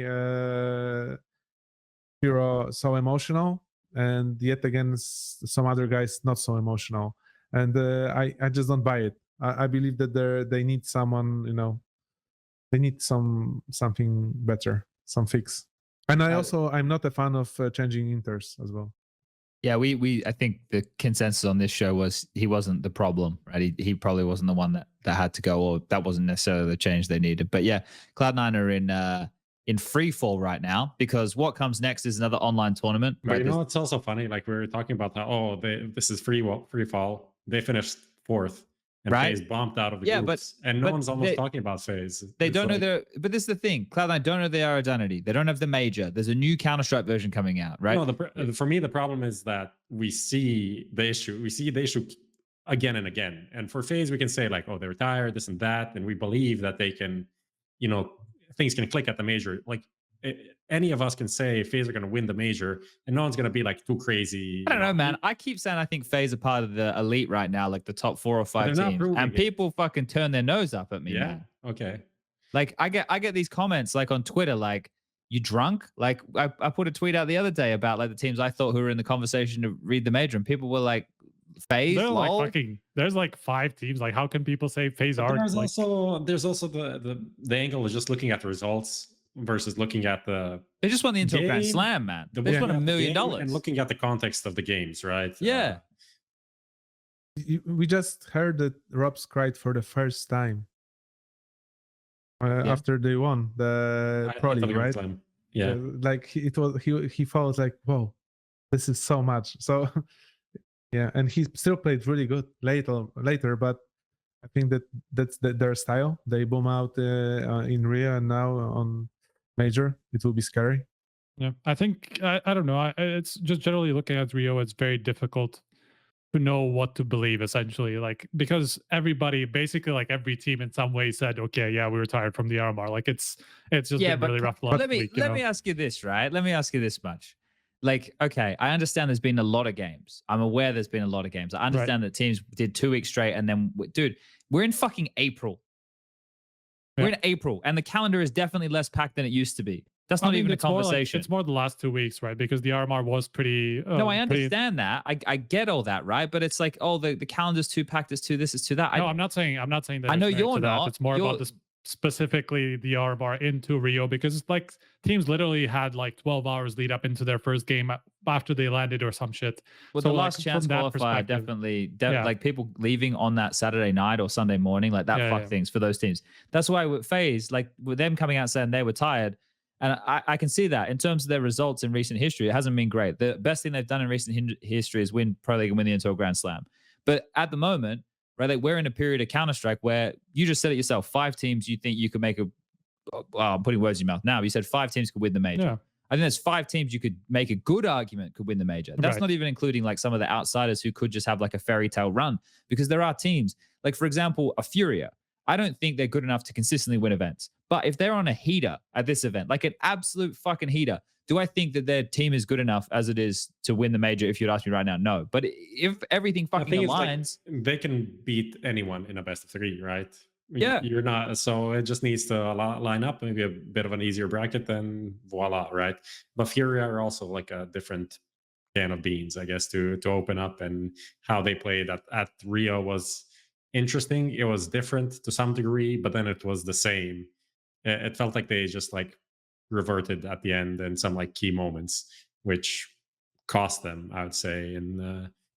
[SPEAKER 1] Hero so emotional, and yet again some other guys not so emotional. And I just don't buy it. I believe that they need someone, they need something better, some fix. And I'm not a fan of changing inters as well.
[SPEAKER 5] Yeah, I think the consensus on this show was he wasn't the problem, right? He probably wasn't the one that had to go, or that wasn't necessarily the change they needed. But yeah, Cloud9 are in free fall right now, because what comes next is another online tournament.
[SPEAKER 7] But
[SPEAKER 5] right?
[SPEAKER 7] it's also funny. Like we were talking about how this is free fall. They finished 4th. And
[SPEAKER 5] right?
[SPEAKER 7] FaZe bombed out of the groups. And no one's almost talking about FaZe.
[SPEAKER 5] They don't know but this is the thing. Cloud9 don't know their identity. They don't have the major. There's a new Counter-Strike version coming out, right?
[SPEAKER 7] No, for me, the problem is that we see the issue. We see the issue again and again. And for FaZe, we can say like, oh, they're tired, this and that. And we believe that they can, things can click at the major. Like any of us can say FaZe are going to win the major, and no one's going to be like too crazy.
[SPEAKER 5] I don't know, man. I keep saying I think FaZe are part of the elite right now, like the top 4 or 5 teams, and people fucking turn their nose up at me.
[SPEAKER 7] Yeah.
[SPEAKER 5] Man.
[SPEAKER 7] Okay.
[SPEAKER 5] Like I get these comments like on Twitter, like, you drunk? Like I put a tweet out the other day about like the teams I thought who were in the conversation to read the major, and people were like, FaZe,
[SPEAKER 8] like there's like 5 teams. Like, how can people say FaZe are?
[SPEAKER 7] There's also the angle of just looking at the results versus looking at
[SPEAKER 5] they just want the Intel Grand Slam, man. They just want $1 million
[SPEAKER 7] and looking at the context of the games, right?
[SPEAKER 5] Yeah.
[SPEAKER 1] We just heard that Robs cried for the first time after they won the Pro League, right?
[SPEAKER 7] Yeah.
[SPEAKER 1] Like he felt like, whoa, this is so much. So yeah, and he still played really good later, but I think that's their style. They boom out in Rio, and now on major it will be scary.
[SPEAKER 8] Yeah, I think I don't know. It's just generally looking at Rio, it's very difficult to know what to believe, essentially, like, because everybody, basically like every team in some way said, okay, yeah, we were tired from the RMR. Like it's just been really rough last week.
[SPEAKER 5] Let me ask you this, right? Let me ask you this much. Like, okay, I understand there's been a lot of games. I'm aware there's been a lot of games. I understand that teams did 2 weeks straight, and then, dude, we're in fucking April. We're in April, and the calendar is definitely less packed than it used to be. That's not even a conversation.
[SPEAKER 8] It's more the last 2 weeks, right? Because the RMR was pretty.
[SPEAKER 5] No, I understand that. I get all that, right? But it's like, oh, the calendar's too packed. It's too this. It's too that.
[SPEAKER 8] No, I'm not saying that.
[SPEAKER 5] I know you're not.
[SPEAKER 8] It's more about this, specifically the RMR into Rio, because like teams literally had like 12 hours lead up into their first game after they landed or some shit.
[SPEAKER 5] Well, so the last chance qualifier definitely like people leaving on that Saturday night or Sunday morning, like that fuck things for those teams. That's why with FaZe, like with them coming out saying they were tired, and I can see that in terms of their results in recent history, it hasn't been great. The best thing they've done in recent history is win Pro League and win the Intel Grand Slam. But at the moment, right, like we're in a period of Counter-Strike where you just said it yourself, 5 teams you think you could make I'm putting words in your mouth now. You said 5 teams could win the major. Yeah. I think there's 5 teams you could make a good argument could win the major. That's not even including like some of the outsiders who could just have like a fairy tale run, because there are teams like, for example, a Furia. I don't think they're good enough to consistently win events. But if they're on a heater at this event, like an absolute fucking heater, do I think that their team is good enough as it is to win the major? If you'd ask me right now, no. But if everything fucking aligns,
[SPEAKER 7] like they can beat anyone in a best of 3, right?
[SPEAKER 5] Yeah.
[SPEAKER 7] You're not, so it just needs to line up, maybe a bit of an easier bracket, then voila, right? But Furia are also like a different can of beans, I guess, to open up, and how they played at Rio was interesting. It was different to some degree, but then it was the same. It felt like they just like reverted at the end in some like key moments, which cost them, I would say, in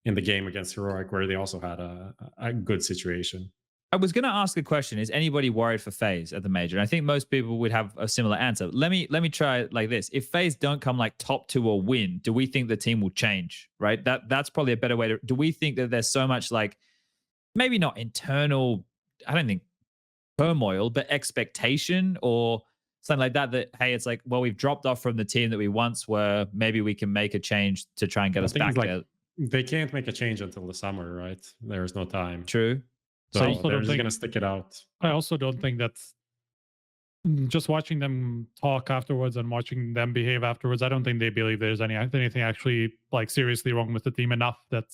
[SPEAKER 7] the game against Heroic, where they also had a good situation.
[SPEAKER 5] I was going to ask a question: is anybody worried for FaZe at the major? And I think most people would have a similar answer. Let me try it like this: if FaZe don't come like top 2 or win, do we think the team will change? Right? That's probably a better way to. Do we think that there's so much like, maybe not internal, I don't think turmoil, but expectation or something like that, that, hey, it's like, well, we've dropped off from the team that we once were. Maybe we can make a change to try and get us back there.
[SPEAKER 7] they can't make a change until the summer, right? There's no time.
[SPEAKER 5] True.
[SPEAKER 7] So
[SPEAKER 8] I also
[SPEAKER 7] they're
[SPEAKER 8] don't
[SPEAKER 7] just
[SPEAKER 8] think-
[SPEAKER 7] gonna stick it out.
[SPEAKER 8] I also don't think that's just watching them talk afterwards and watching them behave afterwards. I don't think they believe there's anything actually like seriously wrong with the team enough that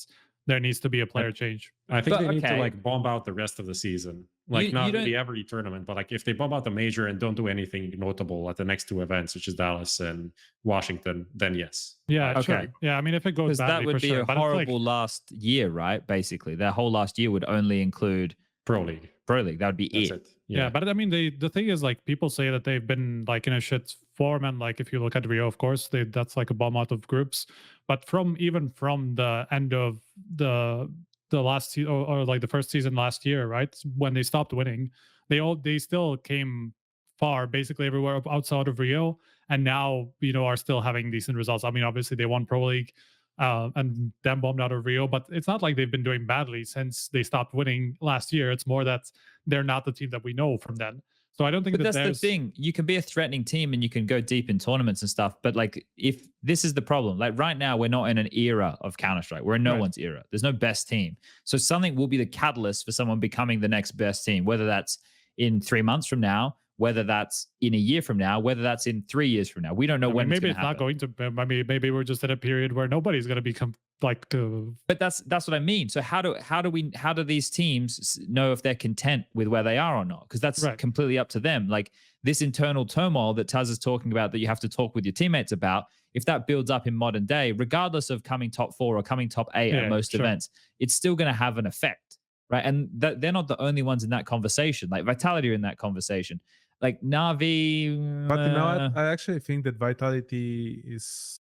[SPEAKER 8] there needs to be a player change.
[SPEAKER 7] I think
[SPEAKER 5] But,
[SPEAKER 7] they need to
[SPEAKER 5] okay.
[SPEAKER 7] like bomb out the rest of the season. Like
[SPEAKER 5] You
[SPEAKER 7] not
[SPEAKER 5] don't-
[SPEAKER 7] really every tournament, but like if they bomb out the major and don't do anything notable at the next two events, which is Dallas and Washington, then yes.
[SPEAKER 8] Yeah,
[SPEAKER 5] Okay.
[SPEAKER 8] sure. Yeah, I mean, if it goes
[SPEAKER 5] Because
[SPEAKER 8] badly,
[SPEAKER 5] that would
[SPEAKER 8] for
[SPEAKER 5] be
[SPEAKER 8] sure.
[SPEAKER 5] a
[SPEAKER 8] But it's like,
[SPEAKER 5] horrible last year, right? Basically, that whole last year would only include
[SPEAKER 7] Pro League.
[SPEAKER 5] Pro League. That would be
[SPEAKER 7] That's
[SPEAKER 5] it.
[SPEAKER 7] it.
[SPEAKER 8] yeah, but I mean, the thing is, like, people say that they've been like in a shit form, and like if you look at Rio, of course, that's like a bomb out of groups. But even from the end of the last season or like the first season last year, right, when they stopped winning, they still came far, basically everywhere outside of Rio, and now are still having decent results. I mean, obviously they won Pro League. And then bombed out of Rio, but it's not like they've been doing badly since they stopped winning last year. It's more that they're not the team that we know from then. So I don't think
[SPEAKER 5] But
[SPEAKER 8] that
[SPEAKER 5] that's the thing. You can be a threatening team and you can go deep in tournaments and stuff. But like, if this is the problem, like right now, we're not in an era of Counter-Strike. We're in no
[SPEAKER 8] Right.
[SPEAKER 5] one's era. There's no best team. So something will be the catalyst for someone becoming the next best team, whether that's in 3 months from now, whether that's in a year from now, whether that's in 3 years from now. We don't know
[SPEAKER 8] I mean,
[SPEAKER 5] when
[SPEAKER 8] maybe
[SPEAKER 5] it's
[SPEAKER 8] it's not going to. I mean, maybe we're just at a period where nobody's going to become like.
[SPEAKER 5] But that's what I mean. So how do these teams know if they're content with where they are or not? Because that's
[SPEAKER 8] Right.
[SPEAKER 5] completely up to them. Like this internal turmoil that TaZ is talking about, that you have to talk with your teammates about. If that builds up in modern day, regardless of coming top 4 or coming top 8 at
[SPEAKER 8] Yeah,
[SPEAKER 5] most
[SPEAKER 8] sure.
[SPEAKER 5] events, it's still going to have an effect, right? And they're not the only ones in that conversation. Like Vitality are in that conversation. Like Navi,
[SPEAKER 1] But you know what? I actually think that Vitality is,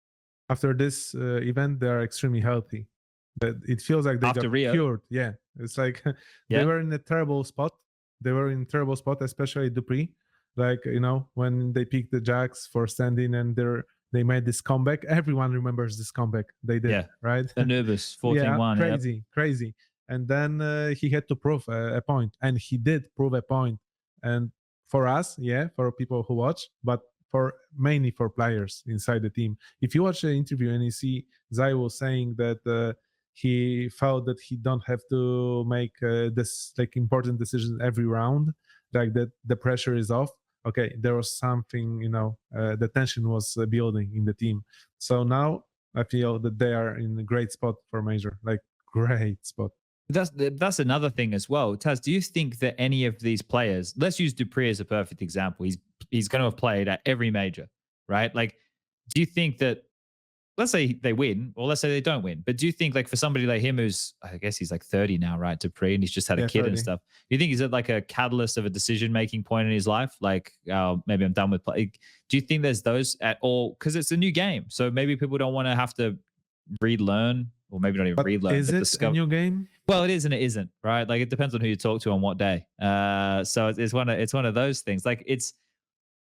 [SPEAKER 1] after this event, they are extremely healthy. That it feels like they
[SPEAKER 5] After
[SPEAKER 1] got
[SPEAKER 5] Rio?
[SPEAKER 1] cured. Yeah, it's like
[SPEAKER 5] Yeah.
[SPEAKER 1] they were in a terrible spot. They were in a terrible spot, especially Dupree. Like when they picked the Jacks for standing and they made this comeback. Everyone remembers this comeback they did,
[SPEAKER 5] Yeah.
[SPEAKER 1] right?
[SPEAKER 5] Anubis 14-1.
[SPEAKER 1] Yeah,
[SPEAKER 5] Yep.
[SPEAKER 1] crazy. And then he had to prove a point, and he did prove a point. And for us, yeah, for people who watch, but mainly for players inside the team. If you watch the interview and you see Xy was saying that he felt that he don't have to make this like important decision every round, like that the pressure is off. Okay, there was something, the tension was building in the team. So now I feel that they are in a great spot for major, like great spot.
[SPEAKER 5] That's another thing as well. TaZ, do you think that any of these players, let's use Dupree as a perfect example. He's going to have played at every major, right? Like, do you think that, let's say they win, or let's say they don't win, but do you think like for somebody like him who's, I guess he's like 30 now, right? Dupree, and he's just had a kid
[SPEAKER 1] 30.
[SPEAKER 5] and stuff. Do you think he's at like a catalyst of a decision-making point in his life? Like, maybe I'm done with play. Do you think there's those at all? Because it's a new game. So maybe people don't want to have to relearn, or maybe not even
[SPEAKER 1] But
[SPEAKER 5] relearn.
[SPEAKER 1] is
[SPEAKER 5] but
[SPEAKER 1] it
[SPEAKER 5] discover.
[SPEAKER 1] a new game?
[SPEAKER 5] Well, it is and it isn't, right? Like it depends on who you talk to on what day. So it's one of those things. Like it's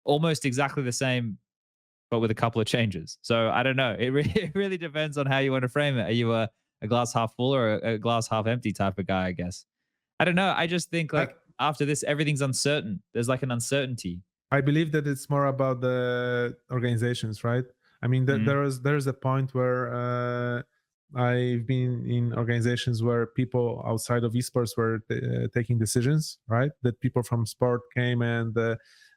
[SPEAKER 5] almost exactly the same, but with a couple of changes. So I don't know. It really depends on how you want to frame it. Are you a glass half full or a glass half empty type of guy? I guess. I don't know. I just think like after this, everything's uncertain. There's like an uncertainty.
[SPEAKER 1] I believe that it's more about the organizations, right? I mean, there's a point where I've been in organizations where people outside of esports were taking decisions, right? That people from sport came and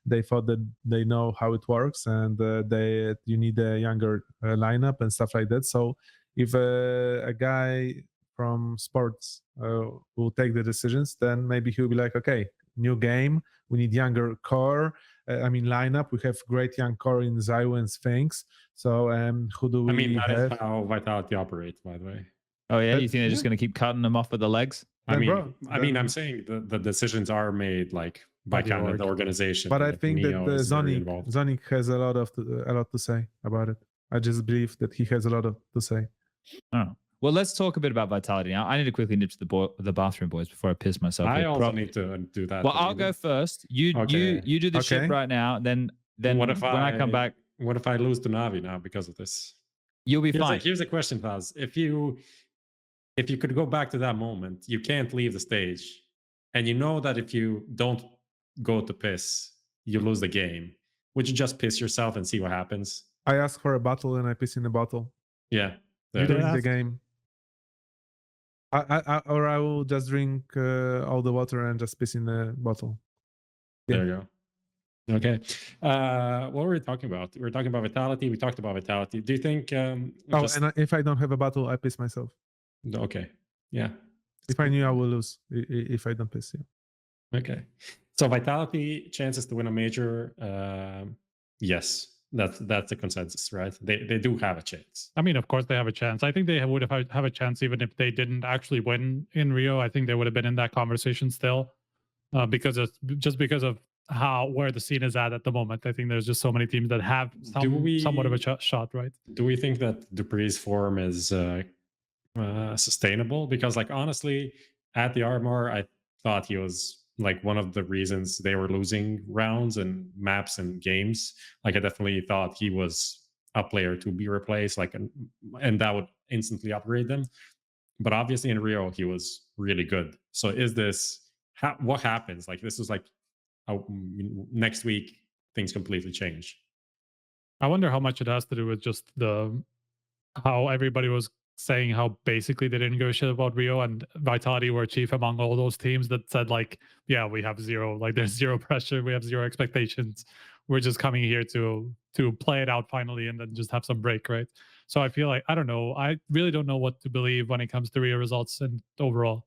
[SPEAKER 1] they thought that they know how it works, and you need a younger lineup and stuff like that. So if a guy from sports will take the decisions, then maybe he'll be like, okay, new game, we need younger core. Lineup. We have great young core in Xyw and Sphinx. So who do we
[SPEAKER 7] that
[SPEAKER 1] have?
[SPEAKER 7] is how Vitality operates, by the way.
[SPEAKER 5] Oh yeah,
[SPEAKER 1] But-
[SPEAKER 5] you think they're just going to keep cutting them off with the legs?
[SPEAKER 1] Then,
[SPEAKER 7] I'm saying the decisions are made like by
[SPEAKER 1] the
[SPEAKER 7] kind of
[SPEAKER 1] org.
[SPEAKER 7] the organization.
[SPEAKER 1] But I
[SPEAKER 7] like,
[SPEAKER 1] think that
[SPEAKER 7] Neo is very involved.
[SPEAKER 1] Zonic has a lot to say about it. I just believe that he has a lot to say.
[SPEAKER 5] Oh. Well, let's talk a bit about Vitality now. I need to quickly nip to the bathroom, boys, before I piss myself.
[SPEAKER 7] I
[SPEAKER 5] here.
[SPEAKER 7] also need to do that.
[SPEAKER 5] Well, I'll go first. You
[SPEAKER 7] Okay.
[SPEAKER 5] you do the
[SPEAKER 1] Okay.
[SPEAKER 5] ship right now. Then
[SPEAKER 7] What if
[SPEAKER 5] when I come back,
[SPEAKER 7] What if I lose to Navi now because of this?
[SPEAKER 5] you'll be fine.
[SPEAKER 7] Here's a question, Faz. If you could go back to that moment, you can't leave the stage, and you know that if you don't go to piss, you lose the game. Would you just piss yourself and see what happens?
[SPEAKER 1] I ask for a bottle and I piss in the bottle
[SPEAKER 7] Yeah.
[SPEAKER 8] You
[SPEAKER 7] there.
[SPEAKER 8] don't
[SPEAKER 1] during the
[SPEAKER 8] ask?
[SPEAKER 1] game. Or I will just drink all the water and just piss in the bottle.
[SPEAKER 7] There you go. Okay. What were we talking about? We were talking about vitality. We talked about vitality. Do you think?
[SPEAKER 1] If I don't have a bottle, I piss myself.
[SPEAKER 7] Okay. Yeah.
[SPEAKER 1] If I knew I will lose if I don't piss. Yeah.
[SPEAKER 7] Okay. So vitality chances to win a major. Yes, that's the consensus, right? They do have a chance.
[SPEAKER 8] I mean, of course they have a chance. I think they would have a chance even if they didn't actually win in Rio. I think they would have been in that conversation still, because of where the scene is at the moment. I think there's just so many teams that have somewhat of a shot, right?
[SPEAKER 7] Do we think that Dupree's form is sustainable? Because, like, honestly, at the Armor, I thought he was like one of the reasons they were losing rounds and maps and games. Like, I definitely thought he was a player to be replaced, like, and that would instantly upgrade them. But obviously in Rio, he was really good. So is this what happens? Like, this is like next week things completely change.
[SPEAKER 8] I wonder how much it has to do with just how everybody was saying how basically they didn't give a shit about Rio, and Vitality were chief among all those teams that said, like, yeah, we have zero, like, there's zero pressure, we have zero expectations, we're just coming here to play it out finally and then just have some break, right? So I feel like, I don't know, I really don't know what to believe when it comes to Rio results and overall.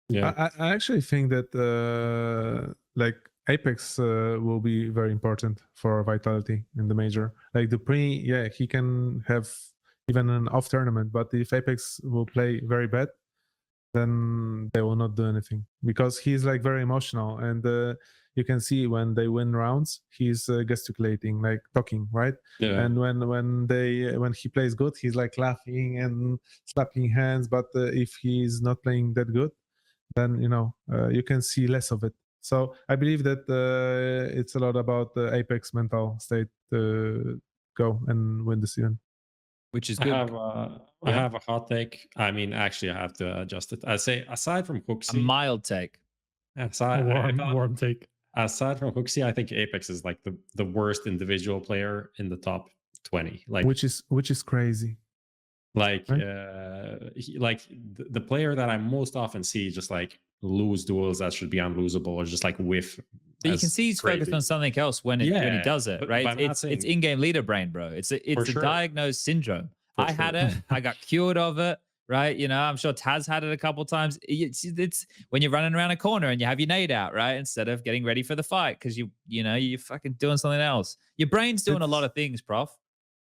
[SPEAKER 1] Yeah, I actually think that like Apex will be very important for Vitality in the major. Like Dupree, yeah, he can have even an off tournament, but if Apex will play very bad, then they will not do anything, because he's like very emotional, and you can see when they win rounds, he's gesticulating, like talking, right?
[SPEAKER 7] Yeah.
[SPEAKER 1] And when he plays good, he's like laughing and slapping hands. But if he's not playing that good, then you can see less of it. So I believe that it's a lot about the Apex mental state to go and win this event.
[SPEAKER 5] Which is good.
[SPEAKER 7] I have a hot take. I mean, actually, I have to adjust it. I say, aside from HooXi,
[SPEAKER 5] A mild take.
[SPEAKER 8] Warm take.
[SPEAKER 7] Aside from HooXi, I think Apex is like the worst individual player in the top 20. Like,
[SPEAKER 1] which is crazy.
[SPEAKER 7] Like,
[SPEAKER 1] right?
[SPEAKER 7] The player that I most often see just like lose duels that should be unlosable, or just like whiff.
[SPEAKER 5] But you can see he's focused on something else when he does it, right? It's in-game leader brain, bro. It's a diagnosed syndrome. I had it. I got cured of it, right? I'm sure TaZ had it a couple times. It's when you're running around a corner and you have your nade out, right? Instead of getting ready for the fight, because you're fucking doing something else. Your brain's doing a lot of things, prof.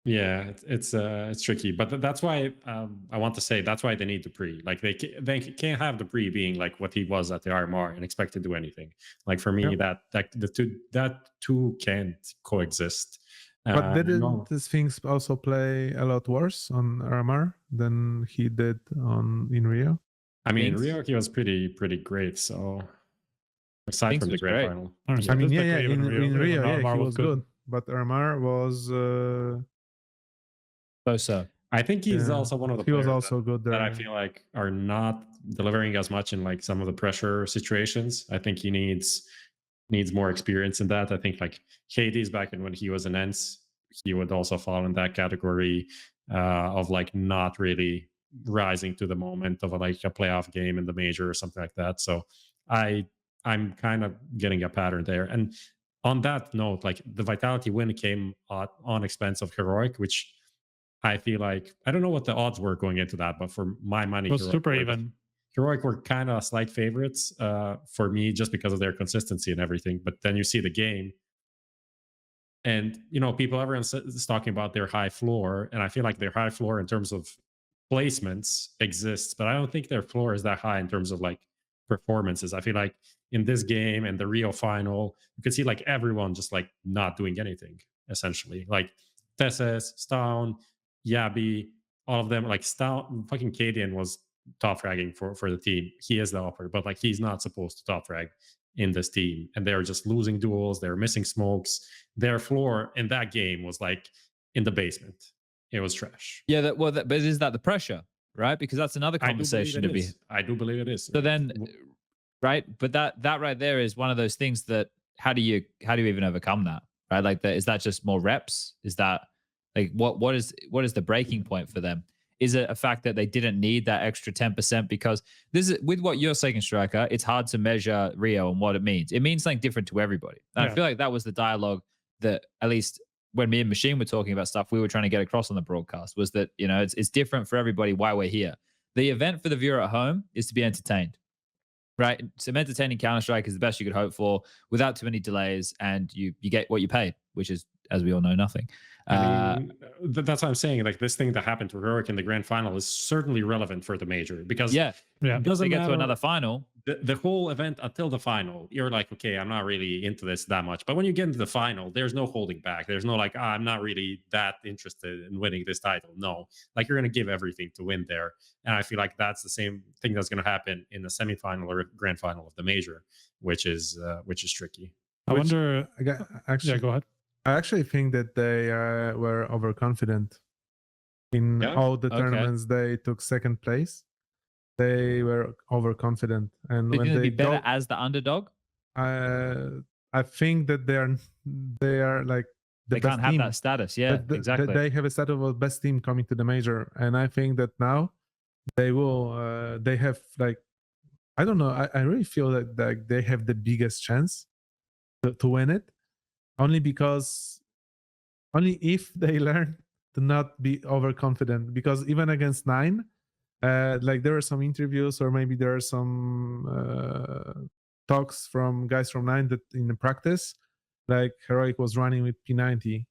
[SPEAKER 7] Yeah, it's tricky, but that's why I want to say that's why they need Dupree. Like, they can't have Dupree being like what he was at the RMR and expect to do anything. Like, for me, that the two can't coexist.
[SPEAKER 1] But didn't these things also play a lot worse on RMR than he did in Rio?
[SPEAKER 7] I mean, in Rio he was pretty great. So aside from the great final,
[SPEAKER 1] I mean, in Rio, he was good, but RMR was.
[SPEAKER 5] So
[SPEAKER 7] I think he's also one of the players
[SPEAKER 1] good there.
[SPEAKER 7] That I feel like are not delivering as much in like some of the pressure situations. I think he needs more experience in that. I think like KD's back when he was an ENCE, he would also fall in that category of like not really rising to the moment of like a playoff game in the major or something like that. So I'm kind of getting a pattern there. And on that note, like the Vitality win came on expense of Heroic, which I feel like, I don't know what the odds were going into that, but for my money,
[SPEAKER 8] it was super even.
[SPEAKER 7] Heroic were kind of slight favorites for me, just because of their consistency and everything. But then you see the game, and everyone is talking about their high floor, and I feel like their high floor in terms of placements exists, but I don't think their floor is that high in terms of like performances. I feel like in this game and the Rio final, you could see like everyone just like not doing anything, essentially. Like TaZ, Stone, Yabi, all of them. Like Stone, fucking Cadian was top fragging for the team. He is the upper, but like he's not supposed to top frag in this team, and they're just losing duels, they're missing smokes. Their floor in that game was like in the basement. It was trash.
[SPEAKER 5] Yeah, but is that the pressure, right? Because that's another conversation to be.
[SPEAKER 7] I do believe it is.
[SPEAKER 5] So then, right? But that right there is one of those things that how do you even overcome that, right? Like, is that just more reps? Is that like what is the breaking point for them? Is it a fact that they didn't need that extra 10%? Because this is with what you're saying, Striker, it's hard to measure Rio and what it means. It means something different to everybody. And I feel like that was the dialogue that, at least when me and Machine were talking about stuff, we were trying to get across on the broadcast, was that, you know, it's different for everybody why we're here. The event for the viewer at home is to be entertained, right? Some entertaining Counter-Strike is the best you could hope for without too many delays, and you get what you paid, which is, as we all know, nothing.
[SPEAKER 7] I mean, that's what I'm saying. Like, this thing that happened to Heroic in the grand final is certainly relevant for the major, because
[SPEAKER 5] it doesn't get to another final.
[SPEAKER 7] The whole event until the final, you're like, okay, I'm not really into this that much. But when you get into the final, there's no holding back. There's no like, I'm not really that interested in winning this title. No, like, you're going to give everything to win there. And I feel like that's the same thing that's going to happen in the semifinal or grand final of the major, which is tricky.
[SPEAKER 8] I wonder.
[SPEAKER 1] Actually,
[SPEAKER 8] yeah, go ahead.
[SPEAKER 1] I actually think that they were overconfident in all the tournaments. They took second place. They were overconfident, and when they
[SPEAKER 5] be better as the underdog.
[SPEAKER 1] I think that they are like
[SPEAKER 5] they can't have that status. Yeah, exactly.
[SPEAKER 1] They have a status of best team coming to the major, and I think that now they will. They have like, I don't know. I really feel that they have the biggest chance to win it. Only if they learn to not be overconfident, because even against 9, like, there are some interviews, or maybe there are some talks from guys from 9 that in the practice, like, Heroic was running with P90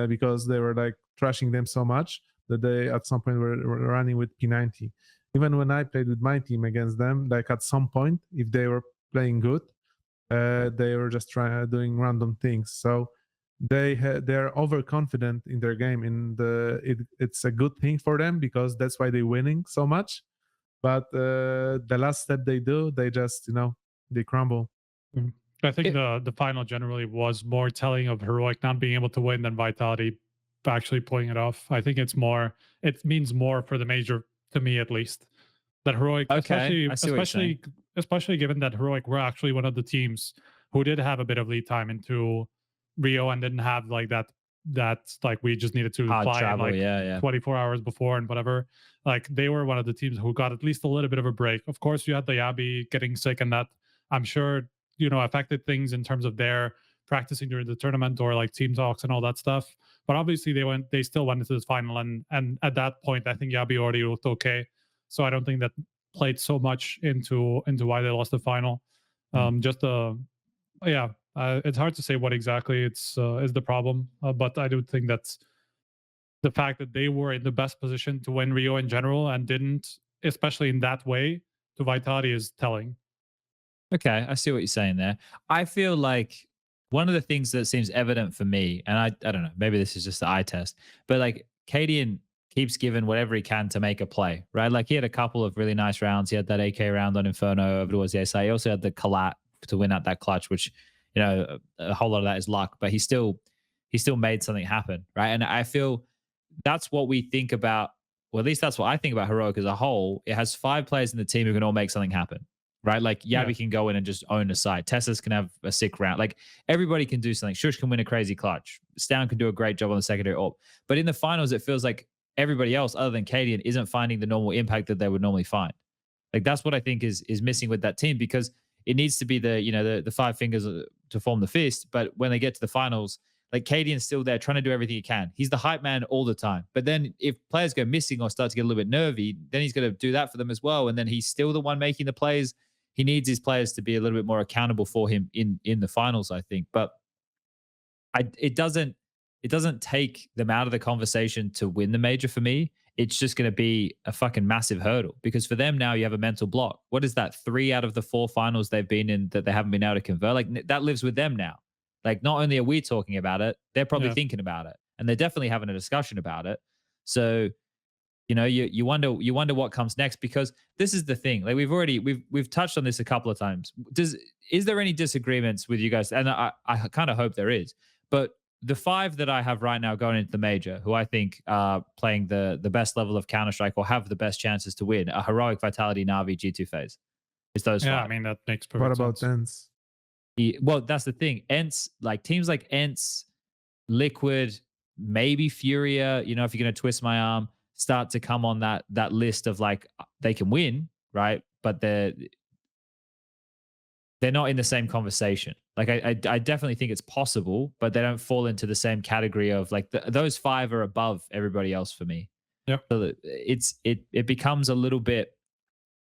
[SPEAKER 1] because they were like trashing them so much that they at some point were running with P90. Even when I played with my team against them, like, at some point, if they were playing good, they were just doing random things. So they're overconfident in their game. It's a good thing for them, because that's why they're winning so much. But the last step they do, they just, they crumble.
[SPEAKER 8] I think the final generally was more telling of Heroic not being able to win than Vitality actually pulling it off. I think it means more for the major, to me at least, that Heroic, especially given that Heroic were actually one of the teams who did have a bit of lead time into Rio and didn't have like that like, we just needed to
[SPEAKER 5] hard
[SPEAKER 8] fly
[SPEAKER 5] travel,
[SPEAKER 8] in like 24 hours before and whatever. Like, they were one of the teams who got at least a little bit of a break. Of course, you had the Yabi getting sick, and that, I'm sure, affected things in terms of their practicing during the tournament or like team talks and all that stuff. But obviously they still went into this final, and at that point, I think Yabi already looked okay. So I don't think that played so much into why they lost the final. It's hard to say what exactly is the problem, but I do think that's the fact that they were in the best position to win Rio in general and didn't, especially in that way, to Vitality, is telling.
[SPEAKER 5] Okay, I see what you're saying there. I feel like one of the things that seems evident for me, and I don't know, maybe this is just the eye test, but like, Cadian keeps giving whatever he can to make a play, right? Like, he had a couple of really nice rounds. He had that AK round on Inferno over towards the SI. He also had the collat to win out that clutch, which, a whole lot of that is luck, but he still made something happen, right? And I feel that's what we think about, or at least that's what I think about Heroic as a whole. It has 5 players in the team who can all make something happen, right? Like, Yavi can go in and just own a site. Tessus can have a sick round. Like, everybody can do something. Shush can win a crazy clutch. Stown can do a great job on the secondary AWP. But in the finals, it feels like everybody else other than Cadian isn't finding the normal impact that they would normally find. Like, that's what I think is missing with that team, because it needs to be the 5 fingers to form the fist. But when they get to the finals, like, Cadian's still there trying to do everything he can. He's the hype man all the time. But then if players go missing or start to get a little bit nervy, then he's going to do that for them as well. And then he's still the one making the plays. He needs his players to be a little bit more accountable for him in the finals, I think. But it doesn't take them out of the conversation to win the major for me. It's just going to be a fucking massive hurdle, because for them now you have a mental block. What is that? 3 out of the 4 finals they've been in that they haven't been able to convert. Like, that lives with them now. Like, not only are we talking about it, they're probably thinking about it, and they're definitely having a discussion about it. So, you wonder what comes next, because this is the thing. Like, we've touched on this a couple of times. Is there any disagreements with you guys? And I kind of hope there is, but the 5 that I have right now going into the major, who I think are playing the best level of Counter-Strike or have the best chances to win, are Heroic, Vitality, NAVI, G2 FaZe. It's those 5.
[SPEAKER 8] Yeah, I mean, that makes perfect sense.
[SPEAKER 1] What about ENCE?
[SPEAKER 5] Well, that's the thing. ENCE, like, teams like ENCE, Liquid, maybe Furia, if you're going to twist my arm, start to come on that list of like they can win, right? But they're not in the same conversation. Like I definitely think it's possible, but they don't fall into the same category of like those 5 are above everybody else for me.
[SPEAKER 8] Yep.
[SPEAKER 5] So it becomes a little bit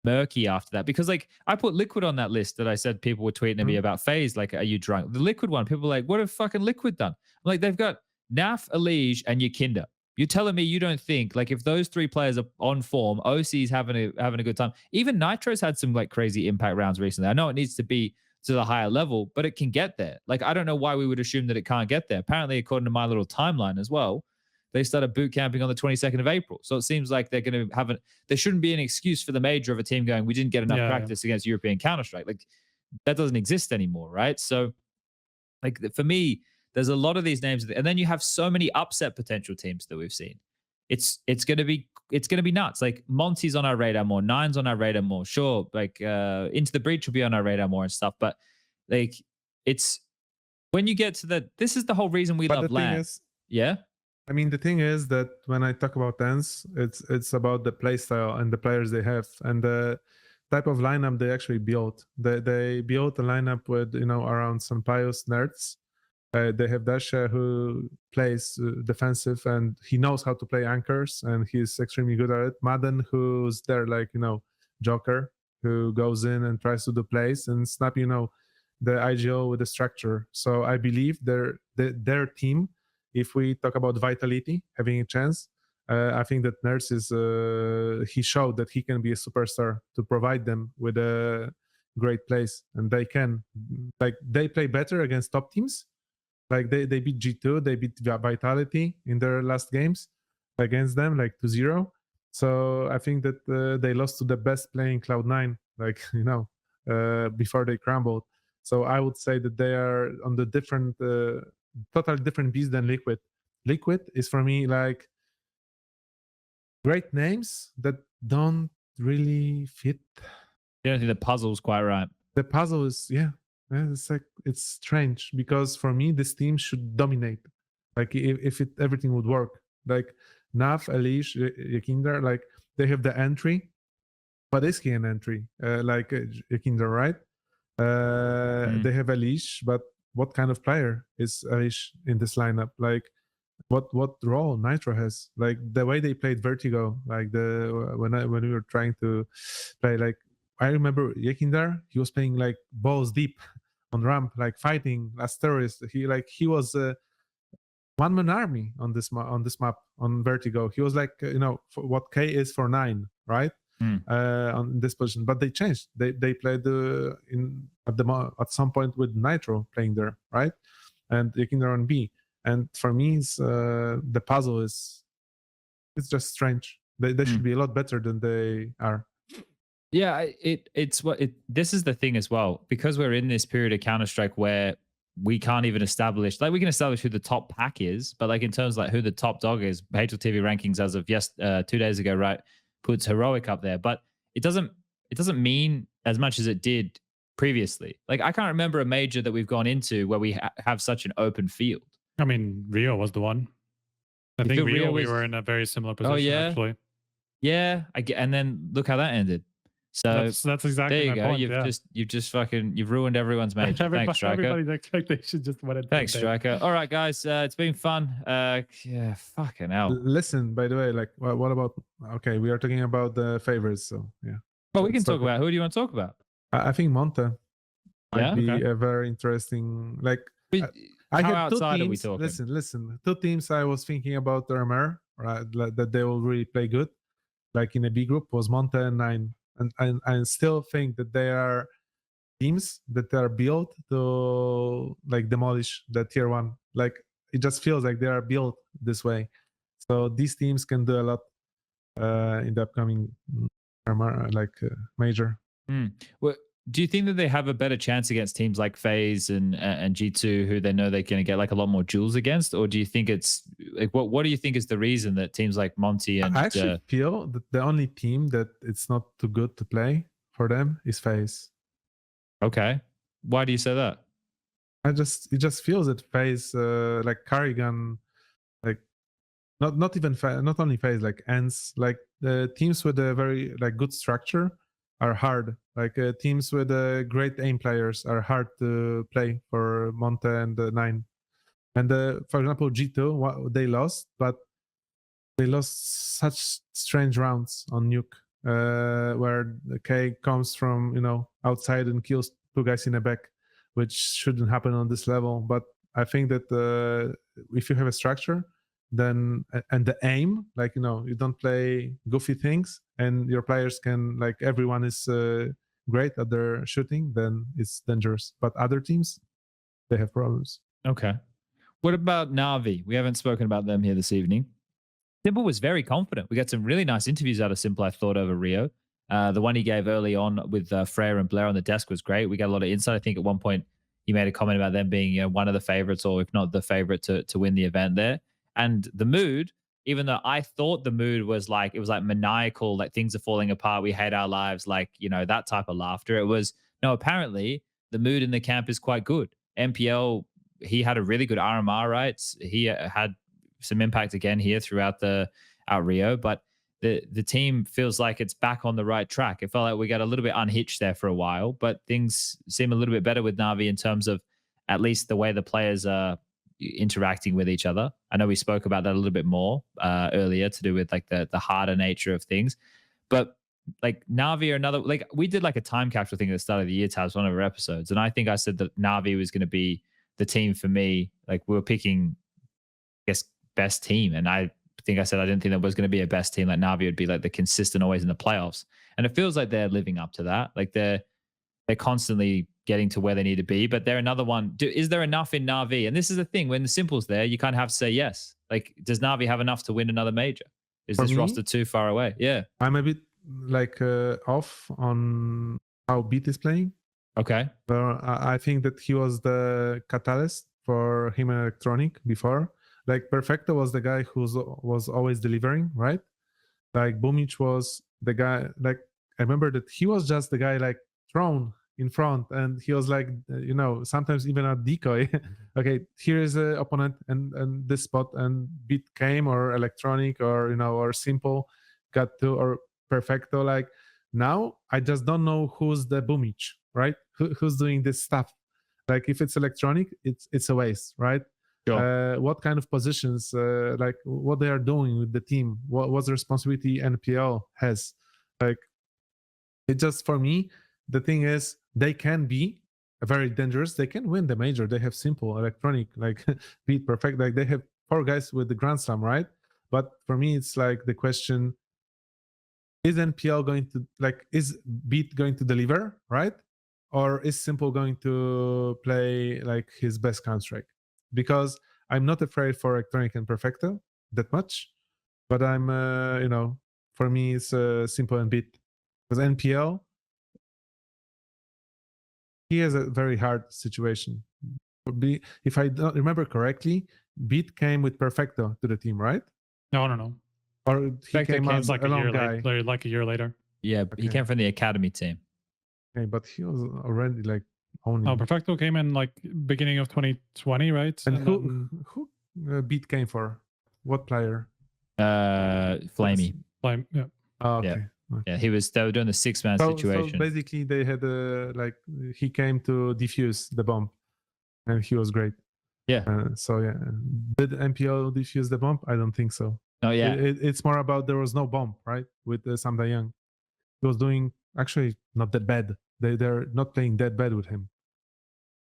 [SPEAKER 5] murky after that, because like I put Liquid on that list that I said people were tweeting at me about FaZe, like, are you drunk? The Liquid one, people are like, what have fucking Liquid done? I'm like, they've got Naf, Elige, and Yakinda. You're telling me you don't think like if those 3 players are on form, OC's having a good time. Even Nitro's had some like crazy impact rounds recently. I know it needs to be to the higher level, but it can get there. Like I don't know why we would assume that it can't get there. Apparently, according to my little timeline as well, they started boot camping on the 22nd of April. So it seems like they're going to have there shouldn't be an excuse for the major of a team going, we didn't get enough practice against European Counter-Strike. Like that doesn't exist anymore, right? So like for me, there's a lot of these names, and then you have so many upset potential teams that we've seen. It's going to be nuts. Like Monty's on our radar more, Nine's on our radar more. Sure, like Into the Breach will be on our radar more and stuff. But like it's when you get to this is the whole reason we love LAN. Yeah.
[SPEAKER 1] I mean, the thing is that when I talk about TaZ, it's about the play style and the players they have and the type of lineup they actually built. They built a lineup with around some pious nerds. They have Dasha who plays defensive and he knows how to play anchors and he's extremely good at it. Madden, who's there like Joker, who goes in and tries to do plays, and Snap, the IGO with the structure. So I believe their team, if we talk about vitality, having a chance, I think that Nerds he showed that he can be a superstar to provide them with a great place, and they can. Like they play better against top teams. Like they beat G2, they beat Vitality in their last games against them, like 2-0. So I think that they lost to the best playing Cloud9, like before they crumbled. So I would say that they are on the different. Totally different beast than Liquid. Liquid is for me like great names that don't really fit.
[SPEAKER 5] You don't think the puzzle's quite right?
[SPEAKER 1] The puzzle is it's like it's strange because for me this team should dominate. Like if everything would work. Like Nav, Elige, Yakinda, like they have the entry, but is he an entry? Like Yakinda, right? They have Elige, but what kind of player is Elige in this lineup? Like, what role Nitro has? Like the way they played Vertigo, like when we were trying to play, like I remember Yakinda, he was playing like balls deep on ramp, like fighting as terrorist. He was a one-man army on this map on Vertigo. He was like what K is for 9, right? On this position, but they changed. They played at some point with Nitro playing there, right? And Yakinda on B. And for me, the puzzle it's just strange. They should be a lot better than they are.
[SPEAKER 5] Yeah, this is the thing as well, because we're in this period of Counter-Strike where we can't even establish, like we can establish who the top pack is, but like in terms of like who the top dog is, HLTV rankings as of 2 days ago, right, puts Heroic up there, but it doesn't mean as much as it did previously. Like I can't remember a major that we've gone into where we have such an open field.
[SPEAKER 8] I mean, Rio was the one. I think Rio we were in a very similar position actually.
[SPEAKER 5] Yeah, and then look how that ended. So
[SPEAKER 8] that's exactly
[SPEAKER 5] there you
[SPEAKER 8] my
[SPEAKER 5] go.
[SPEAKER 8] point.
[SPEAKER 5] You've ruined everyone's major. Thanks, Striker.
[SPEAKER 8] Everybody's expectation just went.
[SPEAKER 5] Thanks, Striker. All right, guys, it's been fun. Yeah, fucking hell.
[SPEAKER 1] Listen, by the way, like, what about? Okay, we are talking about the favorites, so yeah.
[SPEAKER 5] Well, we can talk about. Who do you want to talk about?
[SPEAKER 1] I think Monte might be a very interesting. Like, I had 2 teams. Listen. 2 teams I was thinking about RMR, right? That they will really play good. Like in a B group was Monte and 9. And I still think that they are teams that are built to like demolish the tier 1. Like it just feels like they are built this way. So these teams can do a lot in the upcoming major.
[SPEAKER 5] Well, do you think that they have a better chance against teams like FaZe and G2, who they know they're going to get like a lot more duels against, or do you think it's like what do you think is the reason that teams like Monty and
[SPEAKER 1] I actually feel that the only team that it's not too good to play for them is FaZe.
[SPEAKER 5] Okay, why do you say that?
[SPEAKER 1] It just feels that FaZe like Carrigan, like not only FaZe, like ends, like the teams with a very like good structure are hard. Like teams with great aim players are hard to play for Monte and Nine. And for example, G2 they lost, but they lost such strange rounds on Nuke, where the K comes from outside and kills two guys in the back, which shouldn't happen on this level. But I think that if you have a structure, then and the aim, like you don't play goofy things, and your players can like everyone is great at their shooting, then it's dangerous. But other teams, they have problems.
[SPEAKER 5] Okay. What about Navi? We haven't spoken about them here this evening. Simple was very confident. We got some really nice interviews out of Simple, I thought, over Rio. The one he gave early on with Freya and Blair on the desk was great. We got a lot of insight. I think at one point he made a comment about them being one of the favorites, or if not the favorite, to win the event there. And the mood, even though I thought the mood was like, it was like maniacal, like things are falling apart, we hate our lives, like, that type of laughter. It was, no, apparently the mood in the camp is quite good. MPL, he had a really good RMR, right? He had some impact again here throughout Rio, but the team feels like it's back on the right track. It felt like we got a little bit unhitched there for a while, but things seem a little bit better with Navi in terms of at least the way the players are interacting with each other. I know we spoke about that a little bit more earlier to do with like the harder nature of things, but like Navi or another, like we did like a time capsule thing at the start of the year, TaZ, one of our episodes, and I think I said that Navi was going to be the team for me. Like we were picking, I guess, best team, and I think I said I didn't think there was going to be a best team. Like Navi would be like the consistent, always in the playoffs, and it feels like they're living up to that. Like they're constantly getting to where they need to be, but they're another one. Is there enough in Navi? And this is the thing, when the Simple's there, you kind of have to say yes. Like, does Navi have enough to win another major? Is this roster too far away? Yeah, I'm
[SPEAKER 1] a bit like off on how Beat is playing.
[SPEAKER 5] Okay.
[SPEAKER 1] But I think that he was the catalyst for him and Electronic before. Like Perfecto was the guy who was always delivering, right? Like Bumich was the guy, like I remember that he was just the guy like thrown in front, and he was like, sometimes even a decoy. Okay, here is an opponent and this spot, and Beat came, or Electronic, or or Simple got to, or Perfecto. Like now I just don't know who's the Bumich, right? Who's doing this stuff? Like if it's Electronic, it's a waste, right? Sure. What kind of positions, like what they are doing with the team, what's the responsibility NPL has? Like it just, for me, the thing is they can be very dangerous. They can win the major. They have Simple, Electronic, like Beat, Perfect. Like they have 4 guys with the Grand Slam, right? But for me, it's like the question: is NPL going to, like, is Beat going to deliver, right? Or is Simple going to play like his best Counter-Strike? Because I'm not afraid for Electronic and Perfecto that much, but I'm, for me, it's Simple and Beat. Because NPL, he has a very hard situation. If I don't remember correctly, Beat came with Perfecto to the team, right?
[SPEAKER 8] No.
[SPEAKER 1] Or he came as
[SPEAKER 8] like
[SPEAKER 1] a lone guy.
[SPEAKER 8] Like a year later.
[SPEAKER 5] Yeah,
[SPEAKER 1] Okay.
[SPEAKER 5] He came from the academy team.
[SPEAKER 1] Okay, but he was already like owning.
[SPEAKER 8] No, Perfecto came in like beginning of 2020, right?
[SPEAKER 1] And who Beat came for? What player?
[SPEAKER 5] Flamey.
[SPEAKER 8] Flame, yeah.
[SPEAKER 1] Oh, okay.
[SPEAKER 5] Yeah. Yeah, they were doing the 6-man situation.
[SPEAKER 1] So basically, they had like he came to defuse the bomb, and he was great.
[SPEAKER 5] Yeah.
[SPEAKER 1] So yeah, did MPL defuse the bomb? I don't think so.
[SPEAKER 5] Oh yeah.
[SPEAKER 1] It's more about there was no bomb, right? With Sam Young, he was doing actually not that bad. They're not playing that bad with him.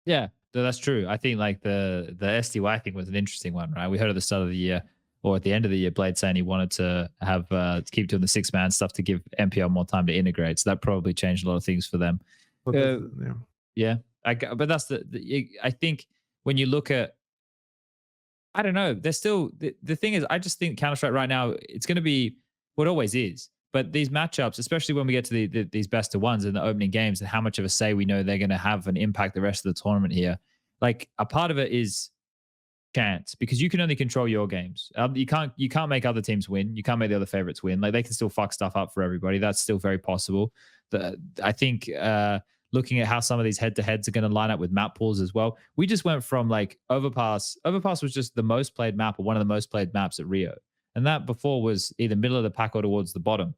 [SPEAKER 5] Yeah, that's true. I think like the SDY thing was an interesting one, right? We heard at the start of the year, or at the end of the year, Blade saying he wanted to have to keep doing the 6-man stuff to give MPL more time to integrate. So that probably changed a lot of things for them. Yeah. But that's I think when you look at, I don't know, there's still, the thing is, I just think Counter-Strike right now, it's going to be what it always is. But these matchups, especially when we get to these best of ones in the opening games, and how much of a say we know they're going to have and impact the rest of the tournament here, like a part of it is chance, because you can only control your games. You can't make other teams win. You can't make the other favorites win. Like they can still fuck stuff up for everybody. That's still very possible. I think looking at how some of these head-to-heads are going to line up with map pools as well. We just went from like Overpass. Overpass was just the most played map, or one of the most played maps at Rio. And that before was either middle of the pack or towards the bottom.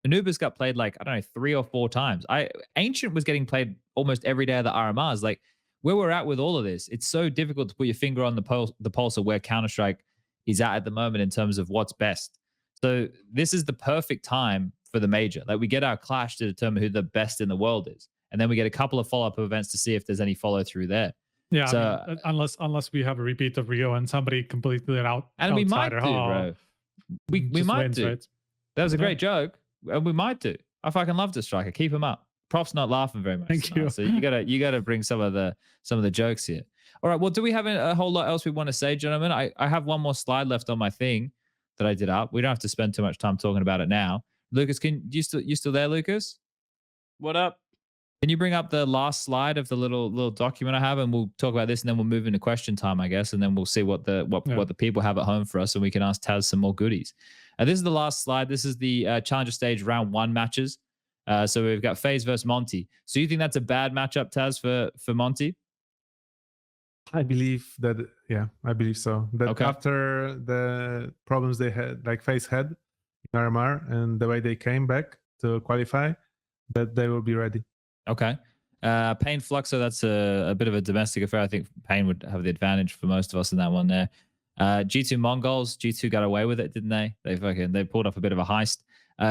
[SPEAKER 5] Anubis got played like, I don't know, 3 or 4 times. Ancient was getting played almost every day of the RMRs. Like where we're at with all of this, it's so difficult to put your finger on the pulse of where Counter-Strike is at the moment in terms of what's best. So this is the perfect time for the major. Like we get our clash to determine who the best in the world is. And then we get a couple of follow-up events to see if there's any follow through there.
[SPEAKER 8] Yeah,
[SPEAKER 5] So,
[SPEAKER 8] I mean, unless we have a repeat of Rio and somebody completely out.
[SPEAKER 5] And we might do,
[SPEAKER 8] outsider,
[SPEAKER 5] bro. We might
[SPEAKER 8] wins,
[SPEAKER 5] do.
[SPEAKER 8] right?
[SPEAKER 5] That was a great joke. And we might do. I fucking love this striker. Keep him up. Prof's not laughing very much.
[SPEAKER 8] Thank you.
[SPEAKER 5] So you gotta bring some of the jokes here. All right. Well, do we have a whole lot else we want to say, gentlemen? I have one more slide left on my thing that I did up. We don't have to spend too much time talking about it now. Lucas, you still there, Lucas?
[SPEAKER 6] What up?
[SPEAKER 5] Can you bring up the last slide of the little document I have, and we'll talk about this, and then we'll move into question time, I guess, and then we'll see what the people have at home for us, and we can ask TaZ some more goodies. This is the last slide. This is the Challenger Stage round 1 matches. So we've got FaZe versus Monty. So you think that's a bad matchup, TaZ, for Monty?
[SPEAKER 1] I believe that, yeah, I believe so. That
[SPEAKER 5] Okay.
[SPEAKER 1] after the problems they had, like FaZe had in RMR, and the way they came back to qualify, that they will be ready.
[SPEAKER 5] Okay. Pain Fluxo, that's a bit of a domestic affair. I think Pain would have the advantage for most of us in that one there. G2 Mongols, G2 got away with it, didn't they? They pulled off a bit of a heist.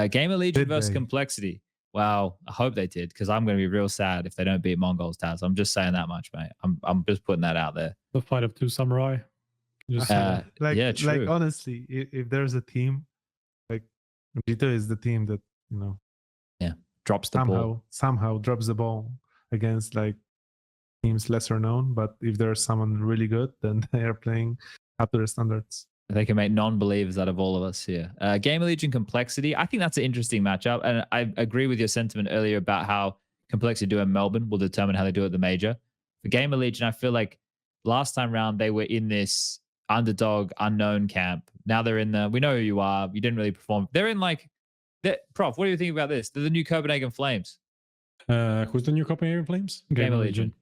[SPEAKER 5] Gamer Legion versus Complexity. Well, I hope they did, because I'm going to be real sad if they don't beat Mongols, TaZ. I'm just saying that much, mate. I'm just putting that out there.
[SPEAKER 8] The fight of 2 samurai. Just,
[SPEAKER 5] yeah, true.
[SPEAKER 1] Like honestly, if there's a team, like G2 is the team that, you know,
[SPEAKER 5] drops the ball.
[SPEAKER 1] Somehow drops the ball against like teams lesser known. But if there's someone really good, then they are playing up to their standards.
[SPEAKER 5] They can make non-believers out of all of us here. Gamer Legion Complexity. I think that's an interesting matchup. And I agree with your sentiment earlier about how Complexity do in Melbourne will determine how they do at the major. For Gamer Legion, I feel like last time round, they were in this underdog, unknown camp. Now they're in the, we know who you are. You didn't really perform. They're in like, Prof, what do you think about this? They're the new Copenhagen Flames.
[SPEAKER 7] Who's the new Copenhagen Flames?
[SPEAKER 5] Gamer Legion.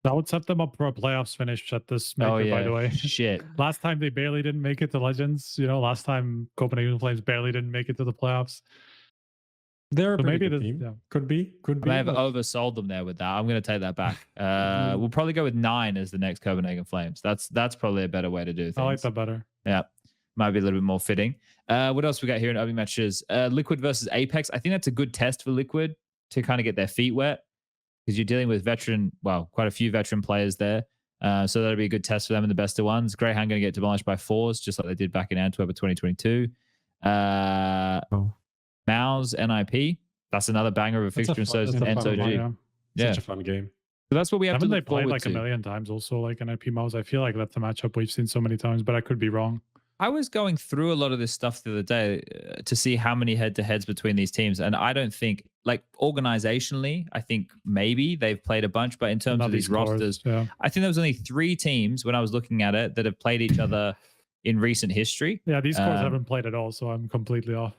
[SPEAKER 8] That would set them up for a playoffs finish at this major, by the way.
[SPEAKER 5] Shit.
[SPEAKER 8] Last time they barely didn't make it to Legends. You know, last time Copenhagen Flames barely didn't make it to the playoffs.
[SPEAKER 7] They're a
[SPEAKER 8] maybe
[SPEAKER 7] good team. Yeah. Could be.
[SPEAKER 5] I may have oversold them there with that. I'm going to take that back. We'll probably go with 9 as the next Copenhagen Flames. That's probably a better way to do things.
[SPEAKER 8] I like that better.
[SPEAKER 5] Yeah. Might be a little bit more fitting. What else we got here in opening matches? Liquid versus Apex. I think that's a good test for Liquid to kind of get their feet wet, because you're dealing with quite a few veteran players there. So that'll be a good test for them in the best of ones. Greyhound going to get demolished by 4s, just like they did back in Antwerp 2022. Mouse, NIP. That's another banger of a fixture in SOG.
[SPEAKER 7] Such a fun game.
[SPEAKER 5] So that's what we have
[SPEAKER 8] Haven't
[SPEAKER 5] to
[SPEAKER 8] they
[SPEAKER 5] look
[SPEAKER 8] played
[SPEAKER 5] forward
[SPEAKER 8] like
[SPEAKER 5] to.
[SPEAKER 8] a million times also, like NIP Mouse? I feel like that's a matchup we've seen so many times, but I could be wrong.
[SPEAKER 5] I was going through a lot of this stuff the other day to see how many head-to-heads between these teams, and I don't think, like organizationally, I think maybe they've played a bunch, but in terms of these rosters, I think there was only 3 teams when I was looking at it that have played each other in recent history.
[SPEAKER 8] Yeah, these scores haven't played at all, so I'm completely off.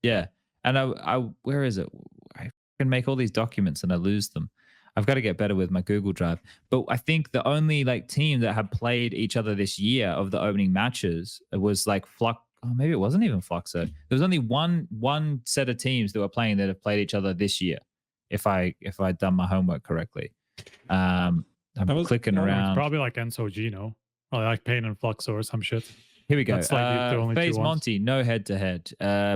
[SPEAKER 5] Yeah, and I where is it? I can make all these documents and I lose them. I've got to get better with my Google Drive. But I think the only like team that have played each other this year of the opening matches was like Flux. Oh, maybe it wasn't even Fluxo. There was only one set of teams that were playing that have played each other this year, if I'd done my homework correctly. I'm clicking around.
[SPEAKER 8] Probably like NSOG, no? Or like Pain and Fluxo or some shit.
[SPEAKER 5] Here we go.
[SPEAKER 8] That's like the only
[SPEAKER 5] FaZe
[SPEAKER 8] two ones.
[SPEAKER 5] Monty, no head-to-head.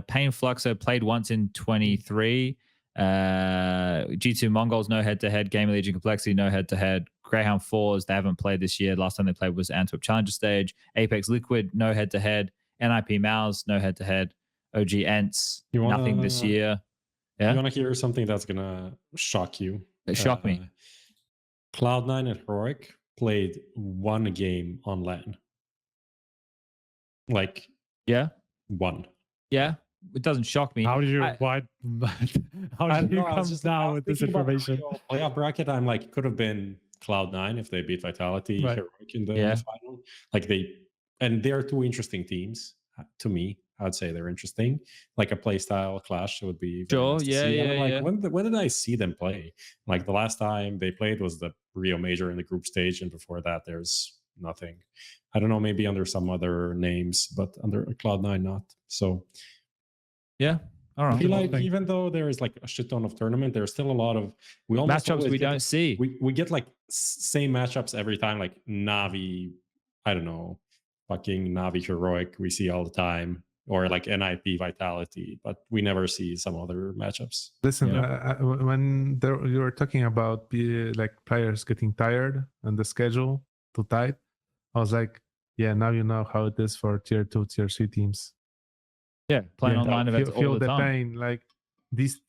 [SPEAKER 5] Pain Fluxo played once in 23. G2 Mongols, no head-to-head. Gamer Legion Complexity, no head-to-head. Greyhound 4s, they haven't played this year. Last time they played was Antwerp Challenger Stage. Apex Liquid, no head-to-head. NIP Mouse, no head-to-head. OG Ents, nothing this year. Yeah?
[SPEAKER 7] You want to hear something that's going to shock you?
[SPEAKER 5] Shock me.
[SPEAKER 7] Cloud9 and Heroic played 1 game on LAN. Like,
[SPEAKER 5] yeah,
[SPEAKER 7] 1.
[SPEAKER 5] Yeah, it doesn't shock me.
[SPEAKER 8] How did you? Why? How did you come down with this information?
[SPEAKER 7] Playoff bracket, I'm like, could have been Cloud9 if they beat Vitality, Heroic in the final. Like they're 2 interesting teams to me. I'd say they're interesting. Like a playstyle clash would be
[SPEAKER 5] sure.
[SPEAKER 7] Nice
[SPEAKER 5] Yeah.
[SPEAKER 7] When did I see them play? Like the last time they played was the Rio Major in the group stage, and before that, there's nothing. I don't know, maybe under some other names, but under Cloud9 not. So
[SPEAKER 5] Yeah. All
[SPEAKER 7] I
[SPEAKER 5] right.
[SPEAKER 7] feel like even though there is like a shit ton of tournament, there's still a lot of
[SPEAKER 5] Matchups we don't see.
[SPEAKER 7] We get like same matchups every time, like Navi, I don't know, fucking Navi Heroic we see all the time, or like NIP Vitality, but we never see some other matchups.
[SPEAKER 1] Listen, when you were talking about like players getting tired and the schedule too tight, I was like, yeah, now you know how it is for tier 2, tier 3 teams.
[SPEAKER 5] Yeah, playing online events all
[SPEAKER 1] feel
[SPEAKER 5] the time.
[SPEAKER 1] Pain. Like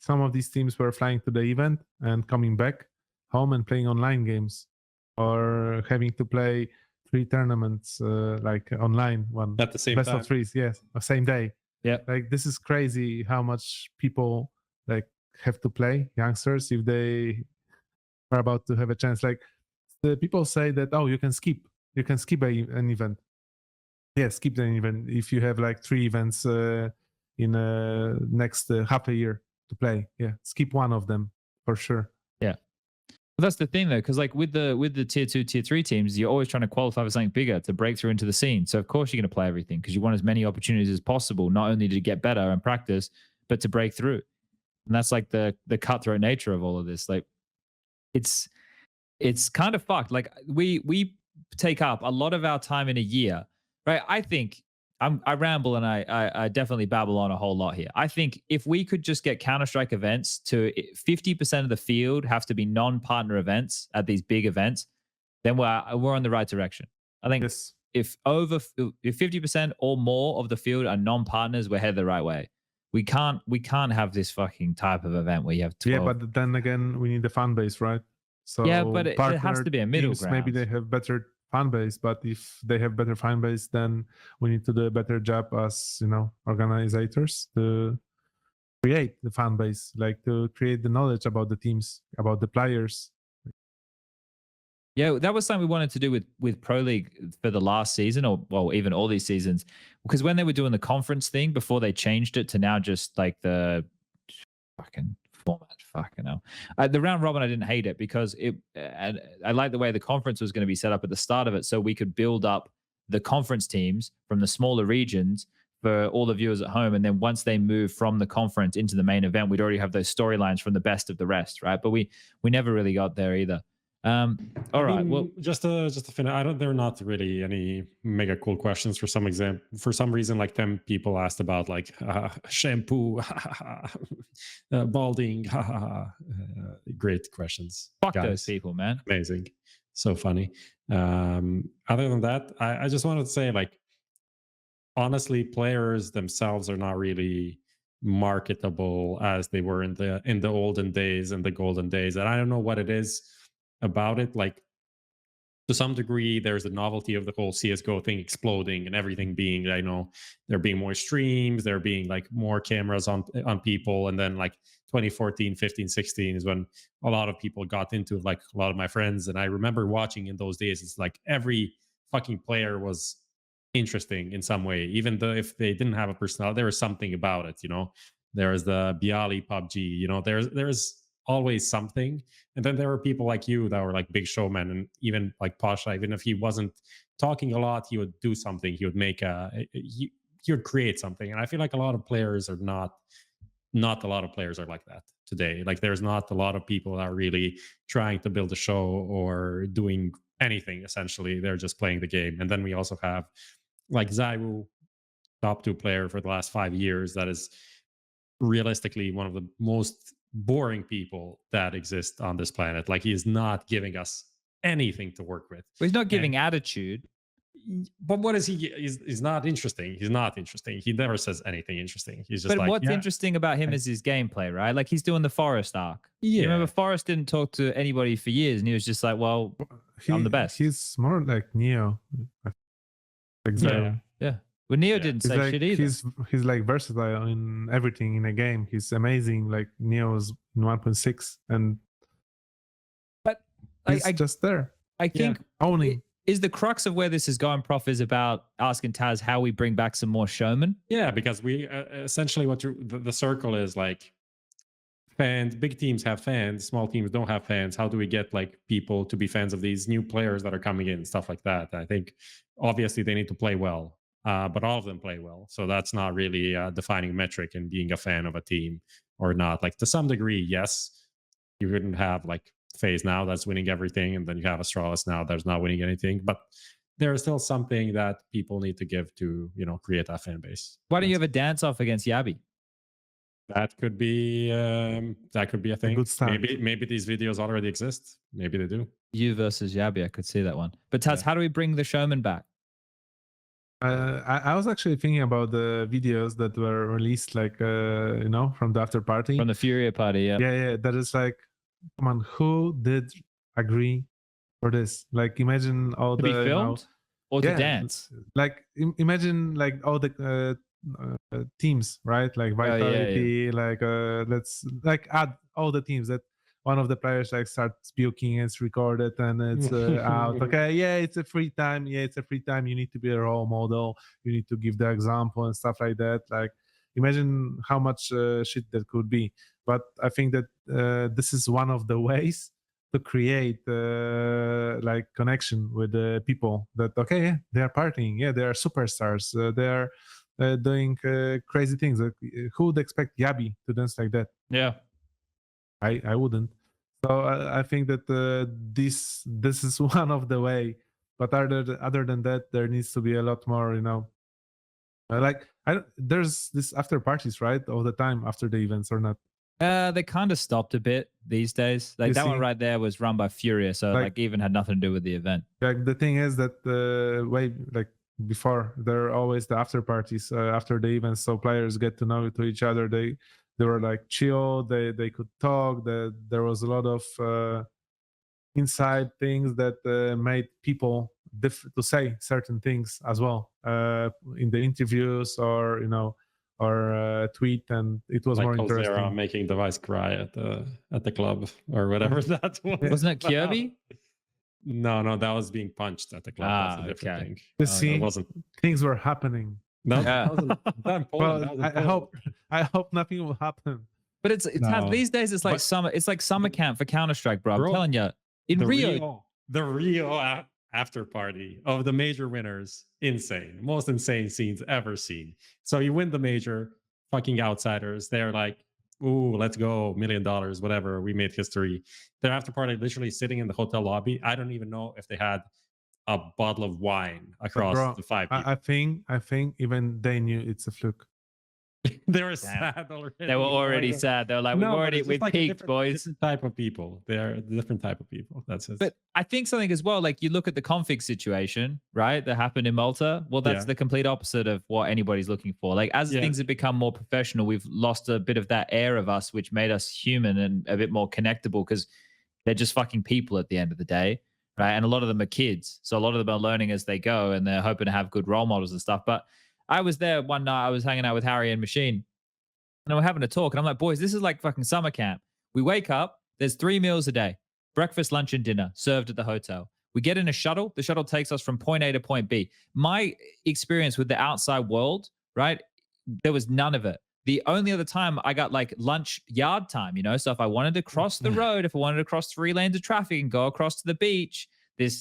[SPEAKER 1] some of these teams were flying to the event and coming back home and playing online games, or having to play 3 tournaments like online one
[SPEAKER 7] at the same
[SPEAKER 1] best
[SPEAKER 7] time.
[SPEAKER 1] of 3s, yes, the same day.
[SPEAKER 5] Yeah,
[SPEAKER 1] like this is crazy how much people like have to play, youngsters, if they are about to have a chance. Like the people say that, oh, you can skip an event. Yeah, skip the event if you have like 3 events in next half a year to play. Yeah, skip one of them for sure.
[SPEAKER 5] Yeah, but that's the thing though, because like with the tier 2, tier 3 teams, you're always trying to qualify for something bigger to break through into the scene. So of course you're going to play everything because you want as many opportunities as possible, not only to get better and practice, but to break through. And that's like the cutthroat nature of all of this. Like it's kind of fucked. Like we take up a lot of our time in a year. Right, I think I ramble and I definitely babble on a whole lot here. I think if we could just get Counter-Strike events to 50% of the field have to be non-partner events at these big events, then we're on the right direction. I think if 50% or more of the field are non-partners, we're headed the right way. We can't have this fucking type of event where you have 12.
[SPEAKER 1] Yeah, but then again, we need the fan base, right? So
[SPEAKER 5] yeah, but it has to be a middle ground.
[SPEAKER 1] Maybe they have better fan base, but if they have better fan base, then we need to do a better job as organizers to create the fan base, like to create the knowledge about the teams, about the players.
[SPEAKER 5] Yeah, that was something we wanted to do with Pro League for the last season, or well, even all these seasons, because when they were doing the conference thing before they changed it to now just like the fucking format. Fucking hell. The round robin, I didn't hate it because and I like the way the conference was going to be set up at the start of it, so we could build up the conference teams from the smaller regions for all the viewers at home, and then once they move from the conference into the main event, we'd already have those storylines from the best of the rest, right? But we never really got there either. All right. Well,
[SPEAKER 7] just to finish, there are not really any mega cool questions for some reason. Like 10 people asked about like shampoo, balding. Great questions.
[SPEAKER 5] Fuck
[SPEAKER 7] guys.
[SPEAKER 5] those people, man.
[SPEAKER 7] Amazing, so funny. Other than that, I just wanted to say, like, honestly, players themselves are not really marketable as they were in the olden days and the golden days, and I don't know what it is about it. Like, to some degree there's a novelty of the whole CSGO thing exploding and everything being, I know, there being more streams, there being like more cameras on people, and then like 2014, 15, 16 is when a lot of people got into, like, a lot of my friends, and I remember watching in those days, it's like every fucking player was interesting in some way, even though if they didn't have a personality, there was something about it, there's the Bialy PUBG, there's always something. And then there were people like you that were like big showmen, and even like Pasha, even if he wasn't talking a lot, he would do something, he would make he would create something. And I feel like a lot of players are not a lot of players are like that today. Like, there's not a lot of people that are really trying to build a show or doing anything. Essentially, they're just playing the game. And then we also have like Zywu, top 2 player for the last 5 years, that is realistically one of the most boring people that exist on this planet. Like, he is not giving us anything to work with.
[SPEAKER 5] Well, he's not giving attitude.
[SPEAKER 7] But what is he? He's not interesting. He's not interesting. He never says anything interesting. He's just
[SPEAKER 5] but what's interesting about him is his gameplay, right? Like, he's doing the Forest arc. Yeah. You remember Forest didn't talk to anybody for years, and he was just like, well, I'm the best.
[SPEAKER 1] He's more like Neo.
[SPEAKER 5] Exactly. Yeah. Well, Neo didn't say
[SPEAKER 1] like,
[SPEAKER 5] shit either.
[SPEAKER 1] He's like versatile in everything in a game. He's amazing. Like, Neo's in 1.6, and
[SPEAKER 5] but
[SPEAKER 1] he's just there.
[SPEAKER 5] I think
[SPEAKER 1] owning.
[SPEAKER 5] Is the crux of where this is going, Prof, is about asking TaZ how we bring back some more showmen?
[SPEAKER 7] Yeah, because we essentially the circle is like fans, big teams have fans, small teams don't have fans. How do we get like people to be fans of these new players that are coming in, stuff like that? I think obviously they need to play well, but all of them play well. So that's not really a defining metric in being a fan of a team or not. Like to some degree, yes, you wouldn't have like FaZe now that's winning everything, and then you have Astralis now that's not winning anything. But there is still something that people need to give to, you know, create that fan base.
[SPEAKER 5] Why don't you have a dance off against Yabi?
[SPEAKER 7] That could be a thing.
[SPEAKER 1] good start.
[SPEAKER 7] Maybe these videos already exist. Maybe they do.
[SPEAKER 5] You versus Yabi, I could see that one. But TaZ, how do we bring the showman back?
[SPEAKER 1] I was actually thinking about the videos that were released, like you know, from the after party.
[SPEAKER 5] From the Furia party, yeah.
[SPEAKER 1] Yeah. That is like, come on, who did agree for this? Like, imagine all
[SPEAKER 5] To
[SPEAKER 1] the
[SPEAKER 5] be filmed or to
[SPEAKER 1] yeah,
[SPEAKER 5] dance?
[SPEAKER 1] Like, imagine like all the teams, right? Like Vitality, like let's like add all the teams that one of the players like starts puking, it's recorded and it's out. Okay, yeah, it's a free time. Yeah, it's a free time. You need to be a role model. You need to give the example and stuff like that. Like, imagine how much shit that could be. But I think that this is one of the ways to create like connection with the people that, okay, yeah, they are partying. Yeah, they are superstars. They are doing crazy things. Like, who would expect Yabi to dance like that?
[SPEAKER 5] Yeah.
[SPEAKER 1] I wouldn't. So I think that this is one of the way. But other than that, there needs to be a lot more, you know. Like there's this after parties, right, all the time after the events, or not?
[SPEAKER 5] They kind of stopped a bit these days. Like that one right there was run by Furia, so like even had nothing to do with the event.
[SPEAKER 1] Like the thing is that way like before, there are always the after parties after the events, so players get to know to each other. They were like chill. They could talk. There was a lot of inside things that made people to say certain things as well in the interviews, or you know, or tweet, and it was
[SPEAKER 7] like
[SPEAKER 1] more interesting.
[SPEAKER 7] Making Device cry at the club or whatever that was.
[SPEAKER 5] Wasn't it Kirby?
[SPEAKER 7] No, that was being punched at the club. That's a different thing.
[SPEAKER 1] You see,
[SPEAKER 7] wasn't.
[SPEAKER 1] Things were happening.
[SPEAKER 7] No,
[SPEAKER 1] well, I hope nothing will happen.
[SPEAKER 5] But it's these days it's like summer. It's like summer camp for Counter-Strike, bro. I'm telling you, in Rio,
[SPEAKER 7] the Rio after party of the major winners, insane, most insane scenes ever seen. So you win the major, fucking outsiders. They're like, ooh, let's go, $1 million, whatever. We made history. Their after party literally sitting in the hotel lobby. I don't even know if they had a bottle of wine across the 5 people.
[SPEAKER 1] I think even they knew it's a fluke.
[SPEAKER 7] They were sad already.
[SPEAKER 5] They were already sad. They were like, we've like peaked, boys.
[SPEAKER 7] Different type of people. They are a different type of people. That's it.
[SPEAKER 5] But I think something as well, like you look at the config situation, right, that happened in Malta. Well, that's the complete opposite of what anybody's looking for. Like as things have become more professional, we've lost a bit of that air of us, which made us human and a bit more connectable, because they're just fucking people at the end of the day, right? And a lot of them are kids. So a lot of them are learning as they go, and they're hoping to have good role models and stuff. But I was there one night, I was hanging out with Harry and Machine, and we're having a talk. And I'm like, boys, this is like fucking summer camp. We wake up, there's 3 meals a day, breakfast, lunch, and dinner served at the hotel. We get in a shuttle. The shuttle takes us from point A to point B. My experience with the outside world, right, there was none of it. The only other time I got like lunch yard time, you know, so if I wanted to cross the road, if I wanted to cross 3 lanes of traffic and go across to the beach,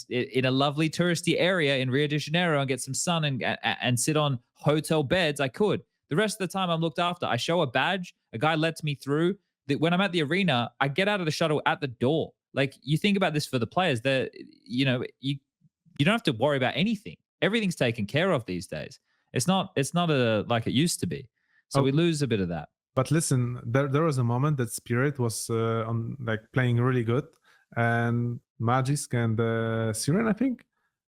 [SPEAKER 5] in a lovely touristy area in Rio de Janeiro, and get some sun and sit on hotel beds, I could. The rest of the time I'm looked after. I show a badge, a guy lets me through. When I'm at the arena, I get out of the shuttle at the door. Like, you think about this for the players, that you know, you don't have to worry about anything. Everything's taken care of these days. It's not like it used to be. So we lose a bit of that.
[SPEAKER 1] But listen, there was a moment that Spirit was on like playing really good, and Magisk and Siren, I think,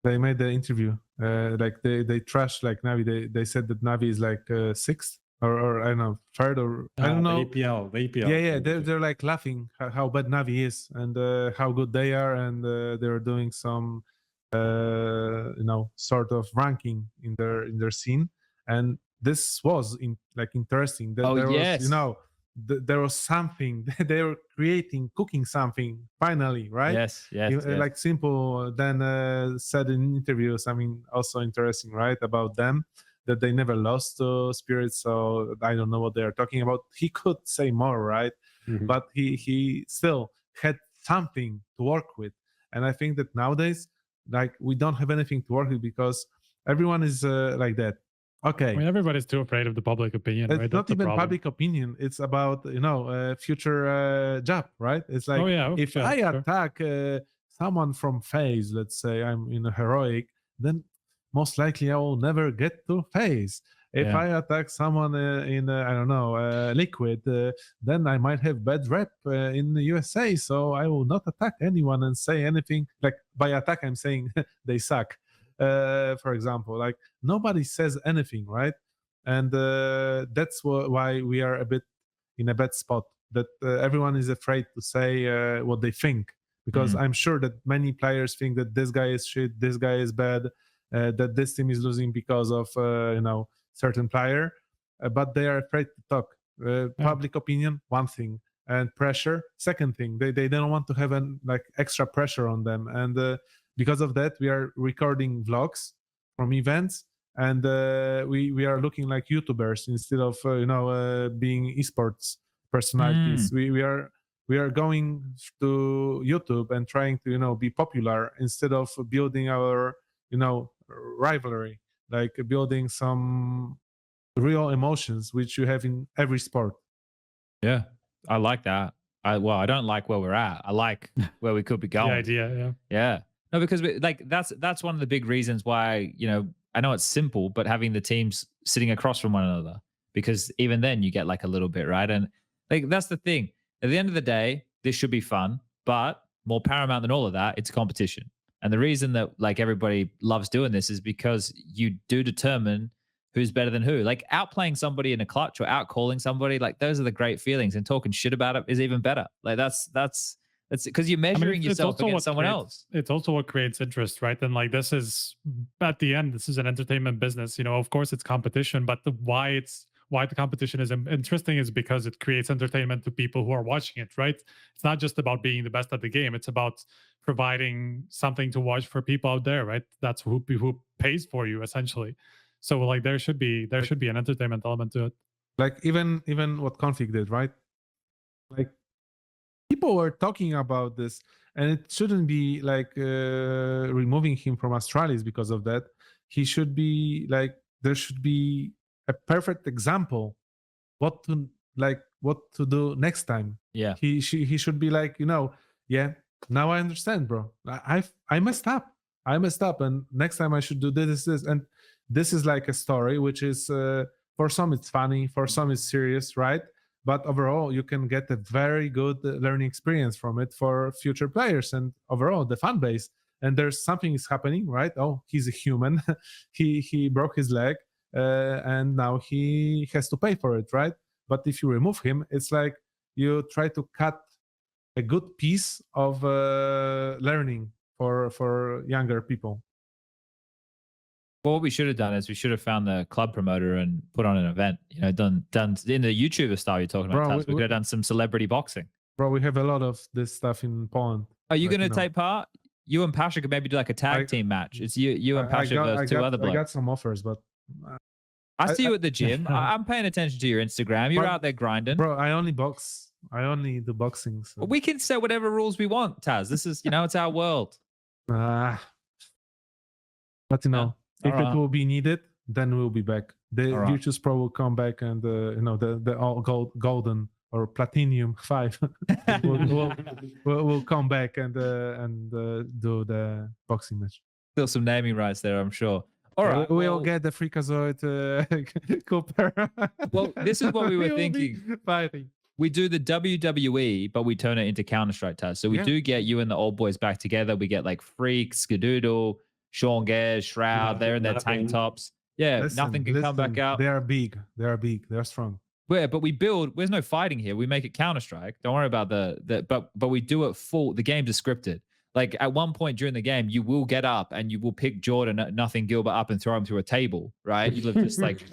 [SPEAKER 1] they made the interview. Like they trashed like Navi. They said that Navi is like 6th or I don't know, 3rd, or I don't know.
[SPEAKER 7] The APL.
[SPEAKER 1] Yeah. They're like laughing how bad Navi is, and how good they are, and they're doing some you know, sort of ranking in their scene. And this was interesting. There was, you know, there was something. They were cooking something finally, right?
[SPEAKER 5] Yes.
[SPEAKER 1] Like Simple then said in interviews, I mean, also interesting, right, about them, that they never lost to Spirit. So I don't know what they are talking about. He could say more, right? but he still had something to work with. And I think that nowadays, like, we don't have anything to work with because everyone is like that. Okay,
[SPEAKER 8] I mean, everybody's too afraid of the public opinion,
[SPEAKER 1] it's
[SPEAKER 8] right?
[SPEAKER 1] not
[SPEAKER 8] That's the
[SPEAKER 1] even
[SPEAKER 8] problem.
[SPEAKER 1] public opinion. It's about future job, right? It's like,
[SPEAKER 8] Oh yeah,
[SPEAKER 1] if
[SPEAKER 8] yeah,
[SPEAKER 1] I
[SPEAKER 8] sure.
[SPEAKER 1] attack someone from FaZe, let's say I'm in a heroic, then most likely I will never get to FaZe. If
[SPEAKER 5] Yeah.
[SPEAKER 1] I attack someone in I don't know Liquid, then I might have bad rep in the USA. So I will not attack anyone and say anything. Like, by attack, I'm saying they suck. For example, like, nobody says anything, right? And that's why we are a bit in a bad spot. That everyone is afraid to say what they think, because I'm sure that many players think that this guy is shit, this guy is bad, that this team is losing because of certain player, but they are afraid to talk. Public opinion, one thing, and pressure, second thing. They don't want to have like extra pressure on them, and because of that, we are recording vlogs from events, and we are looking like YouTubers instead of being esports personalities. We are going to YouTube and trying to be popular instead of building our rivalry, like building some real emotions which you have in every sport.
[SPEAKER 5] Yeah, I like that. I don't like where we're at. I like where we could be going.
[SPEAKER 8] The idea, yeah.
[SPEAKER 5] Yeah. No, because that's one of the big reasons why, I know it's simple, but having the teams sitting across from one another, because even then you get like a little bit, right? And like, that's the thing. At the end of the day, this should be fun, but more paramount than all of that, it's competition. And the reason that like everybody loves doing this is because you do determine who's better than who. Like, outplaying somebody in a clutch or outcalling somebody, like, those are the great feelings, and talking shit about it is even better. Like, that's because you're measuring yourself against someone else.
[SPEAKER 8] It's also what creates interest, right? And like, this is, at the end, this is an entertainment business. Of course it's competition, but why the competition is interesting is because it creates entertainment to people who are watching it, right? It's not just about being the best at the game. It's about providing something to watch for people out there, right? That's who pays for you, essentially. So like, there should be an entertainment element to it.
[SPEAKER 1] Like, even what Config did, right? Like, people were talking about this, and it shouldn't be like removing him from Astralis because of that. He should be like, there should be a perfect example what to do next time.
[SPEAKER 5] Yeah.
[SPEAKER 1] He should be like, yeah, now I understand, bro. I messed up, and next time I should do this. And this is like a story which is for some it's funny, for some it's serious, right? But overall, you can get a very good learning experience from it for future players and overall the fan base. And there's something is happening, right? Oh, he's a human. he broke his leg, and now he has to pay for it, right? But if you remove him, it's like you try to cut a good piece of learning for younger people.
[SPEAKER 5] Well, what we should have done is we should have found the club promoter and put on an event. Done in the YouTuber style you're talking about.
[SPEAKER 1] Bro,
[SPEAKER 5] we could have done some celebrity boxing.
[SPEAKER 1] Bro, we have a lot of this stuff in Poland.
[SPEAKER 5] Are you going to take part? You and Pasha could maybe do like a tag team match. It's you and Pasha versus two other blokes.
[SPEAKER 1] I got some offers, but
[SPEAKER 5] I see you at the gym. I'm paying attention to your Instagram. You're out there grinding.
[SPEAKER 1] Bro, I only box. I only do boxing. So.
[SPEAKER 5] We can set whatever rules we want, TaZ. This is, it's our world.
[SPEAKER 1] But if it will be needed, then we'll be back. The Virtus Pro will come back, and the all golden or platinum 5 will come back and do the boxing match.
[SPEAKER 5] Still some naming rights there, I'm sure. All right,
[SPEAKER 1] we'll get the Freakazoid Cooper.
[SPEAKER 5] Well, this is what we were thinking.
[SPEAKER 1] Fighting.
[SPEAKER 5] We do the WWE, but we turn it into Counter-Strike, TaZ. So we do get you and the old boys back together. We get like Freak, Skadoodle, Sean Gare, Shroud. They're in their tank tops. Yeah, nothing can come back out.
[SPEAKER 1] They are big. They're strong.
[SPEAKER 5] Yeah, but we build. There's no fighting here. We make it Counter-Strike. Don't worry about but we do it full. The games are scripted. Like, at one point during the game, you will get up and you will pick Jordan, Nothing Gilbert up and throw him through a table, right? You live just like,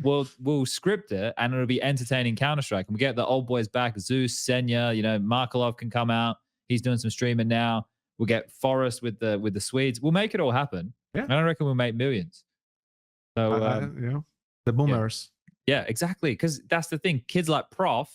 [SPEAKER 5] we'll script it and it'll be entertaining Counter-Strike. And we get the old boys back, Zeus, Senya, Markelov can come out. He's doing some streaming now. We'll get Forrest with the Swedes. We'll make it all happen.
[SPEAKER 1] Yeah.
[SPEAKER 5] And I reckon we'll make millions. So,
[SPEAKER 1] the boomers.
[SPEAKER 5] Yeah, exactly. Because that's the thing. Kids like Prof,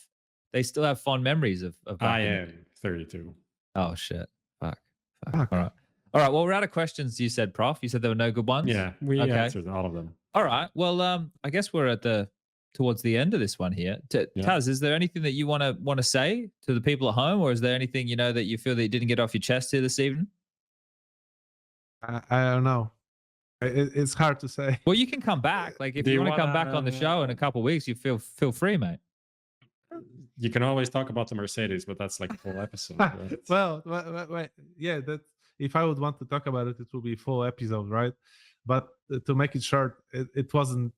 [SPEAKER 5] they still have fond memories of back
[SPEAKER 7] I
[SPEAKER 5] in the-
[SPEAKER 7] am 32.
[SPEAKER 5] Oh shit. Fuck.
[SPEAKER 1] Fuck.
[SPEAKER 5] All right. All right. Well, we're out of questions. You said, Prof. You said there were no good ones.
[SPEAKER 7] Yeah, we
[SPEAKER 5] Okay.
[SPEAKER 7] answered all of them.
[SPEAKER 5] All right. Well, I guess we're at towards the end of this one here.
[SPEAKER 7] Yeah.
[SPEAKER 5] TaZ, is there anything that you want to say to the people at home, or is there anything that you feel that you didn't get off your chest here this evening?
[SPEAKER 1] I don't know. It's hard to say.
[SPEAKER 5] Well, you can come back. Like if
[SPEAKER 7] Do
[SPEAKER 5] you
[SPEAKER 7] you
[SPEAKER 5] want to come back on the
[SPEAKER 7] wanna-
[SPEAKER 5] show in a couple of weeks, you feel free, mate.
[SPEAKER 7] You can always talk about the Mercedes, but that's like a full episode. Right?
[SPEAKER 1] Well, yeah. That if I would want to talk about it, it would be full episode, right? But to make it short, it wasn't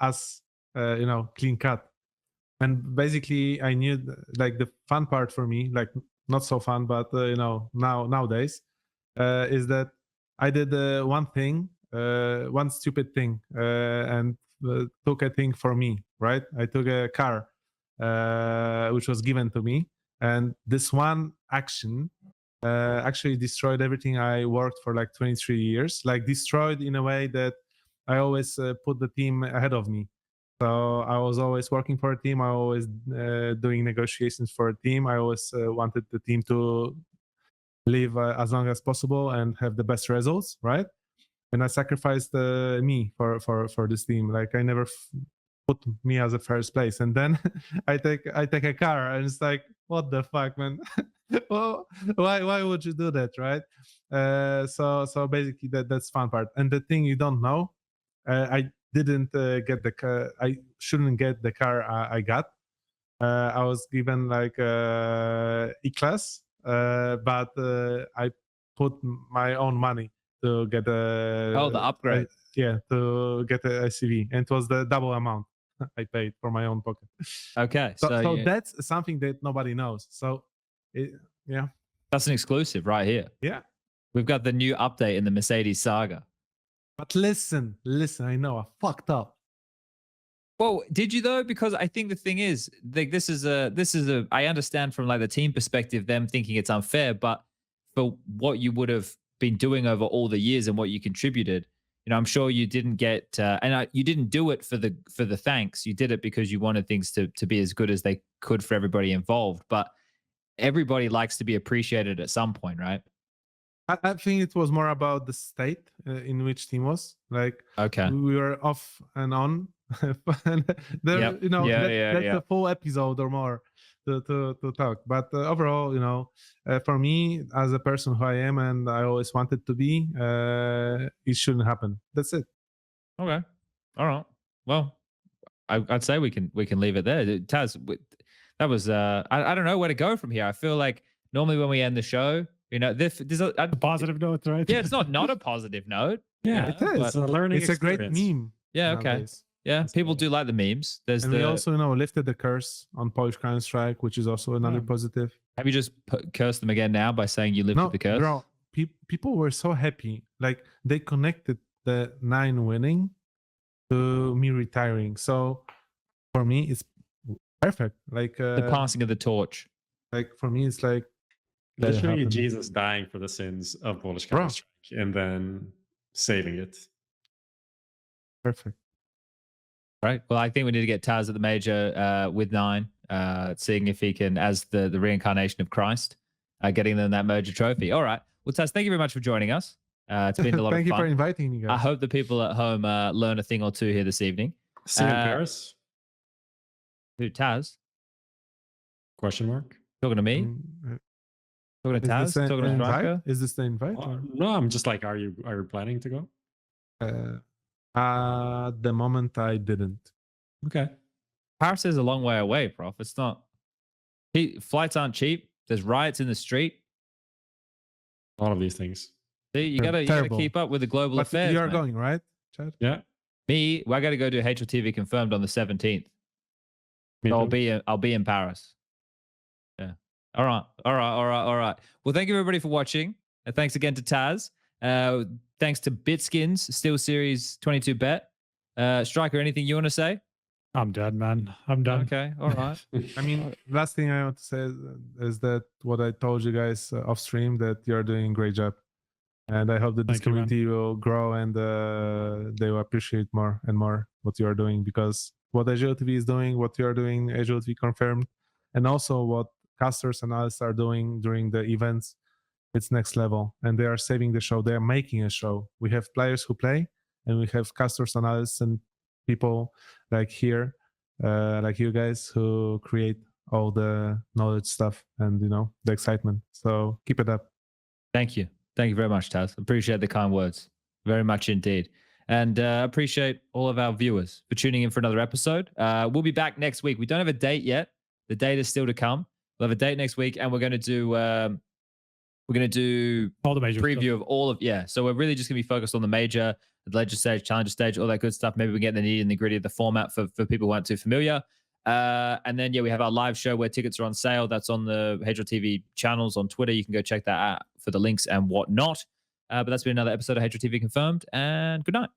[SPEAKER 1] as clean cut. And basically, I knew like the fun part for me, like not so fun, but nowadays, is that I did one stupid thing, and took a thing for me, right? I took a car, which was given to me, and this one action actually destroyed everything I worked for like 23 years. Like destroyed in a way that I always put the team ahead of me. So I was always working for a team. I always doing negotiations for a team. I always wanted the team to live as long as possible and have the best results, right? And I sacrificed me for this team. Like I never put me as a first place, and then I take a car, and it's like, what the fuck, man? Well, why would you do that, right? So basically that's fun part. And the thing you don't know, I didn't get the car. I shouldn't get the car I got. I was given like E-class, but I put my own money to get
[SPEAKER 5] the upgrade.
[SPEAKER 1] To get a SUV, and it was the double amount I paid for my own pocket.
[SPEAKER 5] Okay,
[SPEAKER 1] So that's something that nobody knows. So,
[SPEAKER 5] that's an exclusive right here.
[SPEAKER 1] Yeah,
[SPEAKER 5] we've got the new update in the Mercedes saga.
[SPEAKER 1] But listen, I know I fucked up.
[SPEAKER 5] Well, did you though? Because I think the thing is, like, this is a. I understand from like the team perspective, them thinking it's unfair, but for what you would have been doing over all the years and what you contributed, I'm sure you didn't get, you didn't do it for the thanks. You did it because you wanted things to be as good as they could for everybody involved. But everybody likes to be appreciated at some point, right?
[SPEAKER 1] I think it was more about the state in which team was. Like,
[SPEAKER 5] okay,
[SPEAKER 1] we were off and on. And there, that's a full episode or more to talk. But overall, for me as a person who I am and I always wanted to be, it shouldn't happen. That's it.
[SPEAKER 5] Okay, all right. Well, I'd say we can leave it there. TaZ, that was I don't know where to go from here. I feel like normally when we end the show, there's a
[SPEAKER 8] positive note, right?
[SPEAKER 5] Yeah, it's not a positive note.
[SPEAKER 7] Yeah, it is. It's a learning
[SPEAKER 1] It's
[SPEAKER 7] experience.
[SPEAKER 1] a great meme.
[SPEAKER 5] Yeah, okay.
[SPEAKER 1] Nowadays.
[SPEAKER 5] Yeah, people do like the memes.
[SPEAKER 1] We also, lifted the curse on Polish Counter-Strike, which is also another positive.
[SPEAKER 5] Have you just cursed them again now by saying you lifted the curse?
[SPEAKER 1] Bro, people were so happy. Like, they connected the 9 winning to me retiring. So, for me, it's perfect. Like
[SPEAKER 5] the passing of the torch.
[SPEAKER 1] Like, for me, it's like
[SPEAKER 7] literally Jesus dying for the sins of Polish Counter-Strike and then saving it.
[SPEAKER 1] Perfect.
[SPEAKER 5] Right. Well, I think we need to get TaZ at the major with 9, seeing if he can, as the reincarnation of Christ, getting them that major trophy. All right. Well, TaZ, thank you very much for joining us. It's been a lot of fun.
[SPEAKER 1] Thank you for inviting me, guys.
[SPEAKER 5] I hope the people at home learn a thing or two here this evening.
[SPEAKER 7] See you in Paris.
[SPEAKER 5] Who, TaZ?
[SPEAKER 7] Question mark?
[SPEAKER 5] Talking to me? Talking to TaZ? Talking to Striker?
[SPEAKER 1] Is this the invite?
[SPEAKER 7] No, I'm just like, are you planning to go?
[SPEAKER 1] At the moment, I didn't.
[SPEAKER 7] Okay.
[SPEAKER 5] Paris is a long way away, Prof. It's not. Flights aren't cheap. There's riots in the street.
[SPEAKER 7] All of these things.
[SPEAKER 5] See, you gotta keep up with the global affairs.
[SPEAKER 1] You are
[SPEAKER 5] man.
[SPEAKER 1] going, right, Chad?
[SPEAKER 7] Yeah.
[SPEAKER 5] I got to go do HLTV Confirmed on the 17th. I'll be in Paris. Yeah. All right. Well, thank you everybody for watching. Thanks again to TaZ. Thanks to BitSkins, SteelSeries 22bet. Striker, anything you want to say?
[SPEAKER 8] I'm done, man. I'm done.
[SPEAKER 5] Okay. All right.
[SPEAKER 1] I mean, last thing I want to say is that what I told you guys off stream, that you're doing a great job. And I hope that this community will grow and they will appreciate more and more what you are doing, because what HLTV is doing, what you are doing, HLTV Confirmed, And also what casters and us are doing during the events, it's next level. And they are saving the show. They are making a show. We have players who play, and we have casters, analysts, and people like here, like you guys, who create all the knowledge stuff and, you know, the excitement. So keep it up.
[SPEAKER 5] Thank you. Thank you very much, TaZ. Appreciate the kind words. Very much indeed. And appreciate all of our viewers for tuning in for another episode. We'll be back next week. We don't have a date yet. The date is still to come. We'll have a date next week, and we're going to do all the major preview stuff. Of all of So we're really just going to be focused on the major, the legend stage, challenger stage, all that good stuff. Maybe we get the nitty and the gritty of the format for people who aren't too familiar. And then we have our live show where tickets are on sale. That's on the HLTV channels on Twitter. You can go check that out for the links and whatnot. But that's been another episode of HLTV Confirmed, and good night.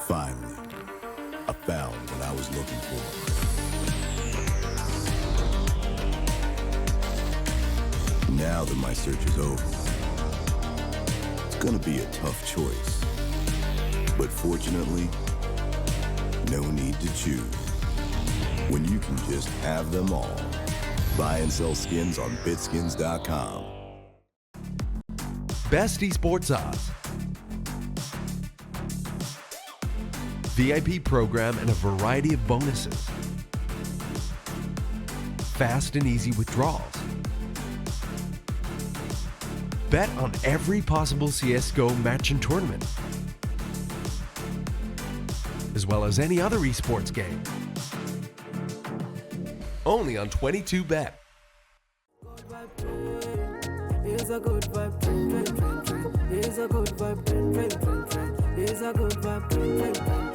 [SPEAKER 2] Finally, I found what I was looking for. Now that my search is over, it's gonna be a tough choice. But fortunately, no need to choose. When you can just have them all. Buy and sell skins on BitSkins.com.
[SPEAKER 3] Best esports odds, VIP program and a variety of bonuses, fast and easy withdrawals. Bet on every possible CSGO match and tournament, as well as any other esports game. Only on 22Bet.
[SPEAKER 4] It's a good vibe, train, train, train, train. It's a good vibe, train, train, train, train. It's a good vibe, train, train, train.